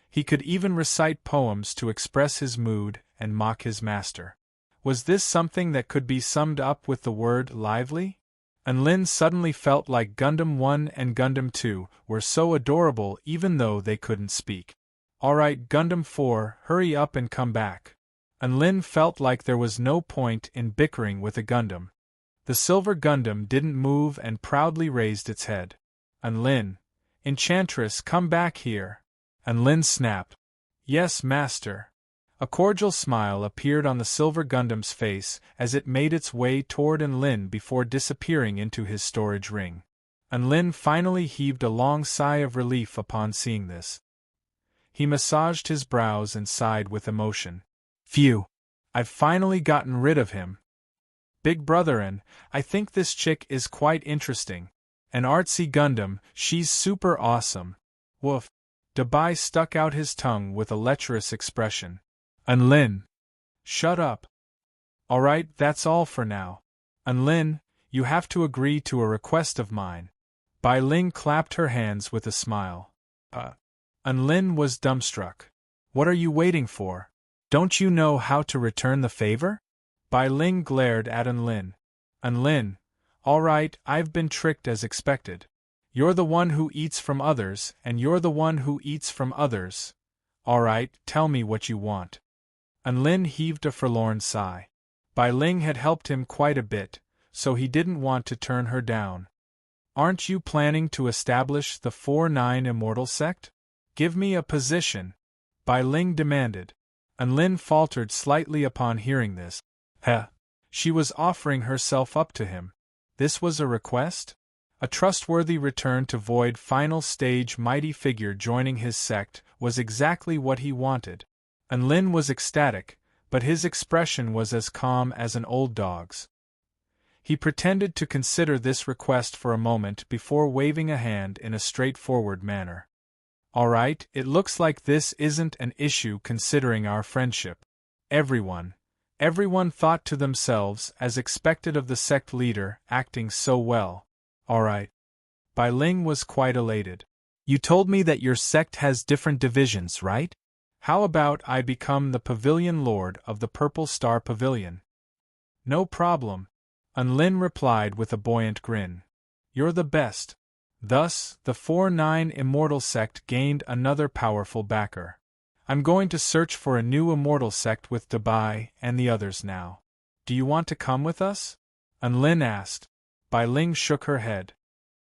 A: He could even recite poems to express his mood and mock his master. Was this something that could be summed up with the word lively? And Lin suddenly felt like Gundam 1 and Gundam 2 were so adorable even though they couldn't speak. Alright, Gundam 4, hurry up and come back. And Lin felt like there was no point in bickering with a Gundam. The silver Gundam didn't move and proudly raised its head. And Lin, Enchantress, come back here. And Lin snapped. Yes, master. A cordial smile appeared on the silver Gundam's face as it made its way toward An Lin before disappearing into his storage ring. An Lin finally heaved a long sigh of relief upon seeing this. He massaged his brows and sighed with emotion. Phew! I've finally gotten rid of him. Big brother, and I think this chick is quite interesting. An artsy Gundam, she's super awesome. Woof. Dabai stuck out his tongue with a lecherous expression. An Lin. Shut up. Alright, that's all for now. An Lin, you have to agree to a request of mine. Bai Ling clapped her hands with a smile. An Lin was dumbstruck. What are you waiting for? Don't you know how to return the favor? Bai Ling glared at An Lin. An Lin, alright, I've been tricked as expected. You're the one who eats from others, and you're the one who eats from others. Alright, tell me what you want. An Lin heaved a forlorn sigh. Bai Ling had helped him quite a bit, so he didn't want to turn her down. Aren't you planning to establish the 4-9 Immortal sect? Give me a position, Bai Ling demanded. An Lin faltered slightly upon hearing this. Heh. She was offering herself up to him. This was a request? A trustworthy return to Void final stage mighty figure joining his sect was exactly what he wanted. An Lin was ecstatic, but his expression was as calm as an old dog's. He pretended to consider this request for a moment before waving a hand in a straightforward manner. Alright, it looks like this isn't an issue considering our friendship. Everyone thought to themselves as expected of the sect leader acting so well. Alright. Bai Ling was quite elated. You told me that your sect has different divisions, right? How about I become the Pavilion Lord of the Purple Star Pavilion? No problem, Unlin replied with a buoyant grin. You're the best. Thus, the 4-9 Immortal Sect gained another powerful backer. I'm going to search for a new Immortal Sect with Dabai and the others now. Do you want to come with us? Unlin asked. Bai Ling shook her head.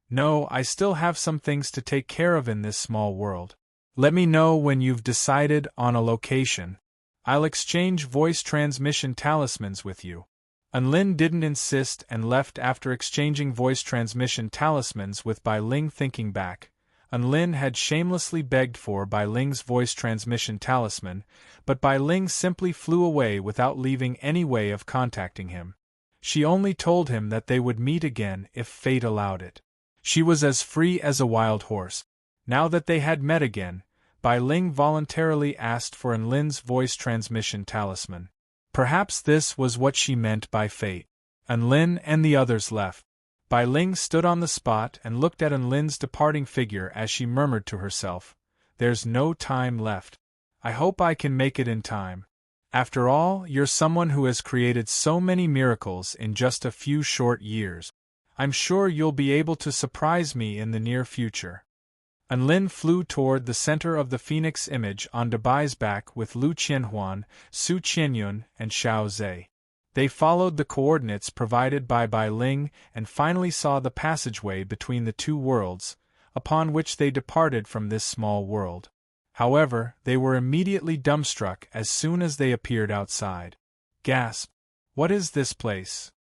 A: No, I still have some things to take care of in this small world. Let me know when you've decided on a location. I'll exchange voice transmission talismans with you. Unlin didn't insist and left after exchanging voice transmission talismans with Bai Ling. Thinking back, Unlin had shamelessly begged for Bai Ling's voice transmission talisman, but Bai Ling simply flew away without leaving any way of contacting him. She only told him that they would meet again if fate allowed it. She was as free as a wild horse. Now that they had met again, Bai Ling voluntarily asked for Unlin's voice transmission talisman. Perhaps this was what she meant by fate. Unlin and the others left. Bai Ling stood on the spot and looked at Unlin's departing figure as she murmured to herself, "There's no time left. I hope I can make it in time. After all, you're someone who has created so many miracles in just a few short years. I'm sure you'll be able to surprise me in the near future." Unlin flew toward the center of the phoenix image on Dabai's back with Lu Qianhuan, Su Qianyun, and Xiao Zhe. They followed the coordinates provided by Bai Ling and finally saw the passageway between the two worlds, upon which they departed from this small world. However, they were immediately dumbstruck as soon as they appeared outside. Gasp! What is this place?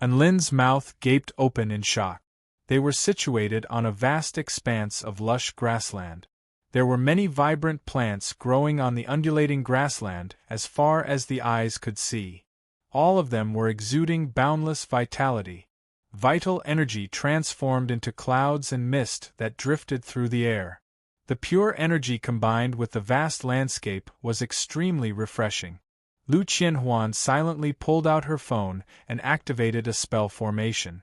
A: Unlin's mouth gaped open in shock. They were situated on a vast expanse of lush grassland. There were many vibrant plants growing on the undulating grassland as far as the eyes could see. All of them were exuding boundless vitality. Vital energy transformed into clouds and mist that drifted through the air. The pure energy combined with the vast landscape was extremely refreshing. Lu Qianhuan silently pulled out her phone and activated a spell formation.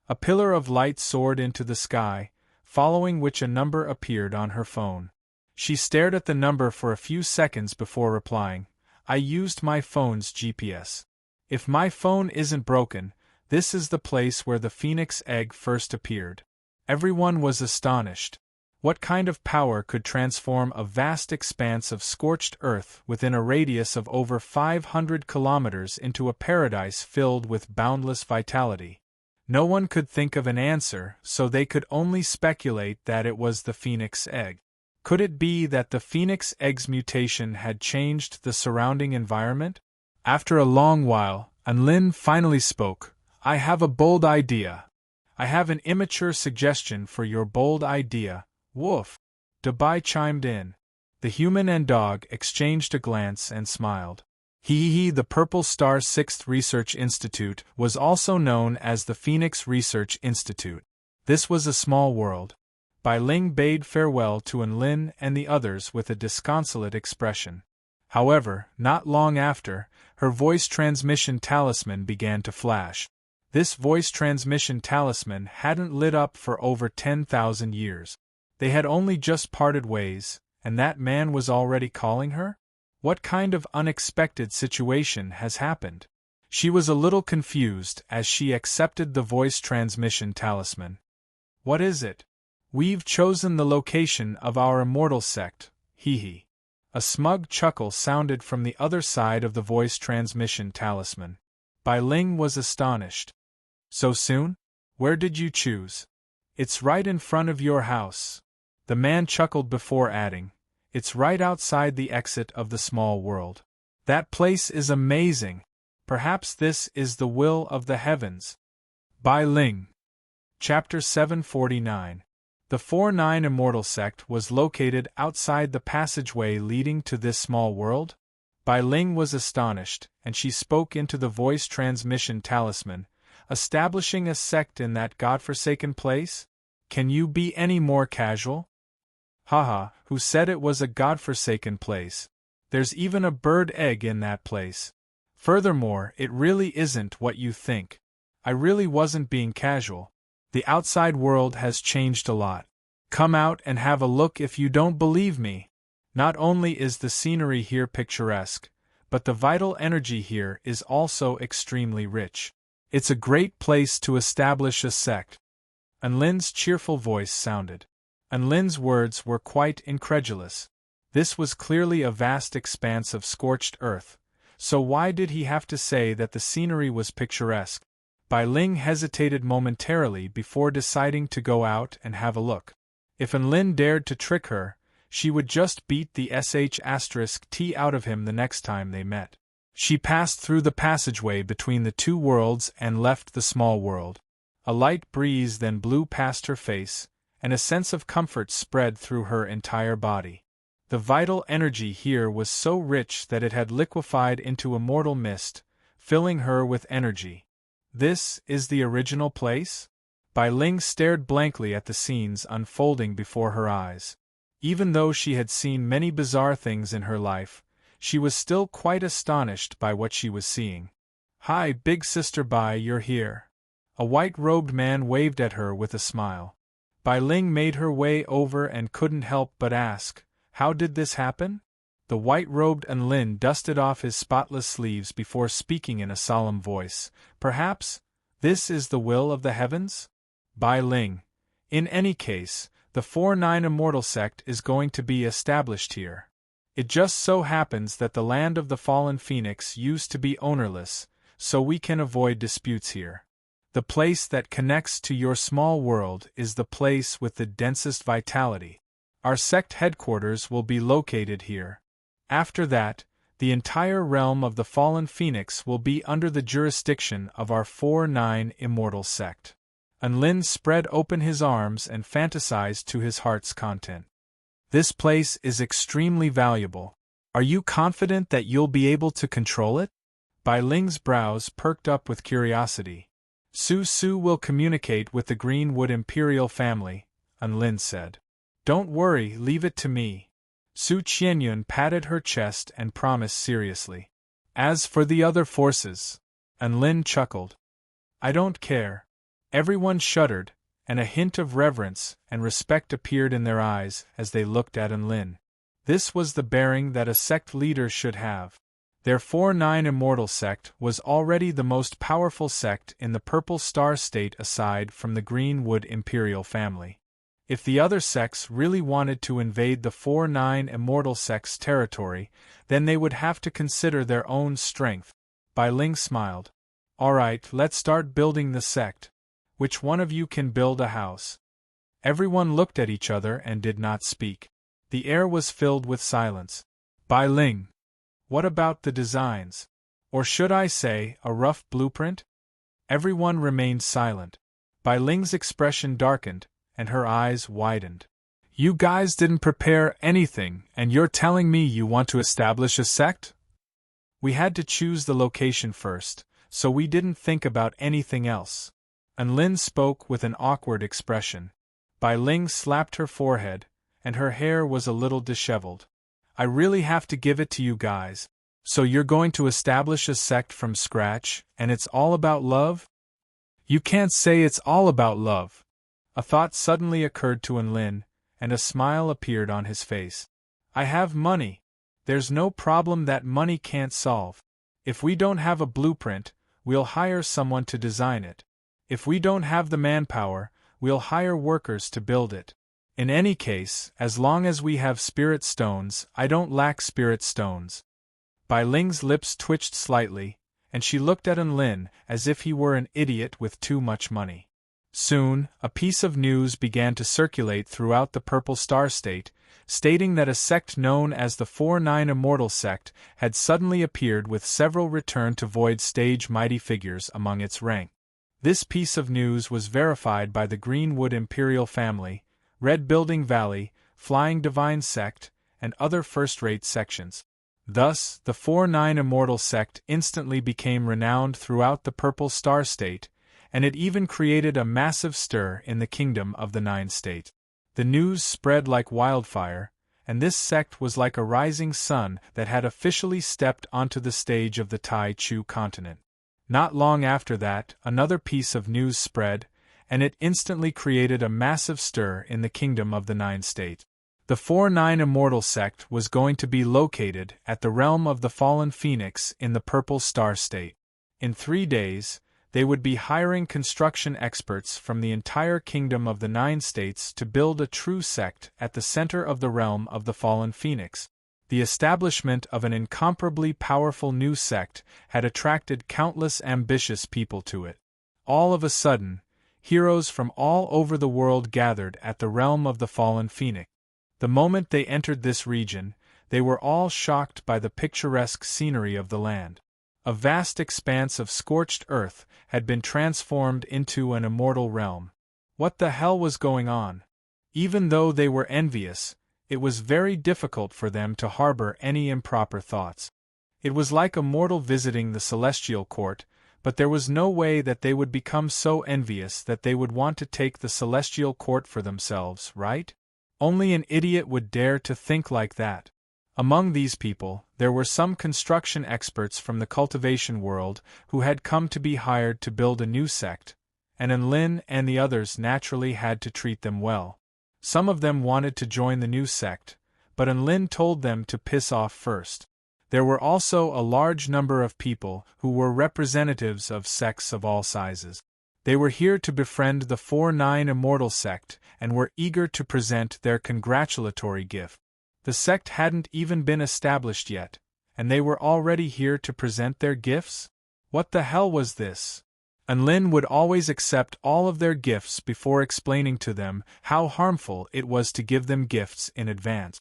A: A pillar of light soared into the sky, following which a number appeared on her phone. She stared at the number for a few seconds before replying, "I used my phone's GPS. If my phone isn't broken, this is the place where the phoenix egg first appeared." Everyone was astonished. What kind of power could transform a vast expanse of scorched earth within a radius of over 500 kilometers into a paradise filled with boundless vitality? No one could think of an answer, so they could only speculate that it was the phoenix egg. Could it be that the phoenix egg's mutation had changed the surrounding environment? After a long while, Unlin finally spoke. "I have a bold idea. I have an immature suggestion for your bold idea, Woof." Dabai chimed in. The human and dog exchanged a glance and smiled. The Purple Star 6th Research Institute was also known as the Phoenix Research Institute. This was a small world. Bai Ling bade farewell to Unlin and the others with a disconsolate expression. However, not long after, her voice transmission talisman began to flash. This voice transmission talisman hadn't lit up for over 10,000 years. They had only just parted ways, and that man was already calling her? What kind of unexpected situation has happened? She was a little confused as she accepted the voice transmission talisman. What is it? We've chosen the location of our immortal sect, hee. A smug chuckle sounded from the other side of the voice transmission talisman. Bai Ling was astonished. So soon? Where did you choose? It's right in front of your house. The man chuckled before adding, "It's right outside the exit of the small world. That place is amazing. Perhaps this is the will of the heavens." Bai Ling. Chapter 749. The 4-9 Immortal Sect was located outside the passageway leading to this small world? Bai Ling was astonished, and she spoke into the voice transmission talisman, establishing a sect in that godforsaken place? Can you be any more casual? Haha, who said it was a godforsaken place? There's even a bird egg in that place. Furthermore, it really isn't what you think. I really wasn't being casual. The outside world has changed a lot. Come out and have a look if you don't believe me. Not only is the scenery here picturesque, but the vital energy here is also extremely rich. It's a great place to establish a sect. Anlin's cheerful voice sounded. Anlin's words were quite incredulous. This was clearly a vast expanse of scorched earth, so why did he have to say that the scenery was picturesque? Bai Ling hesitated momentarily before deciding to go out and have a look. If Anlin dared to trick her, she would just beat the sh*t out of him the next time they met. She passed through the passageway between the two worlds and left the small world. A light breeze then blew past her face, and a sense of comfort spread through her entire body. The vital energy here was so rich that it had liquefied into immortal mist, filling her with energy. This is the original place? Bai Ling stared blankly at the scenes unfolding before her eyes. Even though she had seen many bizarre things in her life, she was still quite astonished by what she was seeing. "Hi, big sister Bai, you're here." A white-robed man waved at her with a smile. Bai Ling made her way over and couldn't help but ask, "How did this happen?" The white-robed Anlin dusted off his spotless sleeves before speaking in a solemn voice. "Perhaps this is the will of the heavens?" Bai Ling. "In any case, the 4-9 Immortal Sect is going to be established here. It just so happens that the land of the fallen phoenix used to be ownerless, so we can avoid disputes here. The place that connects to your small world is the place with the densest vitality. Our sect headquarters will be located here. After that, the entire realm of the fallen phoenix will be under the jurisdiction of our 4-9 Immortal Sect." Anlin spread open his arms and fantasized to his heart's content. "This place is extremely valuable. Are you confident that you'll be able to control it?" Bai Ling's brows perked up with curiosity. "Su will communicate with the Greenwood Imperial family," Anlin said. "Don't worry, leave it to me." Su Qianyun patted her chest and promised seriously. "As for the other forces," Anlin chuckled, "I don't care." Everyone shuddered, and a hint of reverence and respect appeared in their eyes as they looked at Anlin. This was the bearing that a sect leader should have. Their 4-9 Immortal Sect was already the most powerful sect in the Purple Star State aside from the Greenwood Imperial family. If the other sects really wanted to invade the 4-9 Immortal Sect's territory, then they would have to consider their own strength. Bai Ling smiled. "Alright, let's start building the sect. Which one of you can build a house?" Everyone looked at each other and did not speak. The air was filled with silence. "Bai Ling, what about the designs? Or should I say, a rough blueprint?" Everyone remained silent. Bai Ling's expression darkened, and her eyes widened. "You guys didn't prepare anything, and you're telling me you want to establish a sect?" "We had to choose the location first, so we didn't think about anything else." Anlin spoke with an awkward expression. Bai Ling slapped her forehead, and her hair was a little disheveled. "I really have to give it to you guys. So you're going to establish a sect from scratch, and it's all about love?" "You can't say it's all about love." A thought suddenly occurred to Anlin, and a smile appeared on his face. "I have money. There's no problem that money can't solve. If we don't have a blueprint, we'll hire someone to design it. If we don't have the manpower, we'll hire workers to build it. In any case, as long as we have spirit stones, I don't lack spirit stones." Bai Ling's lips twitched slightly, and she looked at Anlin as if he were an idiot with too much money. Soon, a piece of news began to circulate throughout the Purple Star State, stating that a sect known as the 4-9 Immortal Sect had suddenly appeared with several return-to-void stage mighty figures among its rank. This piece of news was verified by the Greenwood Imperial family, Red Building Valley, Flying Divine Sect, and other first-rate sections. Thus, the 4-9 Immortal Sect instantly became renowned throughout the Purple Star State, and it even created a massive stir in the Kingdom of the Nine State. The news spread like wildfire, and this sect was like a rising sun that had officially stepped onto the stage of the Tai Chu continent. Not long after that, another piece of news spread, and it instantly created a massive stir in the kingdom of the Nine State. The 4-9 Immortal sect was going to be located at the realm of the fallen phoenix in the Purple Star State. In 3 days, they would be hiring construction experts from the entire kingdom of the Nine States to build a true sect at the center of the realm of the fallen phoenix. The establishment of an incomparably powerful new sect had attracted countless ambitious people to it. All of a sudden, heroes from all over the world gathered at the realm of the fallen phoenix. The moment they entered this region, they were all shocked by the picturesque scenery of the land. A vast expanse of scorched earth had been transformed into an immortal realm. What the hell was going on? Even though they were envious, it was very difficult for them to harbor any improper thoughts. It was like a mortal visiting the celestial court, but there was no way that they would become so envious that they would want to take the celestial court for themselves, right? Only an idiot would dare to think like that. Among these people, there were some construction experts from the cultivation world who had come to be hired to build a new sect, and Enlin and the others naturally had to treat them well. Some of them wanted to join the new sect, but Enlin told them to piss off first. There were also a large number of people who were representatives of sects of all sizes. They were here to befriend the 4-9 Immortal sect and were eager to present their congratulatory gift. The sect hadn't even been established yet, and they were already here to present their gifts? What the hell was this? Enlin would always accept all of their gifts before explaining to them how harmful it was to give them gifts in advance.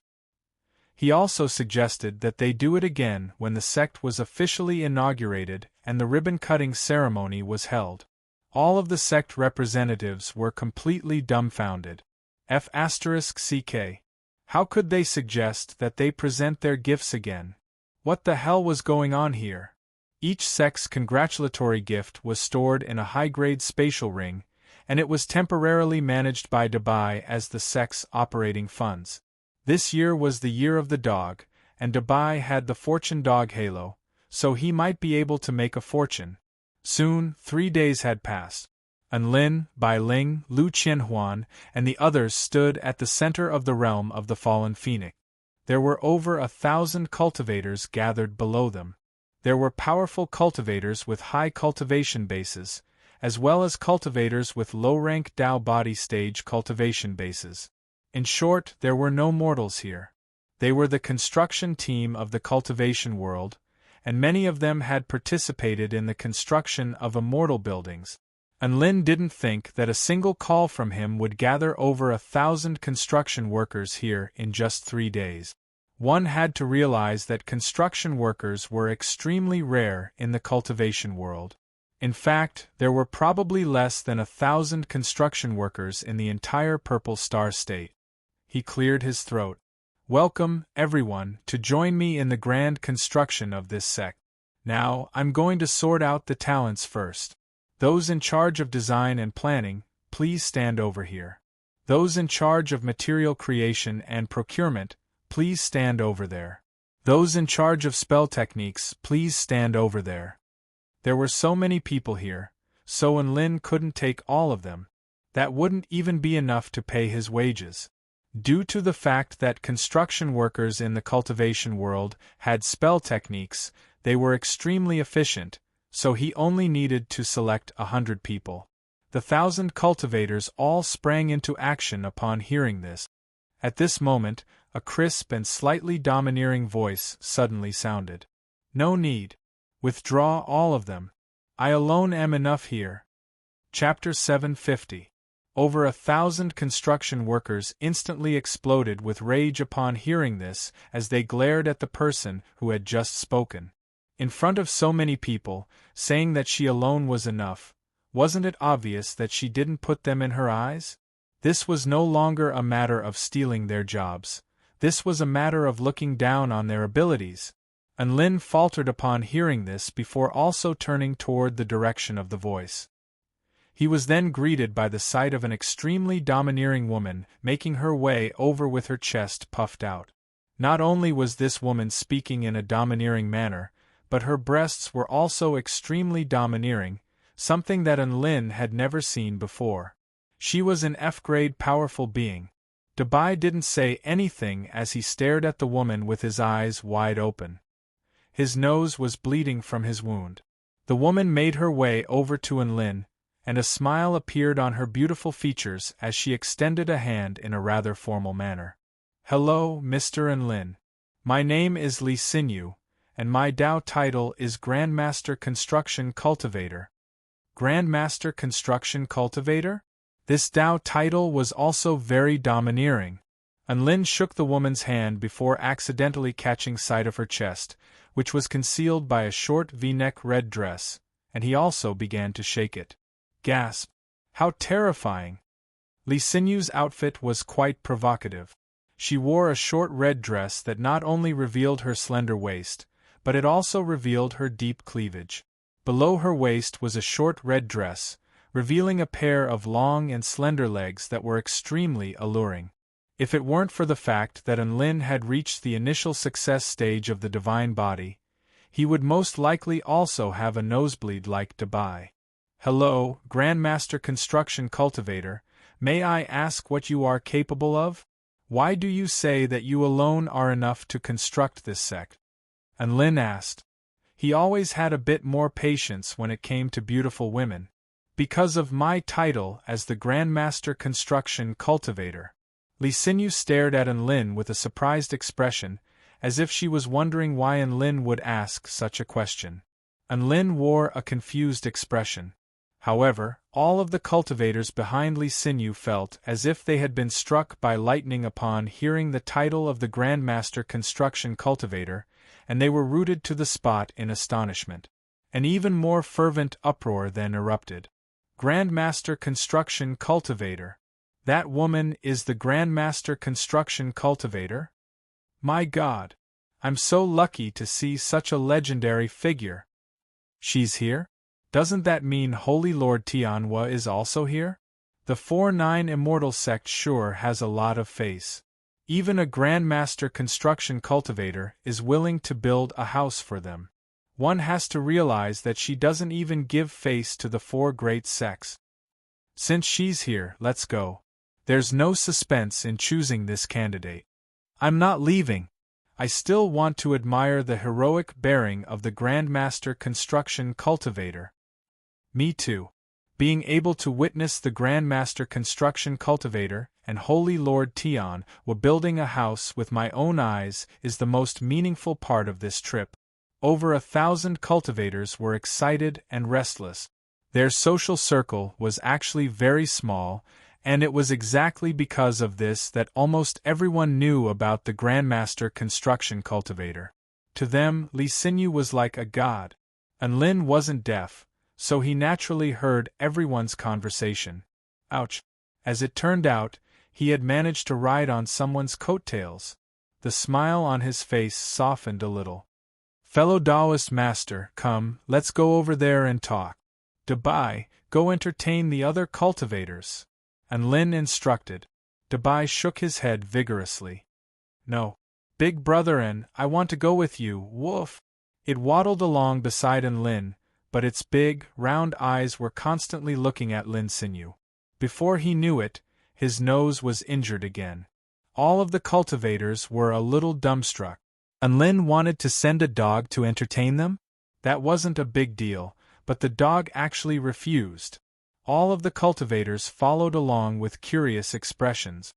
A: He also suggested that they do it again when the sect was officially inaugurated and the ribbon-cutting ceremony was held. All of the sect representatives were completely dumbfounded. F***ck. How could they suggest that they present their gifts again? What the hell was going on here? Each sect's congratulatory gift was stored in a high-grade spatial ring, and it was temporarily managed by Dubai as the sect's operating funds. This year was the year of the dog, and Dubai had the fortune dog halo, so he might be able to make a fortune. Soon, 3 days had passed. Enlin, Bai Ling, Lu Qianhuan, and the others stood at the center of the realm of the fallen phoenix. There were over 1,000 cultivators gathered below them. There were powerful cultivators with high cultivation bases, as well as cultivators with low-rank Dao body stage cultivation bases. In short, there were no mortals here. They were the construction team of the cultivation world, and many of them had participated in the construction of immortal buildings. Enlin didn't think that a single call from him would gather over 1,000 construction workers here in just 3 days. One had to realize that construction workers were extremely rare in the cultivation world. In fact, there were probably less than 1,000 construction workers in the entire Purple Star State. He cleared his throat. Welcome, everyone, to join me in the grand construction of this sect. Now, I'm going to sort out the talents first. Those in charge of design and planning, please stand over here. Those in charge of material creation and procurement, please stand over there. Those in charge of spell techniques, please stand over there. There were so many people here, so Enlin couldn't take all of them. That wouldn't even be enough to pay his wages. Due to the fact that construction workers in the cultivation world had spell techniques, they were extremely efficient, so he only needed to select 100 people. The 1,000 cultivators all sprang into action upon hearing this. At this moment, a crisp and slightly domineering voice suddenly sounded. No need. Withdraw all of them. I alone am enough here. Chapter 750. Over 1,000 construction workers instantly exploded with rage upon hearing this as they glared at the person who had just spoken. In front of so many people, saying that she alone was enough, wasn't it obvious that she didn't put them in her eyes? This was no longer a matter of stealing their jobs. This was a matter of looking down on their abilities. Enlin faltered upon hearing this before also turning toward the direction of the voice. He was then greeted by the sight of an extremely domineering woman making her way over with her chest puffed out. Not only was this woman speaking in a domineering manner, but her breasts were also extremely domineering, something that Lin had never seen before. She was an F-grade powerful being. Dabai didn't say anything as he stared at the woman with his eyes wide open. His nose was bleeding from his wound. The woman made her way over to Lin, and a smile appeared on her beautiful features as she extended a hand in a rather formal manner. "Hello, Mr. Lin. My name is Li Xinyu, and my Dao title is Grandmaster Construction Cultivator." Grandmaster Construction Cultivator? This Dao title was also very domineering. Lin shook the woman's hand before accidentally catching sight of her chest, which was concealed by a short V-neck red dress, and he also began to shake it. Gasp! How terrifying! Li Xinyu's outfit was quite provocative. She wore a short red dress that not only revealed her slender waist, but it also revealed her deep cleavage. Below her waist was a short red dress, revealing a pair of long and slender legs that were extremely alluring. If it weren't for the fact that Lin had reached the initial success stage of the divine body, he would most likely also have a nosebleed like Dabai. "Hello, Grandmaster Construction Cultivator, may I ask what you are capable of? Why do you say that you alone are enough to construct this sect?" Lin asked. He always had a bit more patience when it came to beautiful women. "Because of my title as the Grandmaster Construction Cultivator." Li Xinyu stared at Lin with a surprised expression, as if she was wondering why Lin would ask such a question. Lin wore a confused expression. However, all of the cultivators behind Li Xinyu felt as if they had been struck by lightning upon hearing the title of the Grandmaster Construction Cultivator, and they were rooted to the spot in astonishment. An even more fervent uproar then erupted. "Grandmaster Construction Cultivator? That woman is the Grandmaster Construction Cultivator? My God! I'm so lucky to see such a legendary figure. She's here? Doesn't that mean Holy Lord Tianhua is also here? The 4-9 Immortal sect sure has a lot of face. Even a Grandmaster Construction Cultivator is willing to build a house for them. One has to realize that she doesn't even give face to the 4 great sects. Since she's here, let's go. There's no suspense in choosing this candidate. I'm not leaving. I still want to admire the heroic bearing of the Grandmaster Construction Cultivator." "Me too. Being able to witness the Grandmaster Construction Cultivator and Holy Lord Tianhua building a house with my own eyes is the most meaningful part of this trip." Over 1,000 cultivators were excited and restless. Their social circle was actually very small, and it was exactly because of this that almost everyone knew about the Grandmaster Construction Cultivator. To them, Li Xinyu was like a god. Lin wasn't deaf, so he naturally heard everyone's conversation. Ouch! As it turned out, he had managed to ride on someone's coattails. The smile on his face softened a little. "Fellow Taoist master, come, let's go over there and talk. Dabai, go entertain the other cultivators." Lin instructed. Dabai shook his head vigorously. "No. Big brother I want to go with you, woof." It waddled along beside Lin, but its big, round eyes were constantly looking at Li Xinyu. Before he knew it, his nose was injured again. All of the cultivators were a little dumbstruck. Lin wanted to send a dog to entertain them? That wasn't a big deal, but the dog actually refused. All of the cultivators followed along with curious expressions.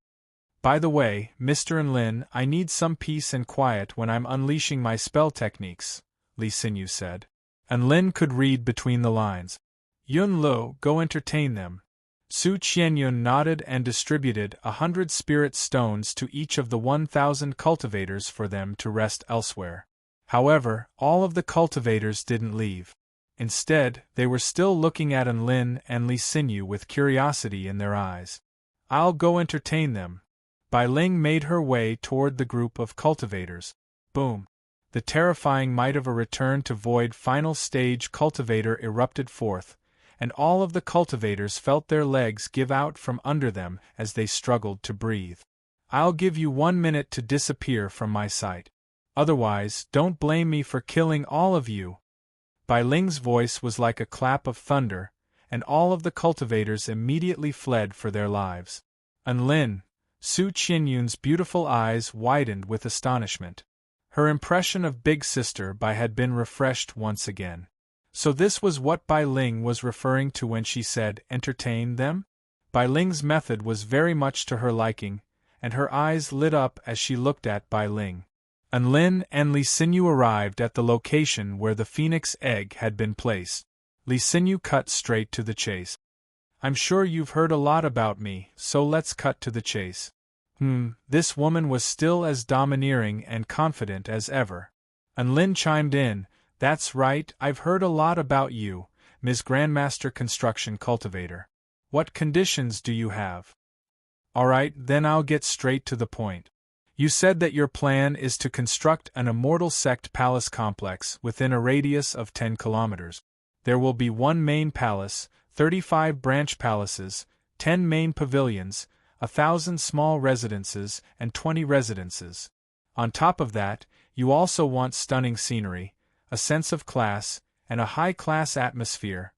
A: "By the way, Mr. Lin, I need some peace and quiet when I'm unleashing my spell techniques," Li Xinyu said. Lin could read between the lines. "Yun Lo, go entertain them." Su Qianyun nodded and distributed 100 spirit stones to each of the 1,000 cultivators for them to rest elsewhere. However, all of the cultivators didn't leave. Instead, they were still looking at Lin and Li Xinyu with curiosity in their eyes. "I'll go entertain them." Bai Ling made her way toward the group of cultivators. Boom! The terrifying might of a return to void final stage cultivator erupted forth, and all of the cultivators felt their legs give out from under them as they struggled to breathe. "I'll give you 1 minute to disappear from my sight. Otherwise, don't blame me for killing all of you." Bai Ling's voice was like a clap of thunder, and all of the cultivators immediately fled for their lives. Unlin, Su Qinyun's beautiful eyes widened with astonishment. Her impression of Big Sister Bai had been refreshed once again. So this was what Bai Ling was referring to when she said, entertain them? Bai Ling's method was very much to her liking, and her eyes lit up as she looked at Bai Ling. Unlin and Li Xinyu arrived at the location where the phoenix egg had been placed. Li Xinyu cut straight to the chase. I'm sure you've heard a lot about me, so let's cut to the chase. This woman was still as domineering and confident as ever. Unlin chimed in, that's right, I've heard a lot about you, Ms. Grandmaster Construction Cultivator. What conditions do you have? Alright, then I'll get straight to the point. You said that your plan is to construct an immortal sect palace complex within a radius of 10 kilometers. There will be 1 main palace, 35 branch palaces, 10 main pavilions, 1,000 small residences, and 20 residences. On top of that, you also want stunning scenery, a sense of class, and a high-class atmosphere.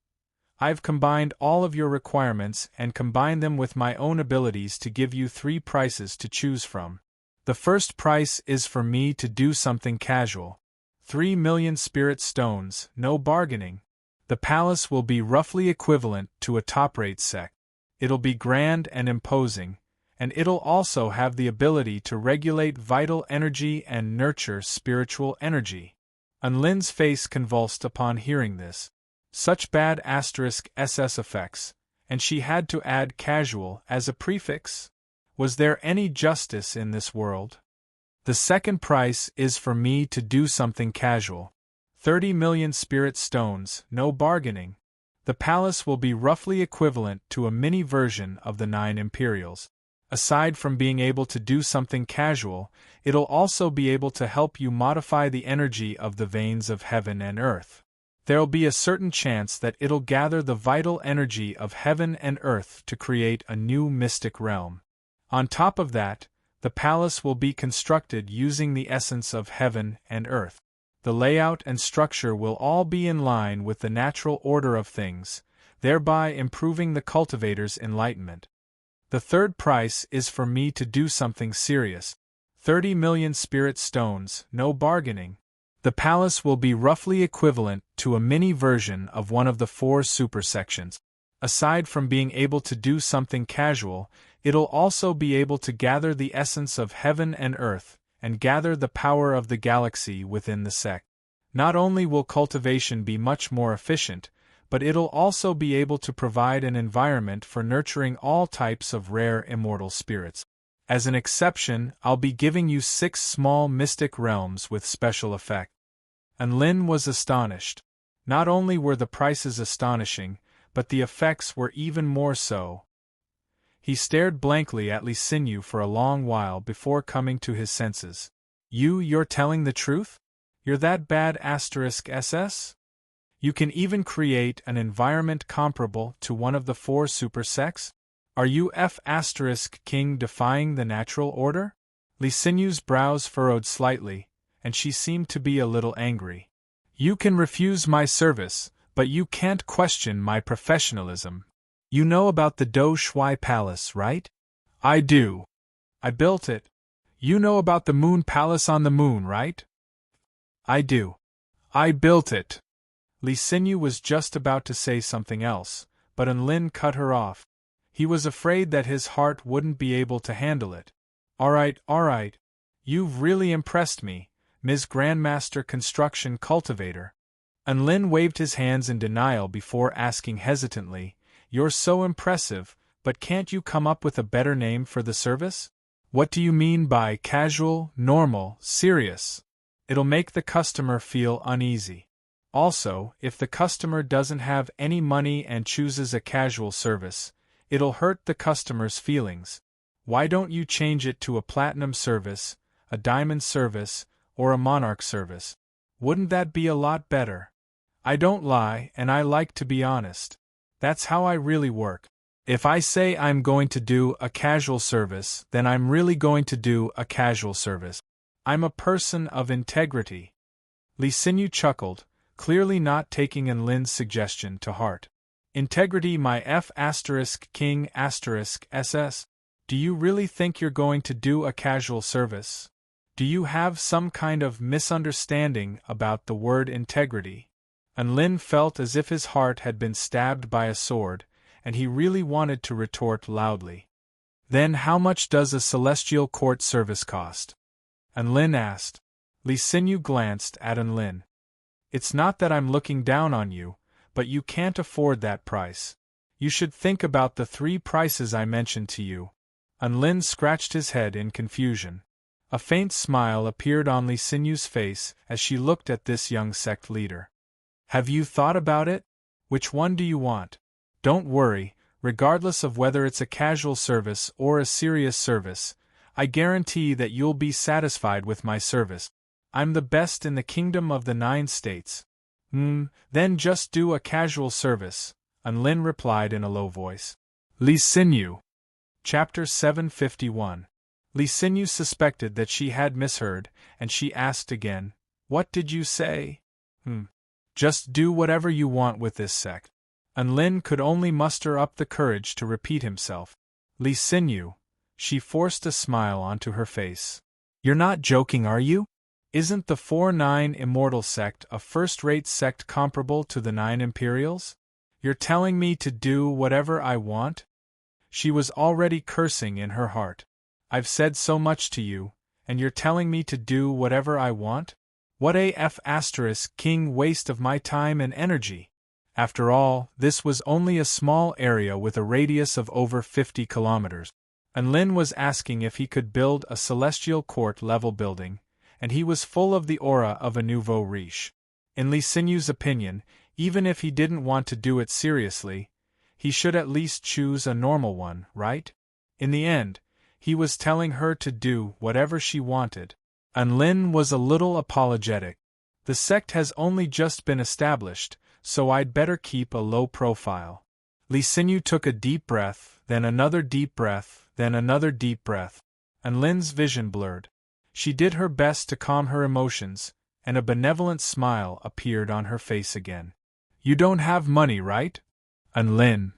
A: I've combined all of your requirements and combined them with my own abilities to give you 3 prices to choose from. The first price is for me to do something casual. 3 million spirit stones, no bargaining. The palace will be roughly equivalent to a top-rate sect. It'll be grand and imposing, and it'll also have the ability to regulate vital energy and nurture spiritual energy. Unlin's face convulsed upon hearing this. Such bad *SS effects, and she had to add casual as a prefix? Was there any justice in this world? The second price is for me to do something casual. 30 million spirit stones, no bargaining. The palace will be roughly equivalent to a mini version of the 9 Imperials. Aside from being able to do something casual, it'll also be able to help you modify the energy of the veins of heaven and earth. There'll be a certain chance that it'll gather the vital energy of heaven and earth to create a new mystic realm. On top of that, the palace will be constructed using the essence of heaven and earth. The layout and structure will all be in line with the natural order of things, thereby improving the cultivator's enlightenment. The third price is for me to do something serious. 30 million spirit stones, no bargaining. The palace will be roughly equivalent to a mini version of one of the 4 super sections. Aside from being able to do something casual, it'll also be able to gather the essence of heaven and earth, and gather the power of the galaxy within the sect. Not only will cultivation be much more efficient, but it'll also be able to provide an environment for nurturing all types of rare immortal spirits. As an exception, I'll be giving you 6 small mystic realms with special effect. Unlin was astonished. Not only were the prices astonishing, but the effects were even more so. He stared blankly at Li Xinyu for a long while before coming to his senses. You're telling the truth? You're that bad *SS? You can even create an environment comparable to one of the 4 super sects? Are you King defying the natural order? Li Xinyu's brows furrowed slightly, and she seemed to be a little angry. You can refuse my service, but you can't question my professionalism. You know about the Do Shui Palace, right? I do. I built it. You know about the Moon Palace on the moon, right? I do. I built it. Li Xinyu was just about to say something else, but Unlin cut her off. He was afraid that his heart wouldn't be able to handle it. All right. You've really impressed me, Ms. Grandmaster Construction Cultivator. Unlin waved his hands in denial before asking hesitantly, You're so impressive, but can't you come up with a better name for the service? What do you mean by casual, normal, serious? It'll make the customer feel uneasy. Also, if the customer doesn't have any money and chooses a casual service, it'll hurt the customer's feelings. Why don't you change it to a platinum service, a diamond service, or a monarch service? Wouldn't that be a lot better? I don't lie, and I like to be honest. That's how I really work. If I say I'm going to do a casual service, then I'm really going to do a casual service. I'm a person of integrity. Li Xinyu chuckled, clearly not taking Lin's suggestion to heart. Integrity my F** king *SS? Do you really think you're going to do a casual service? Do you have some kind of misunderstanding about the word integrity? Lin felt as if his heart had been stabbed by a sword, and he really wanted to retort loudly. Then how much does a celestial court service cost? Lin asked. Li Xinyu glanced at Lin. It's not that I'm looking down on you, but you can't afford that price. You should think about the 3 prices I mentioned to you. Lin scratched his head in confusion. A faint smile appeared on Li Xinyu's face as she looked at this young sect leader. Have you thought about it? Which one do you want? Don't worry, regardless of whether it's a casual service or a serious service, I guarantee that you'll be satisfied with my service. I'm the best in the kingdom of the 9 states. Then just do a casual service, Lin replied in a low voice. Li Xinyu. Chapter 751. Li Xinyu suspected that she had misheard, and she asked again, What did you say? Just do whatever you want with this sect. Lin could only muster up the courage to repeat himself. Li Xinyu. She forced a smile onto her face. You're not joking, are you? Isn't the 4-9 Immortal sect a first-rate sect comparable to the 9 Imperials? You're telling me to do whatever I want? She was already cursing in her heart. I've said so much to you, and you're telling me to do whatever I want? What a king waste of my time and energy! After all, this was only a small area with a radius of over 50 kilometers. Lin was asking if he could build a celestial court-level building, and he was full of the aura of a nouveau riche. In Li Xinyu's opinion, even if he didn't want to do it seriously, he should at least choose a normal one, right? In the end, he was telling her to do whatever she wanted. Lin was a little apologetic. The sect has only just been established, so I'd better keep a low profile. Li Xinyu took a deep breath, then another deep breath, then another deep breath. Lin's vision blurred. She did her best to calm her emotions, and a benevolent smile appeared on her face again. You don't have money, right? Lin.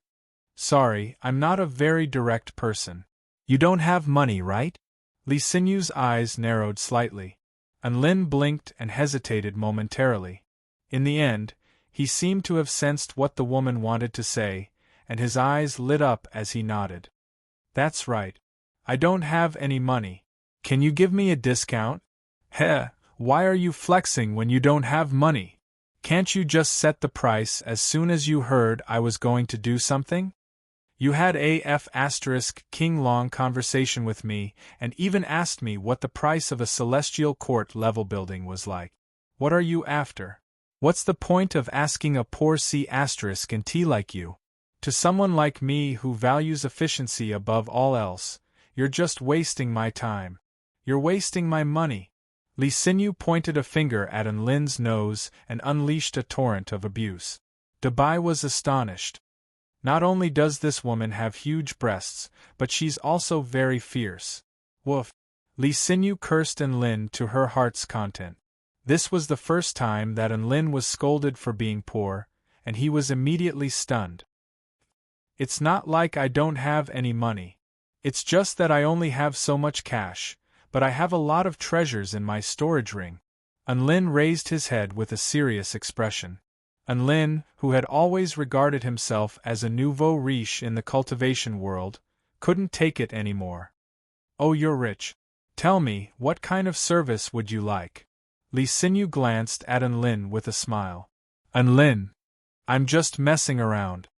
A: Sorry, I'm not a very direct person. You don't have money, right? Li Xinyu's eyes narrowed slightly. Lin blinked and hesitated momentarily. In the end, he seemed to have sensed what the woman wanted to say, and his eyes lit up as he nodded. That's right. I don't have any money. Can you give me a discount? Why are you flexing when you don't have money? Can't you just set the price as soon as you heard I was going to do something? You had a king long conversation with me and even asked me what the price of a celestial court-level building was like. What are you after? What's the point of asking a poor C** and T like you? To someone like me who values efficiency above all else, you're just wasting my time. You're wasting my money. Li Xinyu pointed a finger at Lin's nose and unleashed a torrent of abuse. Dabai was astonished. Not only does this woman have huge breasts, but she's also very fierce. Woof. Li Xinyu cursed Lin to her heart's content. This was the first time that Lin was scolded for being poor, and he was immediately stunned. It's not like I don't have any money. It's just that I only have so much cash, but I have a lot of treasures in my storage ring. Lin raised his head with a serious expression. Lin, who had always regarded himself as a nouveau riche in the cultivation world, couldn't take it anymore. Oh, you're rich. Tell me, what kind of service would you like? Li Xinyu glanced at Lin with a smile. Lin. I'm just messing around.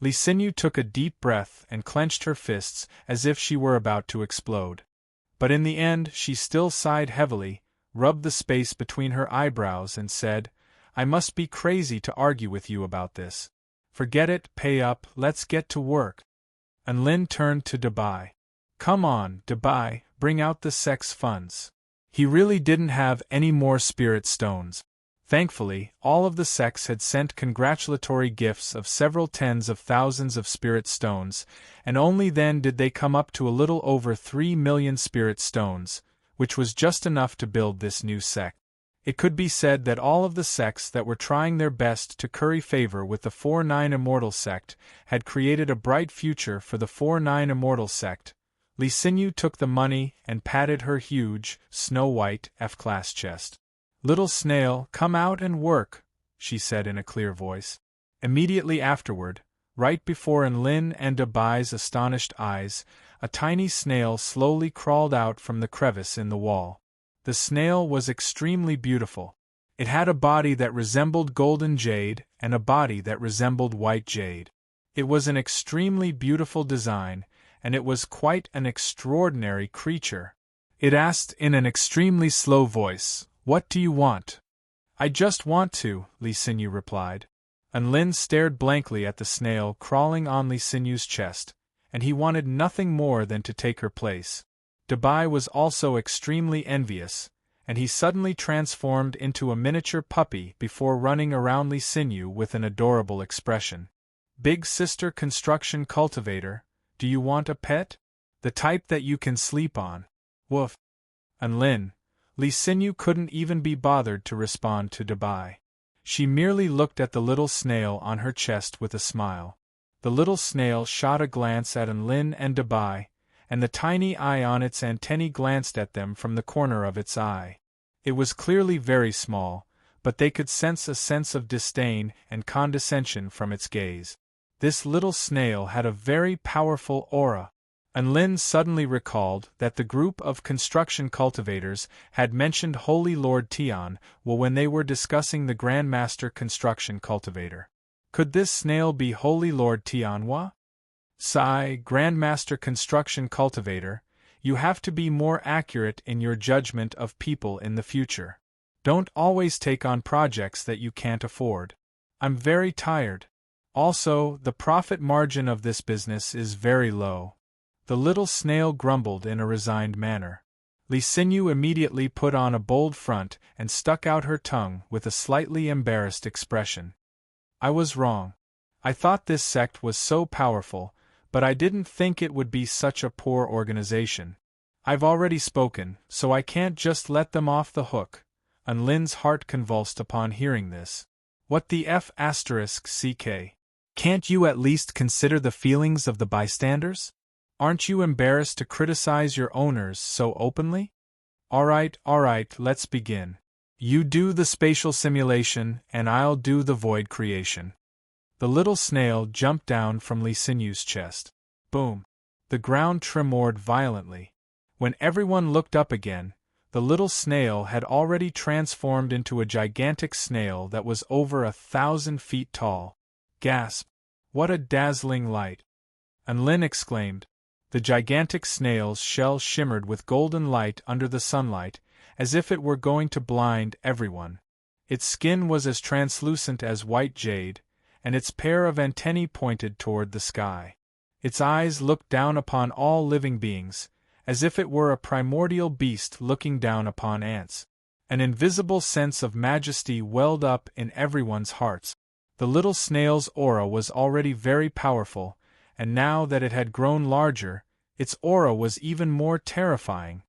A: Li Xinyu took a deep breath and clenched her fists as if she were about to explode. But in the end she still sighed heavily, rubbed the space between her eyebrows and said, I must be crazy to argue with you about this. Forget it, pay up, let's get to work. Lin turned to Dabai. Come on, Dabai, bring out the sex funds. He really didn't have any more spirit stones. Thankfully, all of the sects had sent congratulatory gifts of several tens of thousands of spirit stones, and only then did they come up to a little over 3 million spirit stones, which was just enough to build this new sect. It could be said that all of the sects that were trying their best to curry favor with the 4-9 Immortal sect had created a bright future for the 4-9 Immortal sect. Lee Sinyu took the money and patted her huge, snow-white, F-class chest. "Little snail, come out and work," she said in a clear voice. Immediately afterward, right before Enlin and Dabai's astonished eyes, a tiny snail slowly crawled out from the crevice in the wall. The snail was extremely beautiful. It had a body that resembled golden jade and a body that resembled white jade. It was an extremely beautiful design, and it was quite an extraordinary creature. It asked in an extremely slow voice, "What do you want?" "I just want to," Lee Sinyu replied. Enlin stared blankly at the snail crawling on Lee Sinyu's chest, and he wanted nothing more than to take her place. Dabai was also extremely envious, and he suddenly transformed into a miniature puppy before running around Lee Sinyu with an adorable expression. "Big sister construction cultivator, do you want a pet? The type that you can sleep on." "Woof." Enlin, Lee Sinyu couldn't even be bothered to respond to Dabai. She merely looked at the little snail on her chest with a smile. The little snail shot a glance at Enlin and Dabai, and the tiny eye on its antennae glanced at them from the corner of its eye. It was clearly very small, but they could sense a sense of disdain and condescension from its gaze. This little snail had a very powerful aura. Enlin suddenly recalled that the group of construction cultivators had mentioned Holy Lord Tian when they were discussing the Grandmaster construction cultivator. Could this snail be Holy Lord Tianhua? "Sigh, Grandmaster construction cultivator, you have to be more accurate in your judgment of people in the future. Don't always take on projects that you can't afford. I'm very tired. Also, the profit margin of this business is very low." The little snail grumbled in a resigned manner. Lee Sinyu immediately put on a bold front and stuck out her tongue with a slightly embarrassed expression. "I was wrong. I thought this sect was so powerful, but I didn't think it would be such a poor organization. I've already spoken, so I can't just let them off the hook." Enlin's heart convulsed upon hearing this. "What the F***ck? Can't you at least consider the feelings of the bystanders? Aren't you embarrassed to criticize your owners so openly? Alright, let's begin. You do the spatial simulation, and I'll do the void creation." The little snail jumped down from Lee Sinyu's chest. Boom! The ground tremored violently. When everyone looked up again, the little snail had already transformed into a gigantic snail that was over 1,000 feet tall. Gasp! What a dazzling light! Enlin exclaimed. The gigantic snail's shell shimmered with golden light under the sunlight, as if it were going to blind everyone. Its skin was as translucent as white jade, and its pair of antennae pointed toward the sky. Its eyes looked down upon all living beings, as if it were a primordial beast looking down upon ants. An invisible sense of majesty welled up in everyone's hearts. The little snail's aura was already very powerful, and now that it had grown larger, its aura was even more terrifying.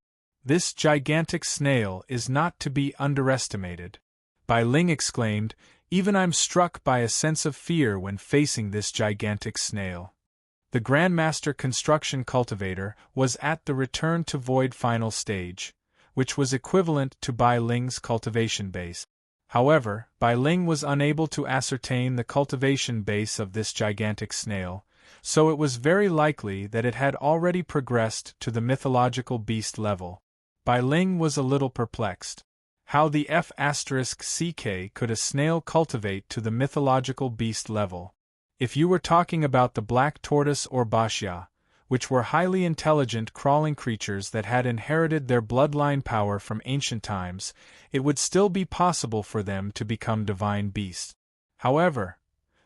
A: This gigantic snail is not to be underestimated. Bai Ling exclaimed, "Even I'm struck by a sense of fear when facing this gigantic snail." The Grandmaster Construction Cultivator was at the Return to Void final stage, which was equivalent to Bai Ling's cultivation base. However, Bai Ling was unable to ascertain the cultivation base of this gigantic snail, so it was very likely that it had already progressed to the mythological beast level. Bai Ling was a little perplexed. How the F***ck could a snail cultivate to the mythological beast level? If you were talking about the black tortoise or Bashya, which were highly intelligent crawling creatures that had inherited their bloodline power from ancient times, it would still be possible for them to become divine beasts. However,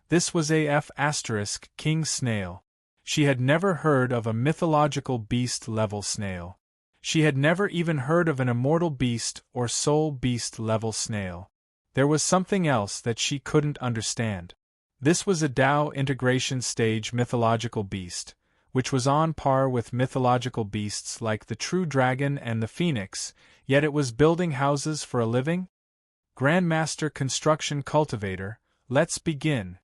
A: this was a F***king snail. She had never heard of a mythological beast-level snail. She had never even heard of an immortal beast or soul beast-level snail. There was something else that she couldn't understand. This was a Tao integration stage mythological beast, which was on par with mythological beasts like the true dragon and the phoenix, yet it was building houses for a living? Grandmaster Construction Cultivator, let's begin,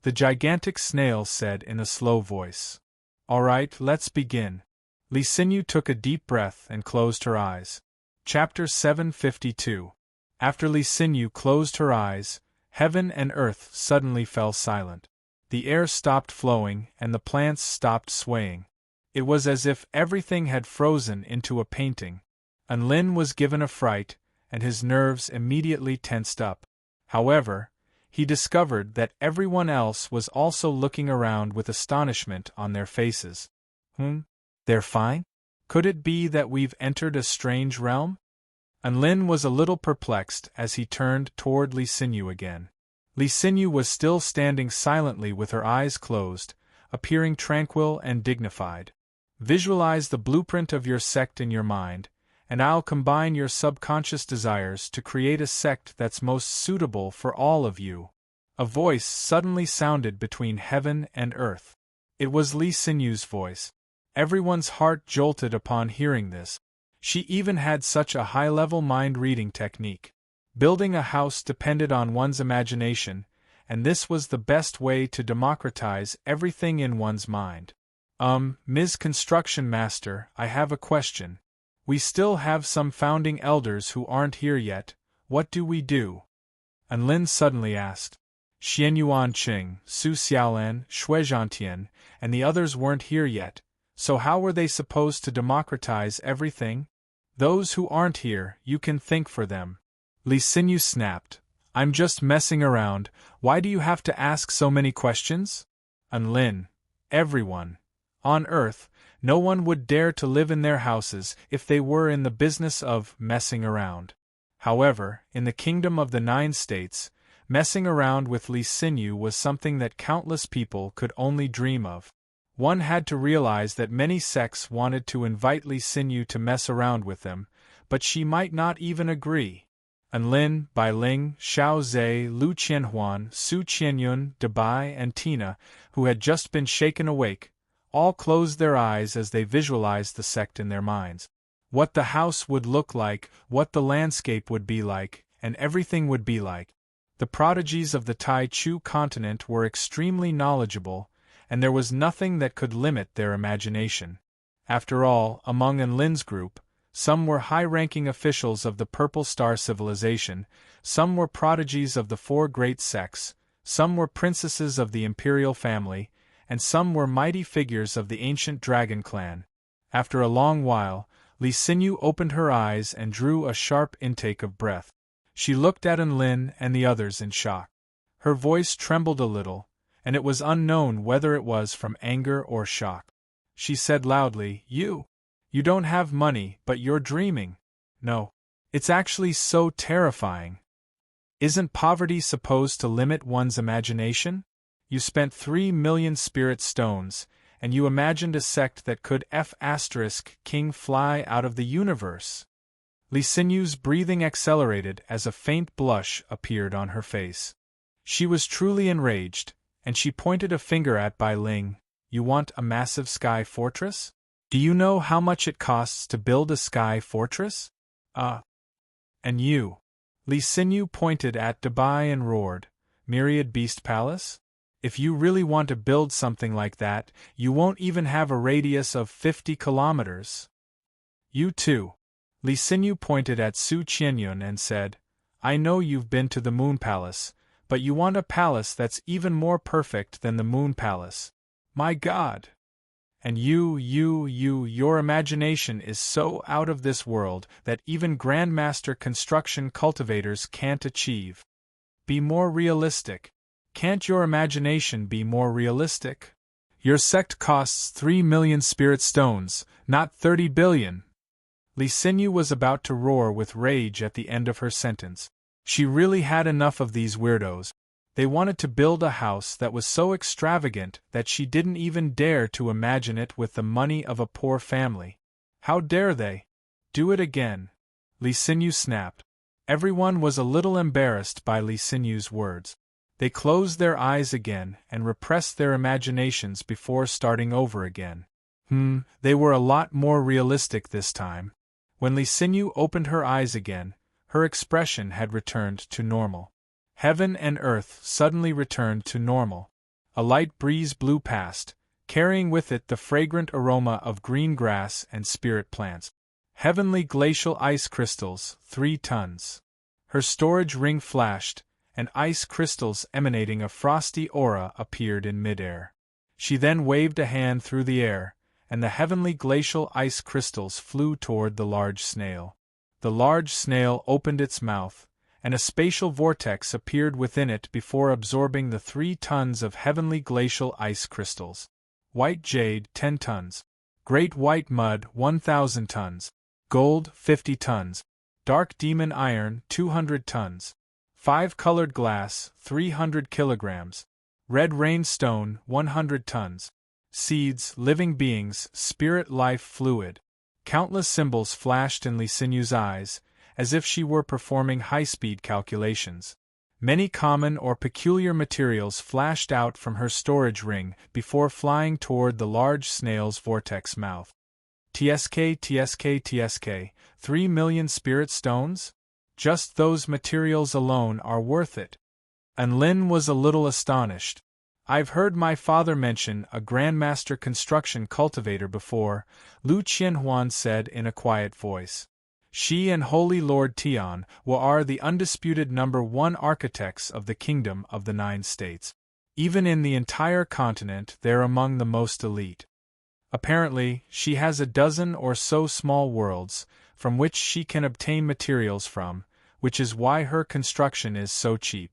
A: the gigantic snail said in a slow voice. All right, let's begin. Li Xinyu took a deep breath and closed her eyes. Chapter 752. After Li Xinyu closed her eyes, heaven and earth suddenly fell silent. The air stopped flowing and the plants stopped swaying. It was as if everything had frozen into a painting. Lin was given a fright, and his nerves immediately tensed up. However, he discovered that everyone else was also looking around with astonishment on their faces. They're fine? Could it be that we've entered a strange realm? Lin was a little perplexed as he turned toward Li Xinyu again. Li Xinyu was still standing silently with her eyes closed, appearing tranquil and dignified. Visualize the blueprint of your sect in your mind, and I'll combine your subconscious desires to create a sect that's most suitable for all of you. A voice suddenly sounded between heaven and earth. It was Li Xinyu's voice. Everyone's heart jolted upon hearing this. She even had such a high-level mind-reading technique. Building a house depended on one's imagination, and this was the best way to democratize everything in one's mind. Ms. Construction Master, I have a question. We still have some founding elders who aren't here yet. What do we do? Lin suddenly asked. Xian Yuan Qing, Su Xiaolan, Shui Zhantian, and the others weren't here yet, so how were they supposed to democratize everything? Those who aren't here, you can think for them. Li Xinyu snapped. I'm just messing around, why do you have to ask so many questions? Lin, everyone. On Earth, no one would dare to live in their houses if they were in the business of messing around. However, in the Kingdom of the Nine States, messing around with Li Xinyu was something that countless people could only dream of. One had to realize that many sects wanted to invite Li Xinyu to mess around with them, but she might not even agree. Lin, Bai Ling, Xiao Zhe, Lu Qianhuan, Su Qianyun, Dabai, and Tina, who had just been shaken awake, all closed their eyes as they visualized the sect in their minds. What the house would look like, what the landscape would be like, and everything would be like. The prodigies of the Tai Chu continent were extremely knowledgeable, and there was nothing that could limit their imagination. After all, among Lin's group, some were high-ranking officials of the Purple Star civilization, some were prodigies of the four great sects, some were princesses of the imperial family, and some were mighty figures of the ancient dragon clan. After a long while, Li Xinyu opened her eyes and drew a sharp intake of breath. She looked at Lin and the others in shock. Her voice trembled a little, and it was unknown whether it was from anger or shock. She said loudly, You don't have money, but you're dreaming. No. It's actually so terrifying. Isn't poverty supposed to limit one's imagination? You spent 3 million spirit stones, and you imagined a sect that could King fly out of the universe. Li Xinyu's breathing accelerated as a faint blush appeared on her face. She was truly enraged, and she pointed a finger at Bai Ling. You want a massive sky fortress? Do you know how much it costs to build a sky fortress? And you? Li Xinyu pointed at Dabai and roared, Myriad Beast Palace? If you really want to build something like that, you won't even have a radius of 50 kilometers. You too. Li Xinyu pointed at Su Qianyun and said, I know you've been to the Moon Palace, but you want a palace that's even more perfect than the Moon Palace. My God! And your imagination is so out of this world that even Grandmaster Construction Cultivators can't achieve. Be more realistic. Can't your imagination be more realistic? Your sect costs 3 million spirit stones, not 30 billion. Li Xinyu was about to roar with rage at the end of her sentence. She really had enough of these weirdos. They wanted to build a house that was so extravagant that she didn't even dare to imagine it with the money of a poor family. How dare they? Do it again. Li Xinyu snapped. Everyone was a little embarrassed by Li Xinyu's words. They closed their eyes again and repressed their imaginations before starting over again. They were a lot more realistic this time. When Li Xinyu opened her eyes again, her expression had returned to normal. Heaven and earth suddenly returned to normal. A light breeze blew past, carrying with it the fragrant aroma of green grass and spirit plants. Heavenly glacial ice crystals, 3 tons. Her storage ring flashed, and ice crystals emanating a frosty aura appeared in midair. She then waved a hand through the air, and the heavenly glacial ice crystals flew toward the large snail. The large snail opened its mouth, and a spatial vortex appeared within it before absorbing the 3 tons of heavenly glacial ice crystals. White jade, 10 tons. Great white mud, 1,000 tons. Gold, 50 tons. Dark demon iron, 200 tons. 5-colored glass, 300 kilograms. Red rain stone, 100 tons. Seeds, living beings, spirit life fluid. Countless symbols flashed in Lisinou's eyes, as if she were performing high-speed calculations. Many common or peculiar materials flashed out from her storage ring before flying toward the large snail's vortex mouth. TSK, 3 million spirit stones? Just those materials alone are worth it. And Lin was a little astonished. I've heard my father mention a Grandmaster construction cultivator before, Lu Qianhuan said in a quiet voice. She and Holy Lord Tian are the undisputed #1 architects of the Kingdom of the 9 States. Even in the entire continent, they're among the most elite. Apparently, she has a dozen or so small worlds, from which she can obtain materials from, which is why her construction is so cheap.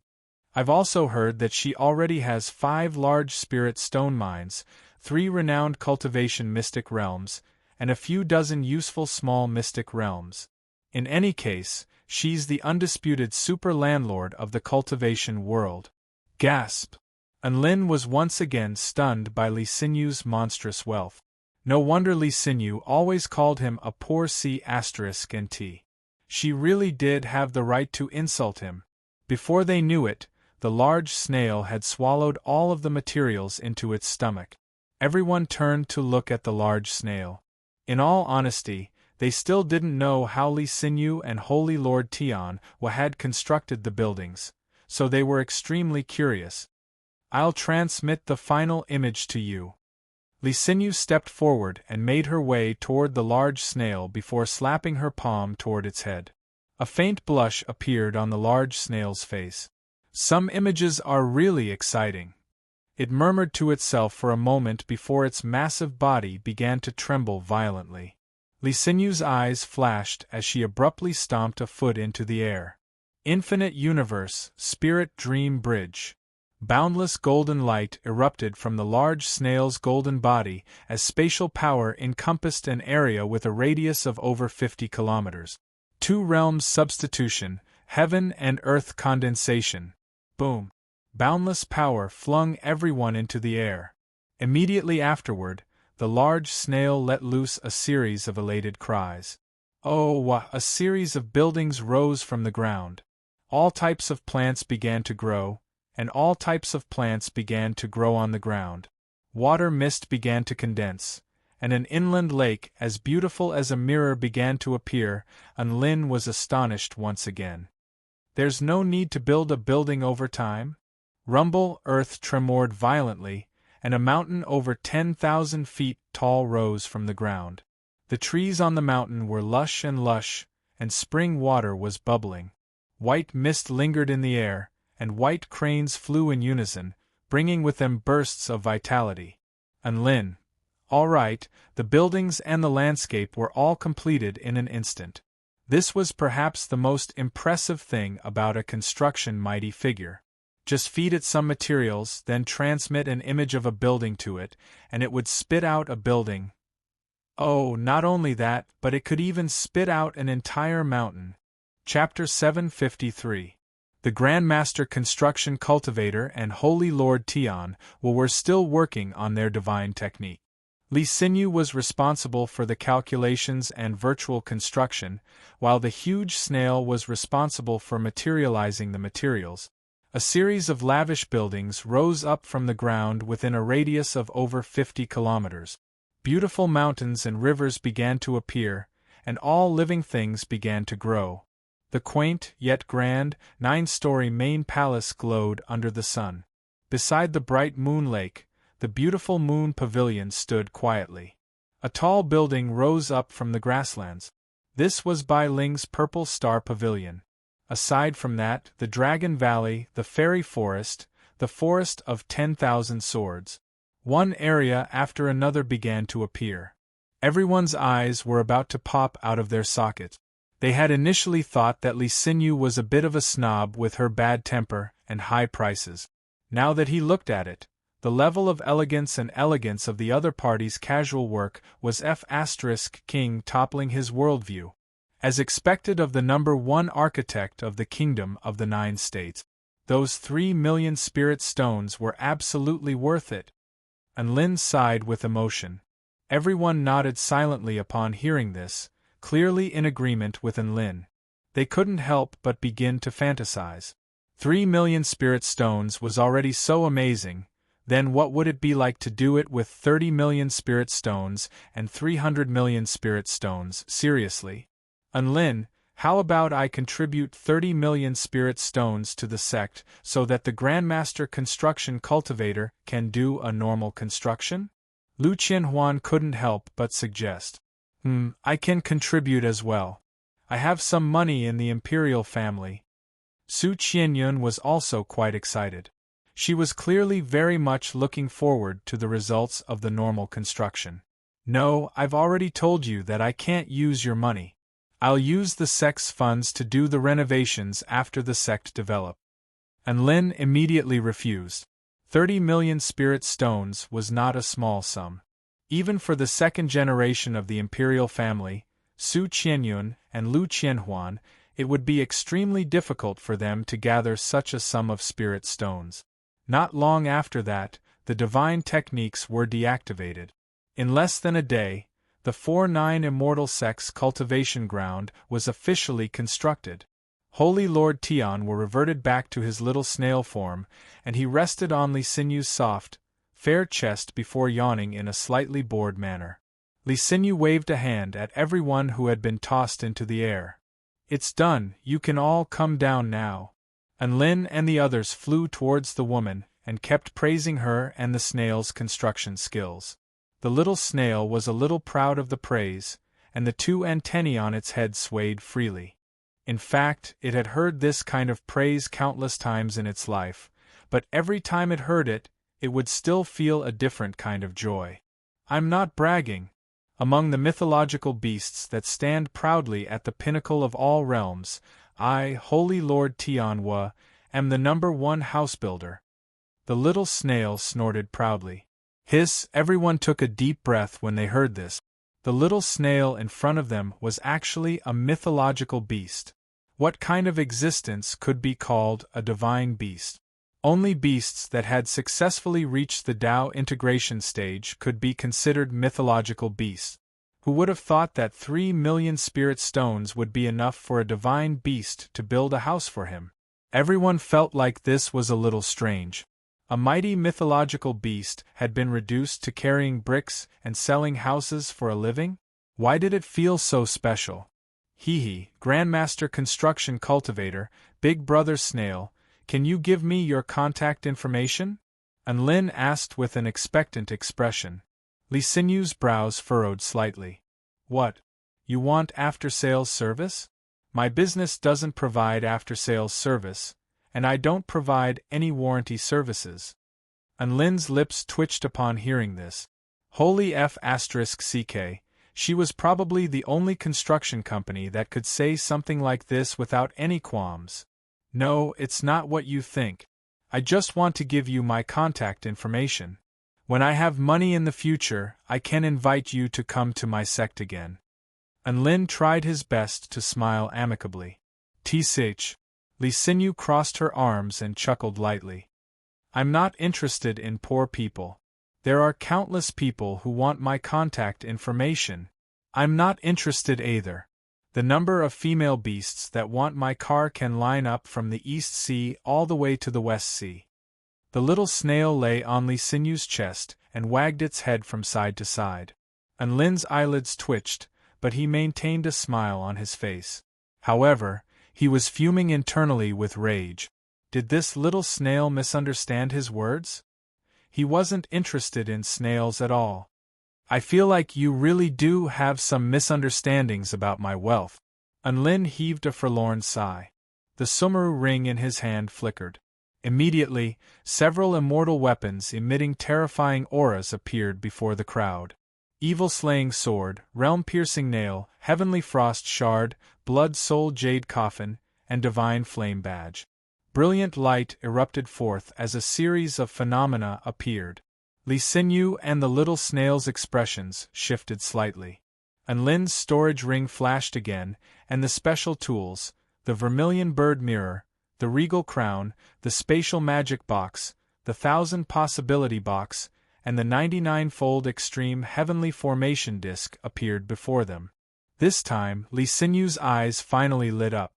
A: I've also heard that she already has 5 large spirit stone mines, 3 renowned cultivation mystic realms, and a few dozen useful small mystic realms. In any case, she's the undisputed super landlord of the cultivation world. Gasp! And Lin was once again stunned by Lisinou's monstrous wealth. No wonder Lisinou always called him a poor C***nt. She really did have the right to insult him. Before they knew it, the large snail had swallowed all of the materials into its stomach. Everyone turned to look at the large snail. In all honesty, they still didn't know how Lisinou and Holy Lord Tian had constructed the buildings, so they were extremely curious. I'll transmit the final image to you. Lisinou stepped forward and made her way toward the large snail before slapping her palm toward its head. A faint blush appeared on the large snail's face. Some images are really exciting. It murmured to itself for a moment before its massive body began to tremble violently. Lisinou's eyes flashed as she abruptly stomped a foot into the air. Infinite Universe, Spirit Dream Bridge. Boundless golden light erupted from the large snail's golden body as spatial power encompassed an area with a radius of over 50 kilometers. 2 realms substitution, heaven and earth condensation. Boom! Boundless power flung everyone into the air. Immediately afterward, the large snail let loose a series of elated cries. Oh, a series of buildings rose from the ground. All types of plants began to grow, and all types of plants began to grow on the ground. Water mist began to condense, and an inland lake as beautiful as a mirror began to appear, and Lin was astonished once again. There's no need to build a building over time? Rumble, earth tremored violently, and a mountain over 10,000 feet tall rose from the ground. The trees on the mountain were lush, and spring water was bubbling. White mist lingered in the air, and white cranes flew in unison, bringing with them bursts of vitality. And Lin. All right, the buildings and the landscape were all completed in an instant. This was perhaps the most impressive thing about a construction mighty figure. Just feed it some materials, then transmit an image of a building to it, and it would spit out a building. Oh, not only that, but it could even spit out an entire mountain. Chapter 753. The Grandmaster Construction Cultivator and Holy Lord Tian were still working on their divine technique. Lisinou was responsible for the calculations and virtual construction, while the huge snail was responsible for materializing the materials. A series of lavish buildings rose up from the ground within a radius of over 50 kilometers. Beautiful mountains and rivers began to appear, and all living things began to grow. The quaint, yet grand, 9-story main palace glowed under the sun. Beside the bright moon lake, the beautiful moon pavilion stood quietly. A tall building rose up from the grasslands. This was Bai Ling's Purple Star Pavilion. Aside from that, the Dragon Valley, the Fairy Forest, the Forest of 10,000 Swords. One area after another began to appear. Everyone's eyes were about to pop out of their sockets. They had initially thought that Li Xinyu was a bit of a snob with her bad temper and high prices. Now that he looked at it, the level of elegance of the other party's casual work was F***king toppling his worldview. As expected of the #1 architect of the Kingdom of the 9 States, those 3 million spirit stones were absolutely worth it. And Lin sighed with emotion. Everyone nodded silently upon hearing this, clearly in agreement with Lin. They couldn't help but begin to fantasize. 3 million spirit stones was already so amazing, then what would it be like to do it with 30 million spirit stones and 300 million spirit stones, seriously? Lin, how about I contribute 30 million spirit stones to the sect so that the Grandmaster Construction Cultivator can do a normal construction? Lu Qianhuan couldn't help but suggest. I can contribute as well. I have some money in the imperial family. Su Qianyun was also quite excited. She was clearly very much looking forward to the results of the normal construction. No, I've already told you that I can't use your money. I'll use the sect's funds to do the renovations after the sect develop. And Lin immediately refused. 30 million spirit stones was not a small sum. Even for the second generation of the imperial family, Su Qianyun and Lu Qianhuan, it would be extremely difficult for them to gather such a sum of spirit stones. Not long after that, the divine techniques were deactivated. In less than a day, the 4-9 Immortal Sect's cultivation ground was officially constructed. Holy Lord Tian were reverted back to his little snail form, and he rested on Li Xinyu's soft, fair chest before yawning in a slightly bored manner. Li Xinyu waved a hand at everyone who had been tossed into the air. It's done, you can all come down now. And Lin and the others flew towards the woman and kept praising her and the snail's construction skills. The little snail was a little proud of the praise, and the 2 antennae on its head swayed freely. In fact, it had heard this kind of praise countless times in its life, but every time it heard it, it would still feel a different kind of joy. I'm not bragging. Among the mythological beasts that stand proudly at the pinnacle of all realms, I, Holy Lord Tianhua, am the #1 housebuilder. The little snail snorted proudly. Hiss! Everyone took a deep breath when they heard this. The little snail in front of them was actually a mythological beast. What kind of existence could be called a divine beast? Only beasts that had successfully reached the Tao integration stage could be considered mythological beasts. Who would have thought that 3 million spirit stones would be enough for a divine beast to build a house for him? Everyone felt like this was a little strange. A mighty mythological beast had been reduced to carrying bricks and selling houses for a living? Why did it feel so special? Hee, Grandmaster Construction Cultivator, Big Brother Snail, can you give me your contact information? And Lin asked with an expectant expression. Li Xinyu's brows furrowed slightly. What? You want after-sales service? My business doesn't provide after-sales service, and I don't provide any warranty services. And Lin's lips twitched upon hearing this. Holy F***ck, she was probably the only construction company that could say something like this without any qualms. No, it's not what you think. I just want to give you my contact information. When I have money in the future, I can invite you to come to my sect again. And Lin tried his best to smile amicably. Tsh. Li Xinyu crossed her arms and chuckled lightly. I'm not interested in poor people. There are countless people who want my contact information. I'm not interested either. The number of female beasts that want my car can line up from the East Sea all the way to the West Sea. The little snail lay on Li Xinyu's chest and wagged its head from side to side. And Lin's eyelids twitched, but he maintained a smile on his face. However, He was fuming internally with rage. Did this little snail misunderstand his words? He wasn't interested in snails at all. I feel like you really do have some misunderstandings about my wealth. Unlin heaved a forlorn sigh. The sumaru ring in his hand flickered. Immediately, several immortal weapons emitting terrifying auras appeared before the crowd. Evil-slaying sword, realm-piercing nail, heavenly frost shard, blood-soul jade coffin, and divine flame badge. Brilliant light erupted forth as a series of phenomena appeared. Li Xinyu and the little snail's expressions shifted slightly. Unlin's storage ring flashed again, and the special tools, the vermilion bird mirror, the regal crown, the spatial magic box, the 1,000 possibility box, and the 99-fold extreme heavenly formation disc appeared before them. This time, Li Xinyu's eyes finally lit up.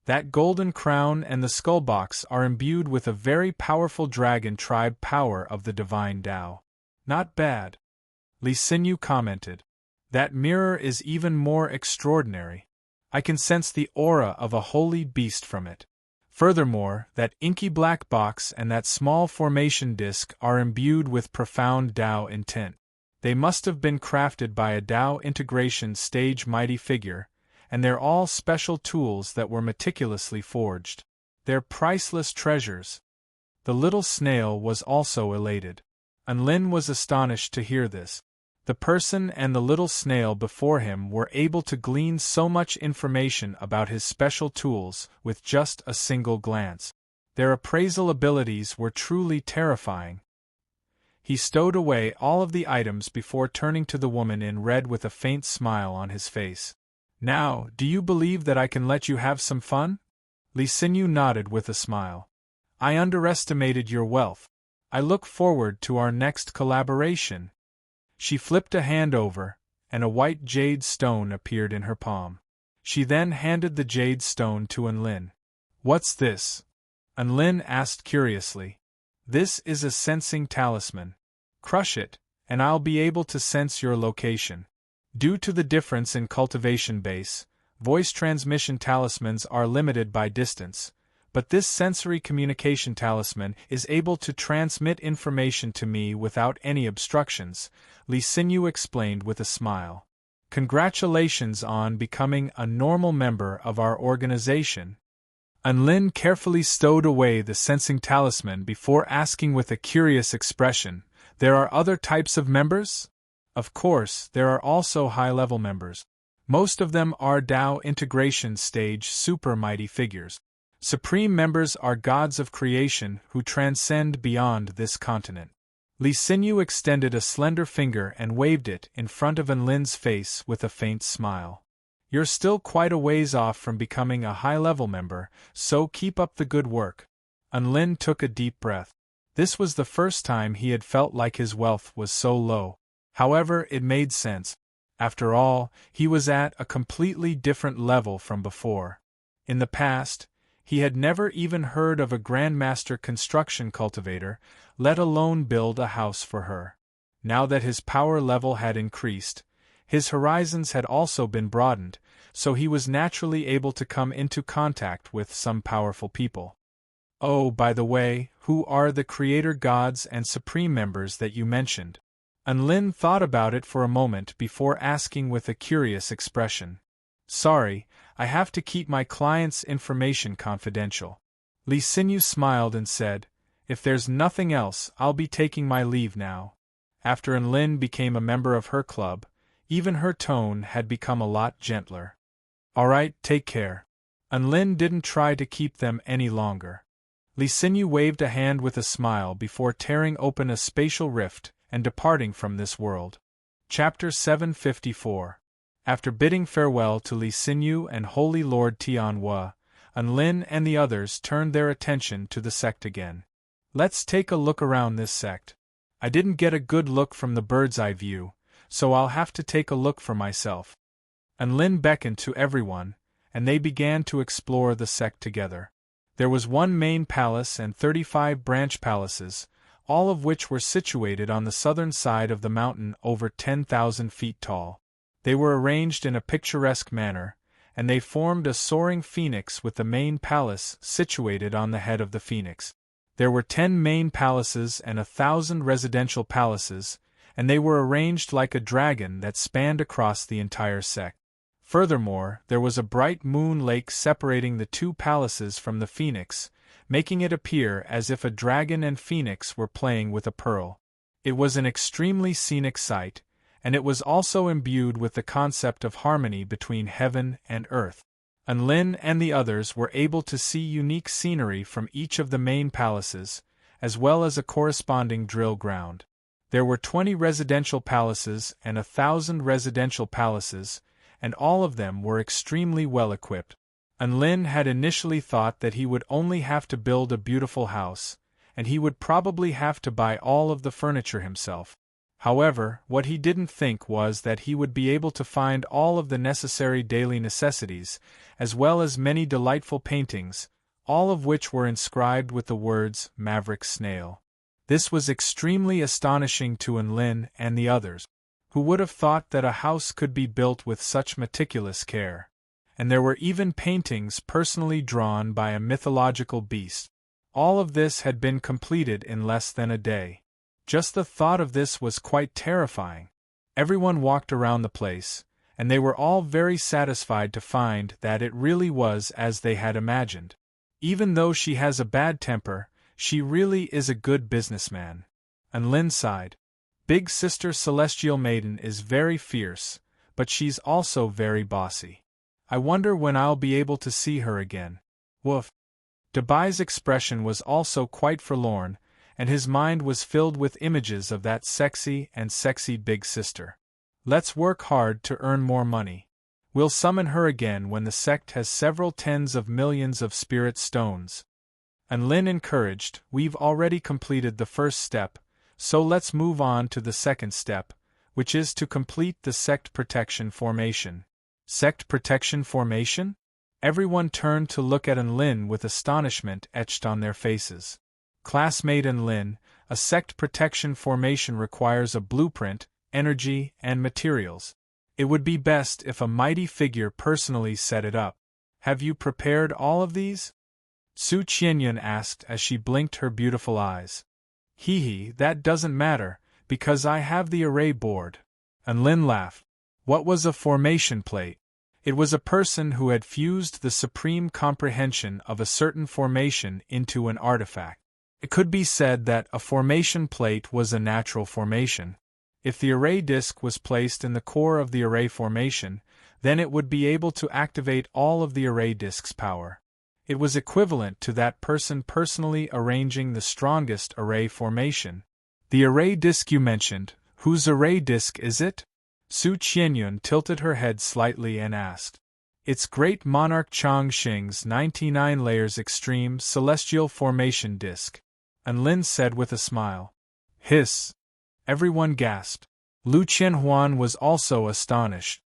A: That golden crown and the skull box are imbued with a very powerful dragon tribe power of the divine Tao. Not bad, Li Xinyu commented. That mirror is even more extraordinary. I can sense the aura of a holy beast from it. Furthermore, that inky black box and that small formation disc are imbued with profound Tao intent. They must have been crafted by a Tao integration stage mighty figure, and they're all special tools that were meticulously forged. They're priceless treasures. The little snail was also elated. Unlin was astonished to hear this. The person and the little snail before him were able to glean so much information about his special tools with just a single glance. Their appraisal abilities were truly terrifying. He stowed away all of the items before turning to the woman in red with a faint smile on his face. Now, do you believe that I can let you have some fun? Li Xinyu nodded with a smile. I underestimated your wealth. I look forward to our next collaboration. She flipped a hand over, and a white jade stone appeared in her palm. She then handed the jade stone to Unlin. What's this? Unlin asked curiously. This is a sensing talisman. Crush it, and I'll be able to sense your location. Due to the difference in cultivation base, voice transmission talismans are limited by distance, but this sensory communication talisman is able to transmit information to me without any obstructions, Li Xinyu explained with a smile. Congratulations on becoming a normal member of our organization. Unlin carefully stowed away the sensing talisman before asking with a curious expression, there are other types of members? Of course, there are also high-level members. Most of them are Tao integration stage super mighty figures. Supreme members are gods of creation who transcend beyond this continent. Li Xinyu extended a slender finger and waved it in front of Unlin's face with a faint smile. You're still quite a ways off from becoming a high-level member, so keep up the good work. Unlin took a deep breath. This was the first time he had felt like his wealth was so low. However, it made sense. After all, he was at a completely different level from before. In the past, he had never even heard of a Grandmaster construction cultivator, let alone build a house for her. Now that his power level had increased, his horizons had also been broadened, so he was naturally able to come into contact with some powerful people. Oh, by the way, who are the creator gods and supreme members that you mentioned? Unlin thought about it for a moment before asking with a curious expression. Sorry, I have to keep my client's information confidential. Li Xinyu smiled and said, if there's nothing else, I'll be taking my leave now. After Unlin became a member of her club, even her tone had become a lot gentler. Alright, take care. Unlin didn't try to keep them any longer. Li Xinyu waved a hand with a smile before tearing open a spatial rift and departing from this world. Chapter 754. After bidding farewell to Li Xinyu and Holy Lord Tianhua, Unlin and the others turned their attention to the sect again. Let's take a look around this sect. I didn't get a good look from the bird's-eye view, so I'll have to take a look for myself. Unlin beckoned to everyone, and they began to explore the sect together. There was one main palace and 35 branch palaces, all of which were situated on the southern side of the mountain over 10,000 feet tall. They were arranged in a picturesque manner, and they formed a soaring phoenix with the main palace situated on the head of the phoenix. There were 10 main palaces and 1,000 residential palaces, and they were arranged like a dragon that spanned across the entire sect. Furthermore, there was a bright moon lake separating the 2 palaces from the phoenix, making it appear as if a dragon and phoenix were playing with a pearl. It was an extremely scenic sight, and it was also imbued with the concept of harmony between heaven and earth. Lin and the others were able to see unique scenery from each of the main palaces, as well as a corresponding drill ground. There were 20 residential palaces and 1,000 residential palaces, and all of them were extremely well equipped. Lin had initially thought that he would only have to build a beautiful house, and he would probably have to buy all of the furniture himself. However, what he didn't think was that he would be able to find all of the necessary daily necessities, as well as many delightful paintings, all of which were inscribed with the words Maverick Snail. This was extremely astonishing to Lin and the others, who would have thought that a house could be built with such meticulous care. And there were even paintings personally drawn by a mythological beast. All of this had been completed in less than a day. Just the thought of this was quite terrifying. Everyone walked around the place, and they were all very satisfied to find that it really was as they had imagined. Even though she has a bad temper, she really is a good businessman. And Lin sighed. Big Sister Celestial Maiden is very fierce, but she's also very bossy. I wonder when I'll be able to see her again. Woof. Debai's expression was also quite forlorn, and his mind was filled with images of that sexy big sister. Let's work hard to earn more money. We'll summon her again when the sect has several tens of millions of spirit stones. And Lin encouraged, we've already completed the first step, so let's move on to the second step, which is to complete the sect protection formation. Sect protection formation? Everyone turned to look at Lin with astonishment etched on their faces. Classmate Lin, a sect protection formation requires a blueprint, energy, and materials. It would be best if a mighty figure personally set it up. Have you prepared all of these? Su Qianyun asked as she blinked her beautiful eyes. That doesn't matter, because I have the array board. Lin laughed. What was a formation plate? It was a person who had fused the supreme comprehension of a certain formation into an artifact. It could be said that a formation plate was a natural formation. If the array disk was placed in the core of the array formation, then it would be able to activate all of the array disk's power. It was equivalent to that person personally arranging the strongest array formation. The array disk you mentioned, whose array disk is it? Su Qianyun tilted her head slightly and asked. It's Great Monarch Changxing's 99 layers extreme celestial formation disk. And Lin said with a smile. Hiss. Everyone gasped. Lu Qianhuan was also astonished.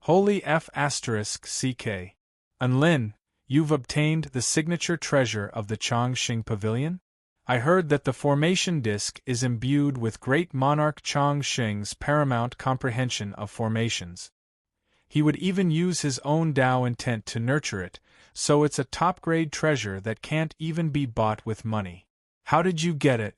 A: Holy F***CK. And Lin, you've obtained the signature treasure of the Changxing Pavilion? I heard that the formation disk is imbued with Great Monarch Changxing's paramount comprehension of formations. He would even use his own Tao intent to nurture it, so it's a top-grade treasure that can't even be bought with money. How did you get it?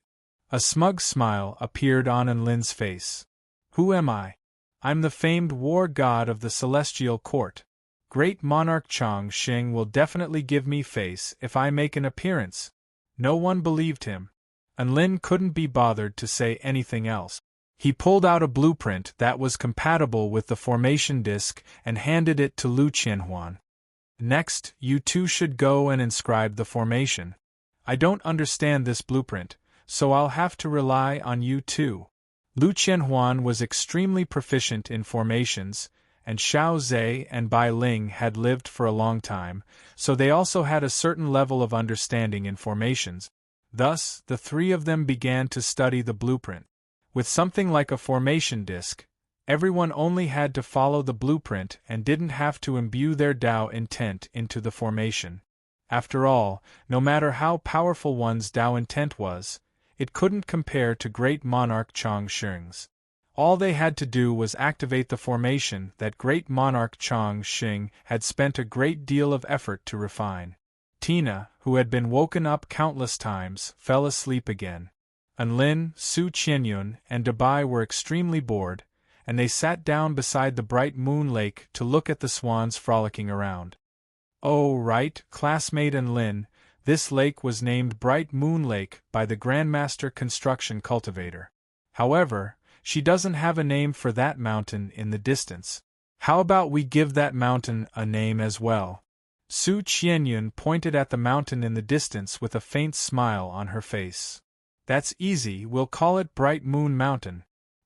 A: A smug smile appeared on Lin's face. Who am I? I'm the famed war god of the Celestial Court. Great Monarch Changxing will definitely give me face if I make an appearance. No one believed him. And Lin couldn't be bothered to say anything else. He pulled out a blueprint that was compatible with the formation disk and handed it to Lu Qianhuan. Next, you two should go and inscribe the formation. I don't understand this blueprint, so I'll have to rely on you too. Lu Qianhuan was extremely proficient in formations, and Xiao Zhe and Bai Ling had lived for a long time, so they also had a certain level of understanding in formations. Thus, the three of them began to study the blueprint. With something like a formation disk, everyone only had to follow the blueprint and didn't have to imbue their Tao intent into the formation. After all, no matter how powerful one's Tao intent was, it couldn't compare to Great Monarch Changxing's. All they had to do was activate the formation that great monarch Chang Xing had spent a great deal of effort to refine. Tina, who had been woken up countless times, fell asleep again. Enlin, Su Qianyun, and Dabai were extremely bored, and they sat down beside the bright moon lake to look at the swans frolicking around. Oh, right, classmate Enlin, this lake was named Bright Moon Lake by the Grandmaster Construction Cultivator. However, she doesn't have a name for that mountain in the distance. How about we give that mountain a name as well? Su Qianyun pointed at the mountain in the distance with a faint smile on her face. That's easy, we'll call it Bright Moon Mountain.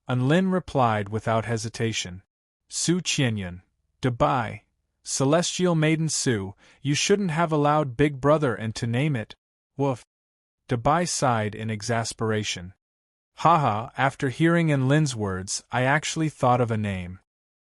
A: Enlin replied without hesitation. Su Qianyun, Dabai, Celestial Maiden Su, you shouldn't have allowed Big Brother and to name it. Woof. Dabai sighed in exasperation. Haha, after hearing Enlin's words, I actually thought of a name.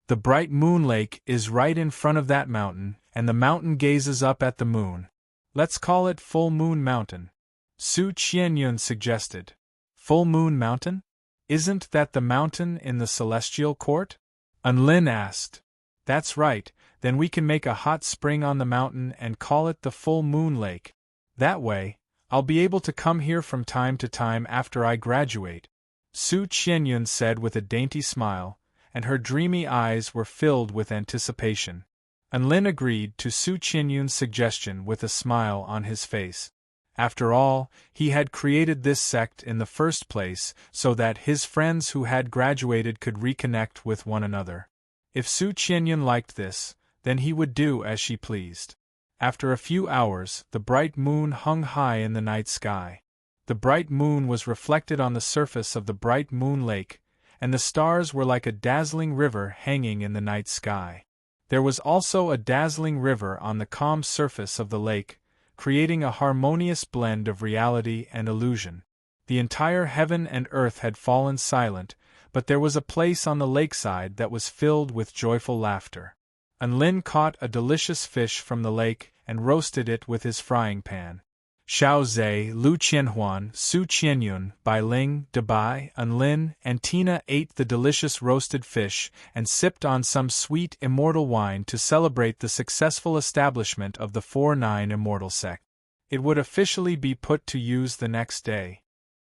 A: The Bright Moon Lake is right in front of that mountain, and the mountain gazes up at the moon. Let's call it Full Moon Mountain. Su Qianyun suggested. Full Moon Mountain? Isn't that the mountain in the Celestial Court? Enlin asked. That's right, then we can make a hot spring on the mountain and call it the Full Moon Lake. That way, I'll be able to come here from time to time after I graduate, Su Qianyun said with a dainty smile, and her dreamy eyes were filled with anticipation. Enlin agreed to Su Qianyun's suggestion with a smile on his face. After all, he had created this sect in the first place so that his friends who had graduated could reconnect with one another. If Su Qianyun liked this, then he would do as she pleased. After a few hours, the bright moon hung high in the night sky. The bright moon was reflected on the surface of the bright moon lake, and the stars were like a dazzling river hanging in the night sky. There was also a dazzling river on the calm surface of the lake, creating a harmonious blend of reality and illusion. The entire heaven and earth had fallen silent, but there was a place on the lakeside that was filled with joyful laughter. Enlin caught a delicious fish from the lake and roasted it with his frying pan. Xiao Zhe, Lu Qianhuan, Su Qianyun, Bai Ling, Dabai, Enlin, and Tina ate the delicious roasted fish and sipped on some sweet immortal wine to celebrate the successful establishment of the 4-9 Immortal Sect. It would officially be put to use the next day.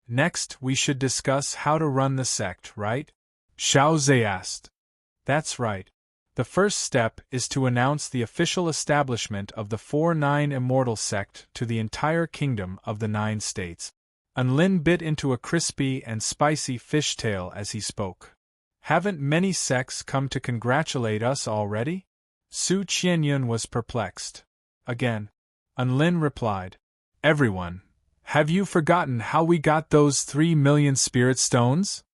A: Next, we should discuss how to run the sect, right? Xiao Zhe asked. That's right. The first step is to announce the official establishment of the 4-9 Immortal Sect to the entire kingdom of the 9 states. Enlin bit into a crispy and spicy fishtail as he spoke. Haven't many sects come to congratulate us already? Su Qianyun was perplexed. Again. Enlin replied. Everyone. Have you forgotten how we got those 3 million spirit stones?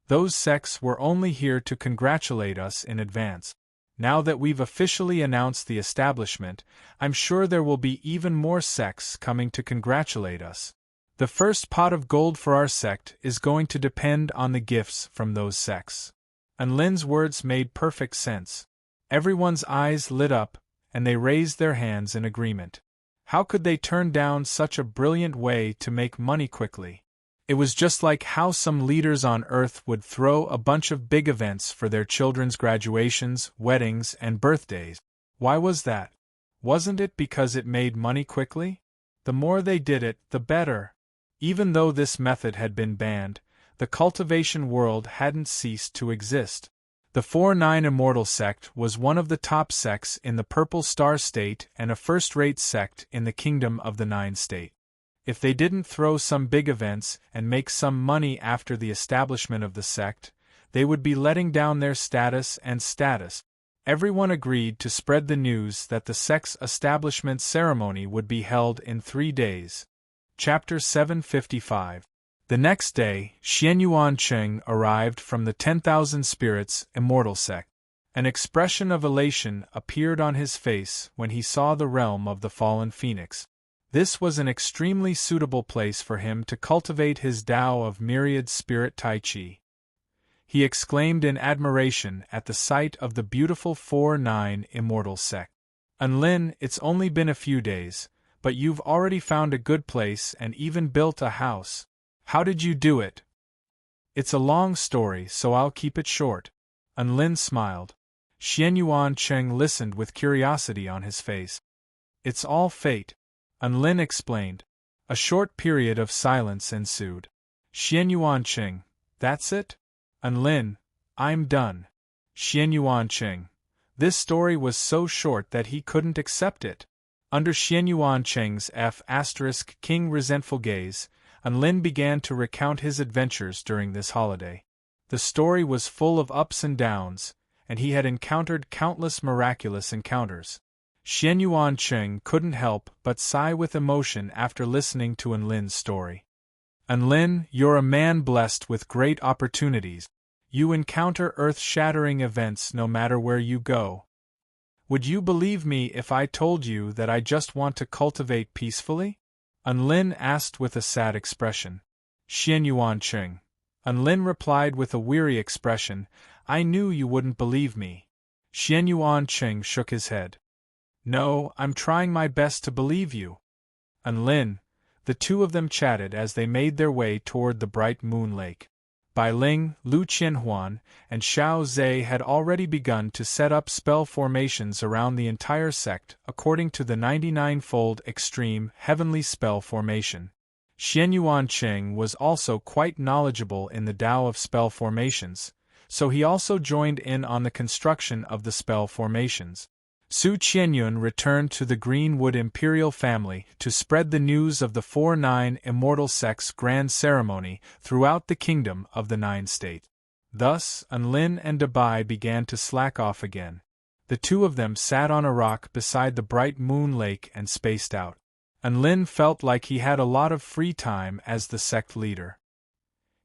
A: Those sects were only here to congratulate us in advance. Now that we've officially announced the establishment, I'm sure there will be even more sects coming to congratulate us. The first pot of gold for our sect is going to depend on the gifts from those sects. Enlin's words made perfect sense. Everyone's eyes lit up, and they raised their hands in agreement. How could they turn down such a brilliant way to make money quickly? It was just like how some leaders on Earth would throw a bunch of big events for their children's graduations, weddings, and birthdays. Why was that? Wasn't it because it made money quickly? The more they did it, the better. Even though this method had been banned, the cultivation world hadn't ceased to exist. The 4-9 Immortal Sect was one of the top sects in the Purple Star State and a first-rate sect in the Kingdom of the 9 State. If they didn't throw some big events and make some money after the establishment of the sect, they would be letting down their status and status. Everyone agreed to spread the news that the sect's establishment ceremony would be held in 3 days. Chapter 755. The next day, Xianyuan Cheng arrived from the 10,000 Spirits Immortal Sect. An expression of elation appeared on his face when he saw the realm of the fallen phoenix. This was an extremely suitable place for him to cultivate his Tao of myriad spirit Tai Chi. He exclaimed in admiration at the sight of the beautiful 4-9 Immortal Sect. Enlin, it's only been a few days, but you've already found a good place and even built a house. How did you do it? It's a long story, so I'll keep it short. Unlin smiled. Xianyuan Cheng listened with curiosity on his face. It's all fate, Unlin explained. A short period of silence ensued. Xianyuan Cheng, that's it? Unlin, I'm done. Xianyuan Cheng. This story was so short that he couldn't accept it. Under Xianyuan Cheng's King resentful gaze, Unlin began to recount his adventures during this holiday. The story was full of ups and downs, and he had encountered countless miraculous encounters. Xianyuan Cheng couldn't help but sigh with emotion after listening to Unlin's story. Unlin, you're a man blessed with great opportunities. You encounter earth-shattering events no matter where you go. Would you believe me if I told you that I just want to cultivate peacefully? Unlin asked with a sad expression. Xianyuan Cheng. Unlin replied with a weary expression, I knew you wouldn't believe me. Xianyuan Cheng shook his head. No, I'm trying my best to believe you. Unlin. The two of them chatted as they made their way toward the bright moon lake. Bai Ling, Lu Qianhuan, and Xiao Zhe had already begun to set up spell formations around the entire sect according to the 99-fold extreme heavenly spell formation. Xianyuan Cheng was also quite knowledgeable in the Tao of spell formations, so he also joined in on the construction of the spell formations. Su Qianyun returned to the Greenwood Imperial family to spread the news of the 4-9 Immortal Sect's grand ceremony throughout the kingdom of the Nine State. Thus, Unlin and Dabai began to slack off again. The two of them sat on a rock beside the bright moon lake and spaced out. Unlin felt like he had a lot of free time as the sect leader.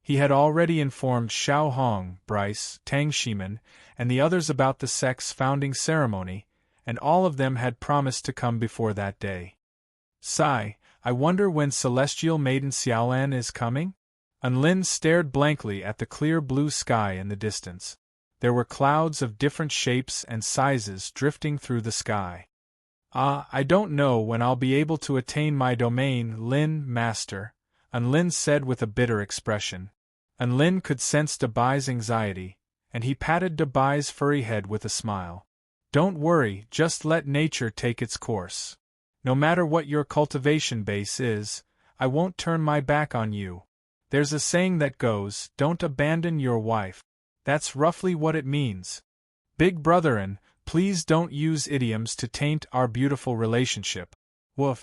A: He had already informed Xiao Hong, Bryce, Tang Shiman, and the others about the sect's founding ceremony, and all of them had promised to come before that day. Sigh, I wonder when Celestial Maiden Xiaolan is coming? Unlin stared blankly at the clear blue sky in the distance. There were clouds of different shapes and sizes drifting through the sky. I don't know when I'll be able to attain my domain, Lin, Master, Unlin said with a bitter expression. Unlin could sense Dabai's anxiety, and he patted Dabai's furry head with a smile. Don't worry, just let nature take its course. No matter what your cultivation base is, I won't turn my back on you. There's a saying that goes, don't abandon your wife. That's roughly what it means. Big Brotherin, please don't use idioms to taint our beautiful relationship. Woof.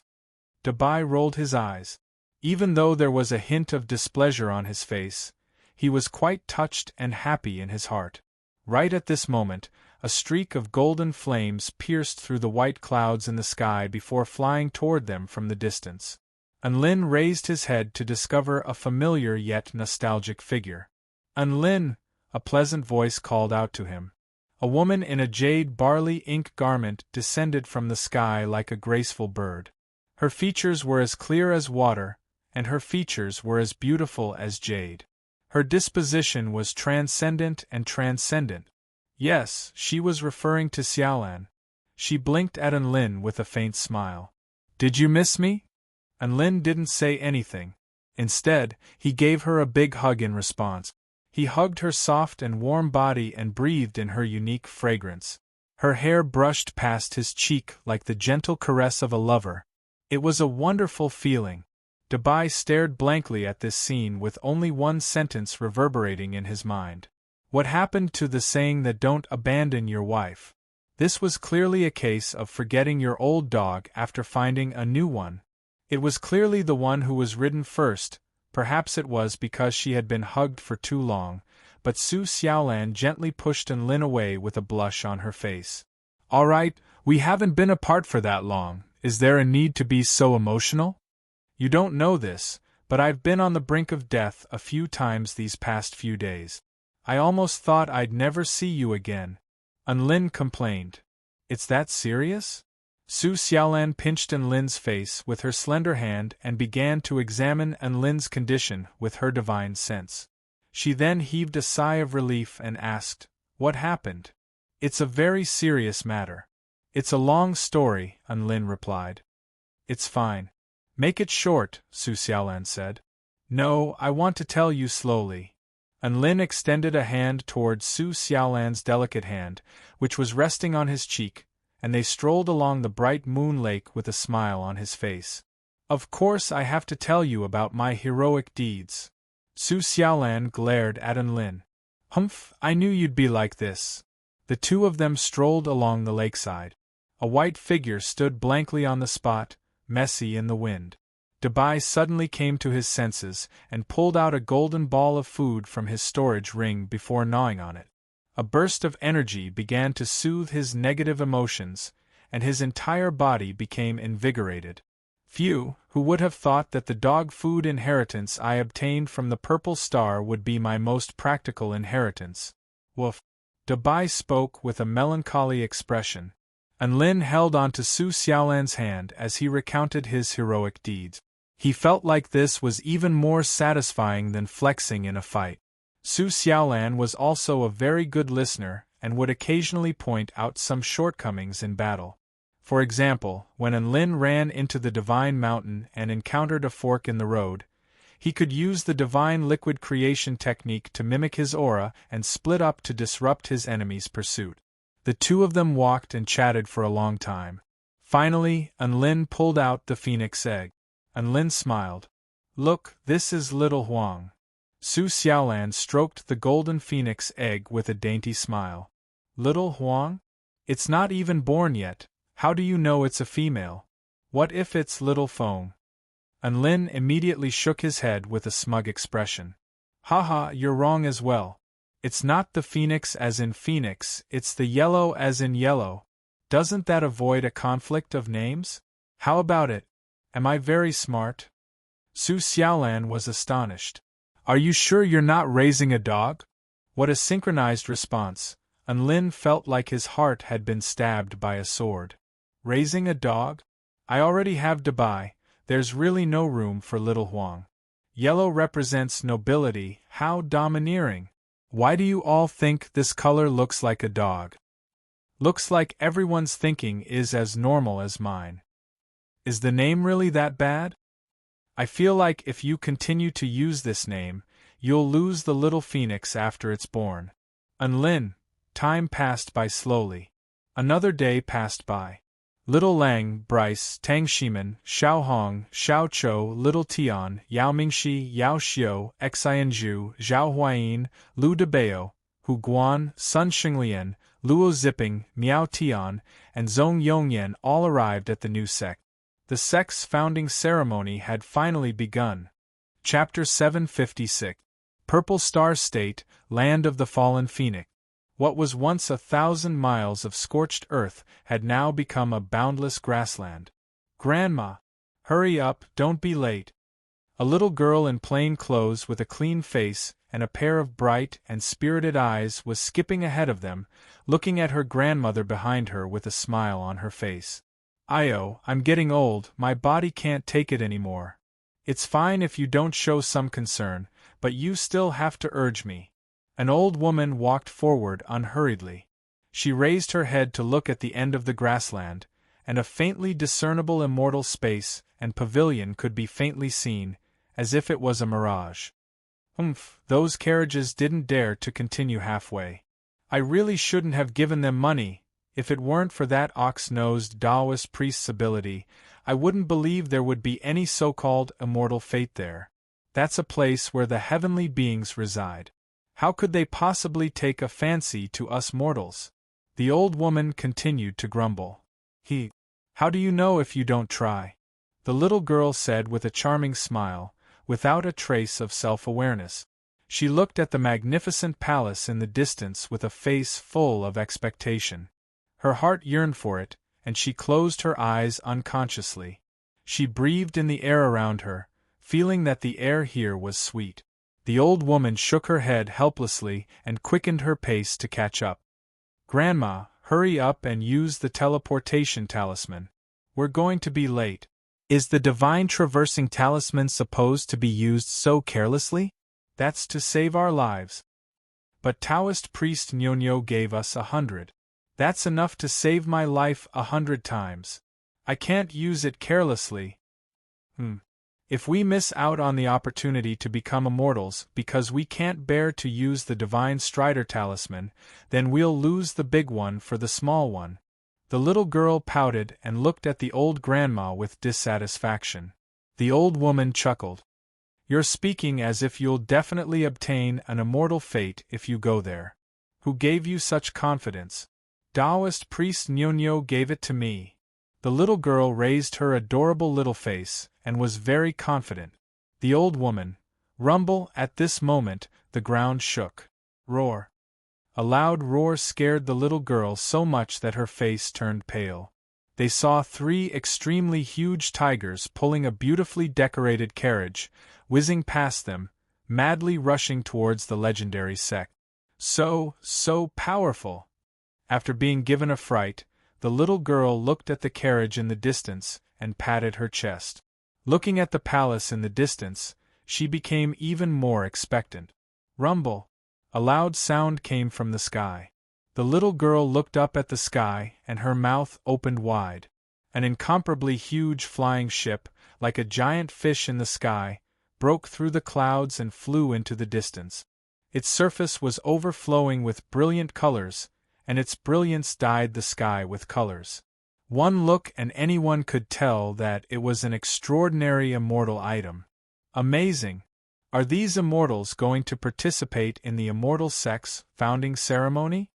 A: Dabai rolled his eyes. Even though there was a hint of displeasure on his face, he was quite touched and happy in his heart. Right at this moment, a streak of golden flames pierced through the white clouds in the sky before flying toward them from the distance. Unlin raised his head to discover a familiar yet nostalgic figure. Unlin, a pleasant voice called out to him. A woman in a jade barley ink garment descended from the sky like a graceful bird. Her features were as clear as water, and her features were as beautiful as jade. Her disposition was transcendent and transcendent. Yes, she was referring to Xiaolan. She blinked at Unlin with a faint smile. Did you miss me? Unlin didn't say anything. Instead, he gave her a big hug in response. He hugged her soft and warm body and breathed in her unique fragrance. Her hair brushed past his cheek like the gentle caress of a lover. It was a wonderful feeling. Dabai stared blankly at this scene with only one sentence reverberating in his mind. What happened to the saying that don't abandon your wife? This was clearly a case of forgetting your old dog after finding a new one. It was clearly the one who was ridden first. Perhaps it was because she had been hugged for too long, but Su Xiaolan gently pushed Unlin away with a blush on her face. All right, we haven't been apart for that long. Is there a need to be so emotional? You don't know this, but I've been on the brink of death a few times these past few days. I almost thought I'd never see you again. Unlin complained. It's that serious? Su Xiaolan pinched Unlin's face with her slender hand and began to examine Unlin's condition with her divine sense. She then heaved a sigh of relief and asked, What happened? It's a very serious matter. It's a long story, Unlin replied. It's fine. Make it short, Su Xiaolan said. No, I want to tell you slowly. Lin extended a hand towards Su Xiaolan's delicate hand, which was resting on his cheek, and they strolled along the bright moon lake with a smile on his face. Of course I have to tell you about my heroic deeds. Su Xiaolan glared at Lin. Humph, I knew you'd be like this. The two of them strolled along the lakeside. A white figure stood blankly on the spot, messy in the wind. Dabai suddenly came to his senses and pulled out a golden ball of food from his storage ring before gnawing on it. A burst of energy began to soothe his negative emotions, and his entire body became invigorated. Phew, who would have thought that the dog food inheritance I obtained from the Purple Star would be my most practical inheritance? Woof. Dabai spoke with a melancholy expression, and Lin held onto Su Xiaolan's hand as he recounted his heroic deeds. He felt like this was even more satisfying than flexing in a fight. Su Xiaolan was also a very good listener and would occasionally point out some shortcomings in battle. For example, when Lin ran into the Divine Mountain and encountered a fork in the road, he could use the Divine Liquid Creation technique to mimic his aura and split up to disrupt his enemy's pursuit. The two of them walked and chatted for a long time. Finally, Lin pulled out the phoenix egg. Lin smiled. Look, this is little Huang. Su Xiaolan stroked the golden phoenix egg with a dainty smile. Little Huang? It's not even born yet. How do you know it's a female? What if it's little Feng? Lin immediately shook his head with a smug expression. Haha, you're wrong as well. It's not the phoenix as in phoenix, it's the yellow as in yellow. Doesn't that avoid a conflict of names? How about it? Am I very smart? Su Xiaolan was astonished. Are you sure you're not raising a dog? What a synchronized response. Lin felt like his heart had been stabbed by a sword. Raising a dog? I already have Dabai, there's really no room for little Huang. Yellow represents nobility, how domineering. Why do you all think this color looks like a dog? Looks like everyone's thinking is as normal as mine. Is the name really that bad? I feel like if you continue to use this name, you'll lose the little phoenix after it's born. Lin, time passed by slowly. Another day passed by. Little Lang, Bryce, Tang Shiman, Xiao Hong, Xiao Chou, Little Tian, Yao Mingxi, Yao Xiu, Xianju, Zhao Huayin, Lu Debao, Hu Guan, Sun Xinglian, Luo Ziping, Miao Tian, and Zhong Yongyan all arrived at the new sect. The sect's founding ceremony had finally begun. Chapter 756. Purple Star State, Land of the Fallen Phoenix. What was once 1,000 miles of scorched earth had now become a boundless grassland. Grandma! Hurry up, don't be late. A little girl in plain clothes with a clean face and a pair of bright and spirited eyes was skipping ahead of them, looking at her grandmother behind her with a smile on her face. Io, I'm getting old, my body can't take it anymore. It's fine if you don't show some concern, but you still have to urge me. An old woman walked forward unhurriedly. She raised her head to look at the end of the grassland, and a faintly discernible immortal space and pavilion could be faintly seen, as if it was a mirage. Those carriages didn't dare to continue halfway. I really shouldn't have given them money. If it weren't for that ox-nosed Taoist priest's ability, I wouldn't believe there would be any so-called immortal fate there. That's a place where the heavenly beings reside. How could they possibly take a fancy to us mortals? The old woman continued to grumble. How do you know if you don't try? The little girl said with a charming smile, without a trace of self-awareness. She looked at the magnificent palace in the distance with a face full of expectation. Her heart yearned for it, and she closed her eyes unconsciously. She breathed in the air around her, feeling that the air here was sweet. The old woman shook her head helplessly and quickened her pace to catch up. Grandma, hurry up and use the teleportation talisman. We're going to be late. Is the divine traversing talisman supposed to be used so carelessly? That's to save our lives. But Taoist priest Nyonyo gave us 100. That's enough to save my life 100 times. I can't use it carelessly. If we miss out on the opportunity to become immortals because we can't bear to use the divine Strider talisman, then we'll lose the big one for the small one." The little girl pouted and looked at the old grandma with dissatisfaction. The old woman chuckled. "You're speaking as if you'll definitely obtain an immortal fate if you go there. Who gave you such confidence?" "Taoist priest Nyonyo gave it to me." The little girl raised her adorable little face, and was very confident. The old woman, rumble. At this moment, the ground shook. Roar. A loud roar scared the little girl so much that her face turned pale. They saw 3 extremely huge tigers pulling a beautifully decorated carriage, whizzing past them, madly rushing towards the legendary sect. So powerful! After being given a fright, the little girl looked at the carriage in the distance and patted her chest. Looking at the palace in the distance, she became even more expectant. Rumble! A loud sound came from the sky. The little girl looked up at the sky and her mouth opened wide. An incomparably huge flying ship, like a giant fish in the sky, broke through the clouds and flew into the distance. Its surface was overflowing with brilliant colors, and its brilliance dyed the sky with colors. One look and anyone could tell that it was an extraordinary immortal item. Amazing! Are these immortals going to participate in the Immortal Sect's founding ceremony?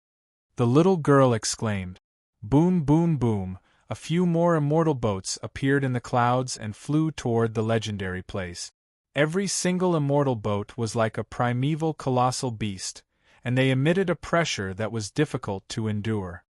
A: The little girl exclaimed. Boom, boom, boom! A few more immortal boats appeared in the clouds and flew toward the legendary place. Every single immortal boat was like a primeval colossal beast, and they emitted a pressure that was difficult to endure.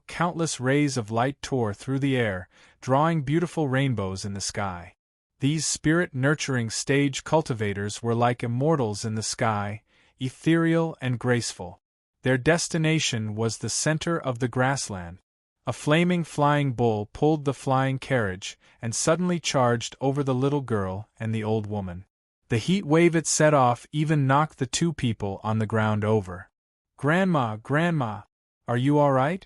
A: Countless rays of light tore through the air, drawing beautiful rainbows in the sky. These spirit-nurturing stage cultivators were like immortals in the sky, ethereal and graceful. Their destination was the center of the grassland. A flaming flying bull pulled the flying carriage and suddenly charged over the little girl and the old woman. The heat wave it set off even knocked the 2 people on the ground over. Grandma, are you all right?"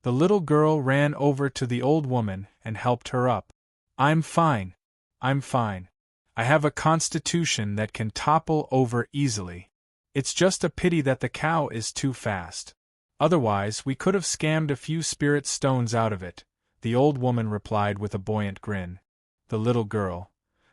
A: The little girl ran over to the old woman and helped her up. I'm fine. I have a constitution that can topple over easily. It's just a pity that the cow is too fast. Otherwise, we could have scammed a few spirit stones out of it," the old woman replied with a buoyant grin. The little girl.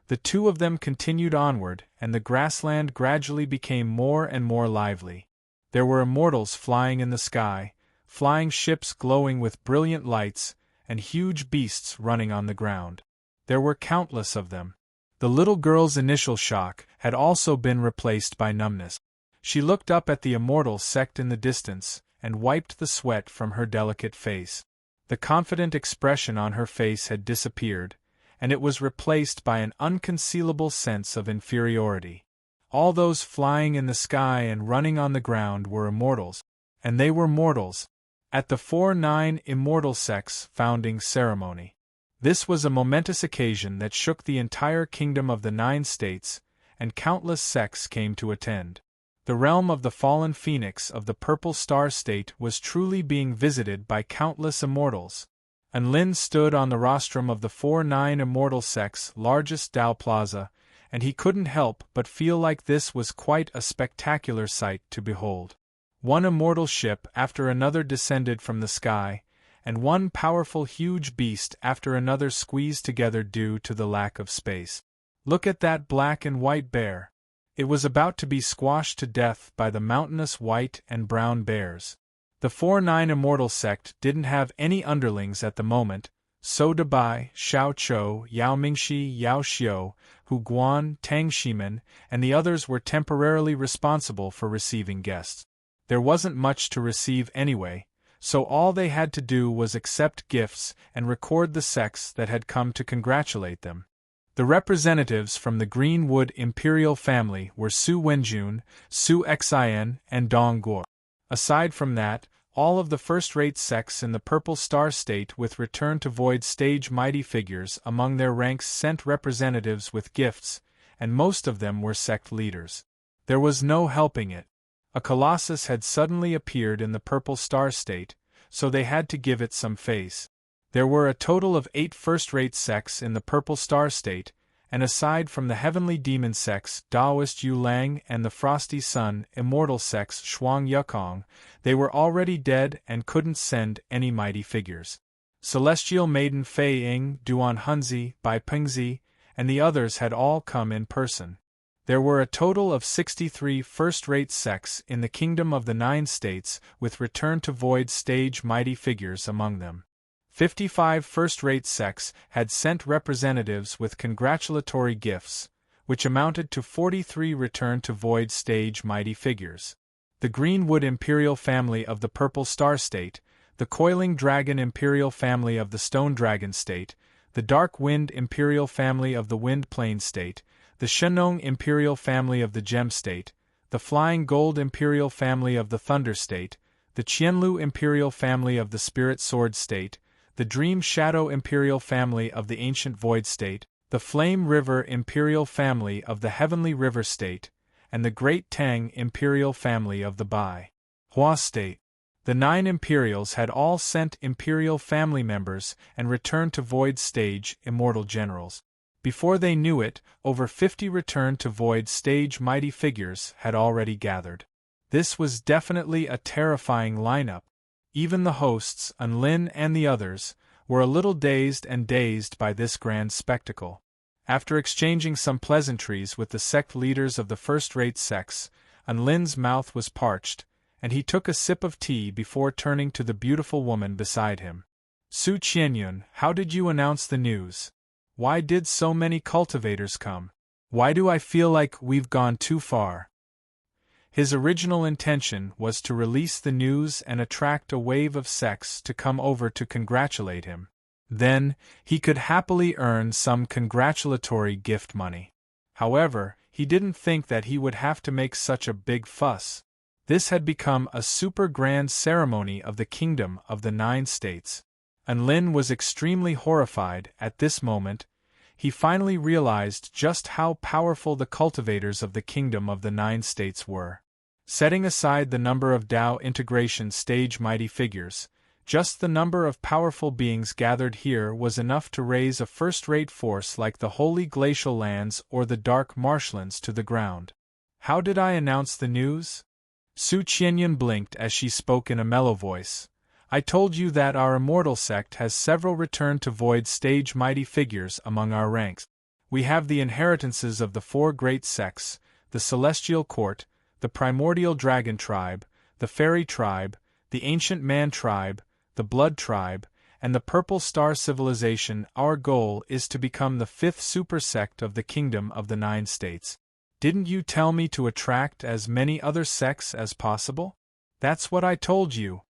A: The 2 of them continued onward, and the grassland gradually became more and more lively. There were immortals flying in the sky, flying ships glowing with brilliant lights, and huge beasts running on the ground. There were countless of them. The little girl's initial shock had also been replaced by numbness. She looked up at the immortal sect in the distance, and wiped the sweat from her delicate face. The confident expression on her face had disappeared, and it was replaced by an unconcealable sense of inferiority. All those flying in the sky and running on the ground were immortals, and they were mortals, at the 4-9 Immortal Sect's founding ceremony. This was a momentous occasion that shook the entire kingdom of the 9 states, and countless sects came to attend. The realm of the fallen phoenix of the Purple Star State was truly being visited by countless immortals. And Lin stood on the rostrum of the 4-9 Immortal Sect's largest Dao Plaza, and he couldn't help but feel like this was quite a spectacular sight to behold. One immortal ship after another descended from the sky, and one powerful huge beast after another squeezed together due to the lack of space. Look at that black and white bear. It was about to be squashed to death by the mountainous white and brown bears. The 4-9 Immortal Sect didn't have any underlings at the moment, so Dabai, Xiao Chou, Yao Mingxi, Yao Xiu, Hu Guan, Tang Shimen, and the others were temporarily responsible for receiving guests. There wasn't much to receive anyway, so all they had to do was accept gifts and record the sects that had come to congratulate them. The representatives from the Greenwood Imperial family were Su Wenjun, Su Xin, and Dong Guo. Aside from that, all of the first-rate sects in the Purple Star State with Return to Void stage mighty figures among their ranks sent representatives with gifts, and most of them were sect leaders. There was no helping it. A colossus had suddenly appeared in the Purple Star State, so they had to give it some face. There were a total of 8 first-rate sects in the Purple Star State, and aside from the heavenly demon sects Taoist Yu Lang and the Frosty Sun immortal sects Shuang Yukong, they were already dead and couldn't send any mighty figures. Celestial Maiden Fei Ying, Duan Hunzi, Bai Pingzi, and the others had all come in person. There were a total of 63 first-rate sects in the Kingdom of the Nine States, with Return to Void stage mighty figures among them. 55 first-rate sects had sent representatives with congratulatory gifts, which amounted to 43 Return to Void stage mighty figures. The Greenwood Imperial family of the Purple Star State, the Coiling Dragon Imperial family of the Stone Dragon State, the Dark Wind Imperial family of the Wind Plain State, the Shenong Imperial family of the Gem State, the Flying Gold Imperial family of the Thunder State, the Qianlu Imperial family of the Spirit Sword State, the Dream Shadow Imperial family of the Ancient Void State, the Flame River Imperial family of the Heavenly River State, and the Great Tang Imperial family of the Bai Hua State. The 9 Imperials had all sent Imperial family members and Return to Void stage immortal generals. Before they knew it, over 50 Return to Void stage mighty figures had already gathered. This was definitely a terrifying lineup. Even the hosts, Unlin and the others, were a little dazed by this grand spectacle. After exchanging some pleasantries with the sect leaders of the first-rate sects, Unlin's mouth was parched, and he took a sip of tea before turning to the beautiful woman beside him. Su Qianyun, how did you announce the news? Why did so many cultivators come? Why do I feel like we've gone too far? His original intention was to release the news and attract a wave of sects to come over to congratulate him. Then, he could happily earn some congratulatory gift money. However, he didn't think that he would have to make such a big fuss. This had become a super grand ceremony of the Kingdom of the Nine States. Unlin was extremely horrified at this moment. He finally realized just how powerful the cultivators of the Kingdom of the Nine States were. Setting aside the number of Dao integration stage mighty figures, just the number of powerful beings gathered here was enough to raise a first-rate force like the Holy Glacial Lands or the Dark Marshlands to the ground. How did I announce the news? Su Qianyun blinked as she spoke in a mellow voice. I told you that our immortal sect has several Return to Void stage mighty figures among our ranks. We have the inheritances of the 4 great sects, the Celestial Court, the Primordial Dragon Tribe, the Fairy Tribe, the Ancient Man Tribe, the Blood Tribe, and the Purple Star Civilization. Our goal is to become the 5th super sect of the Kingdom of the Nine States. Didn't you tell me to attract as many other sects as possible? That's what I told you.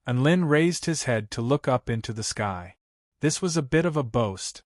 A: Unlin raised his head to look up into the sky. This was a bit of a boast,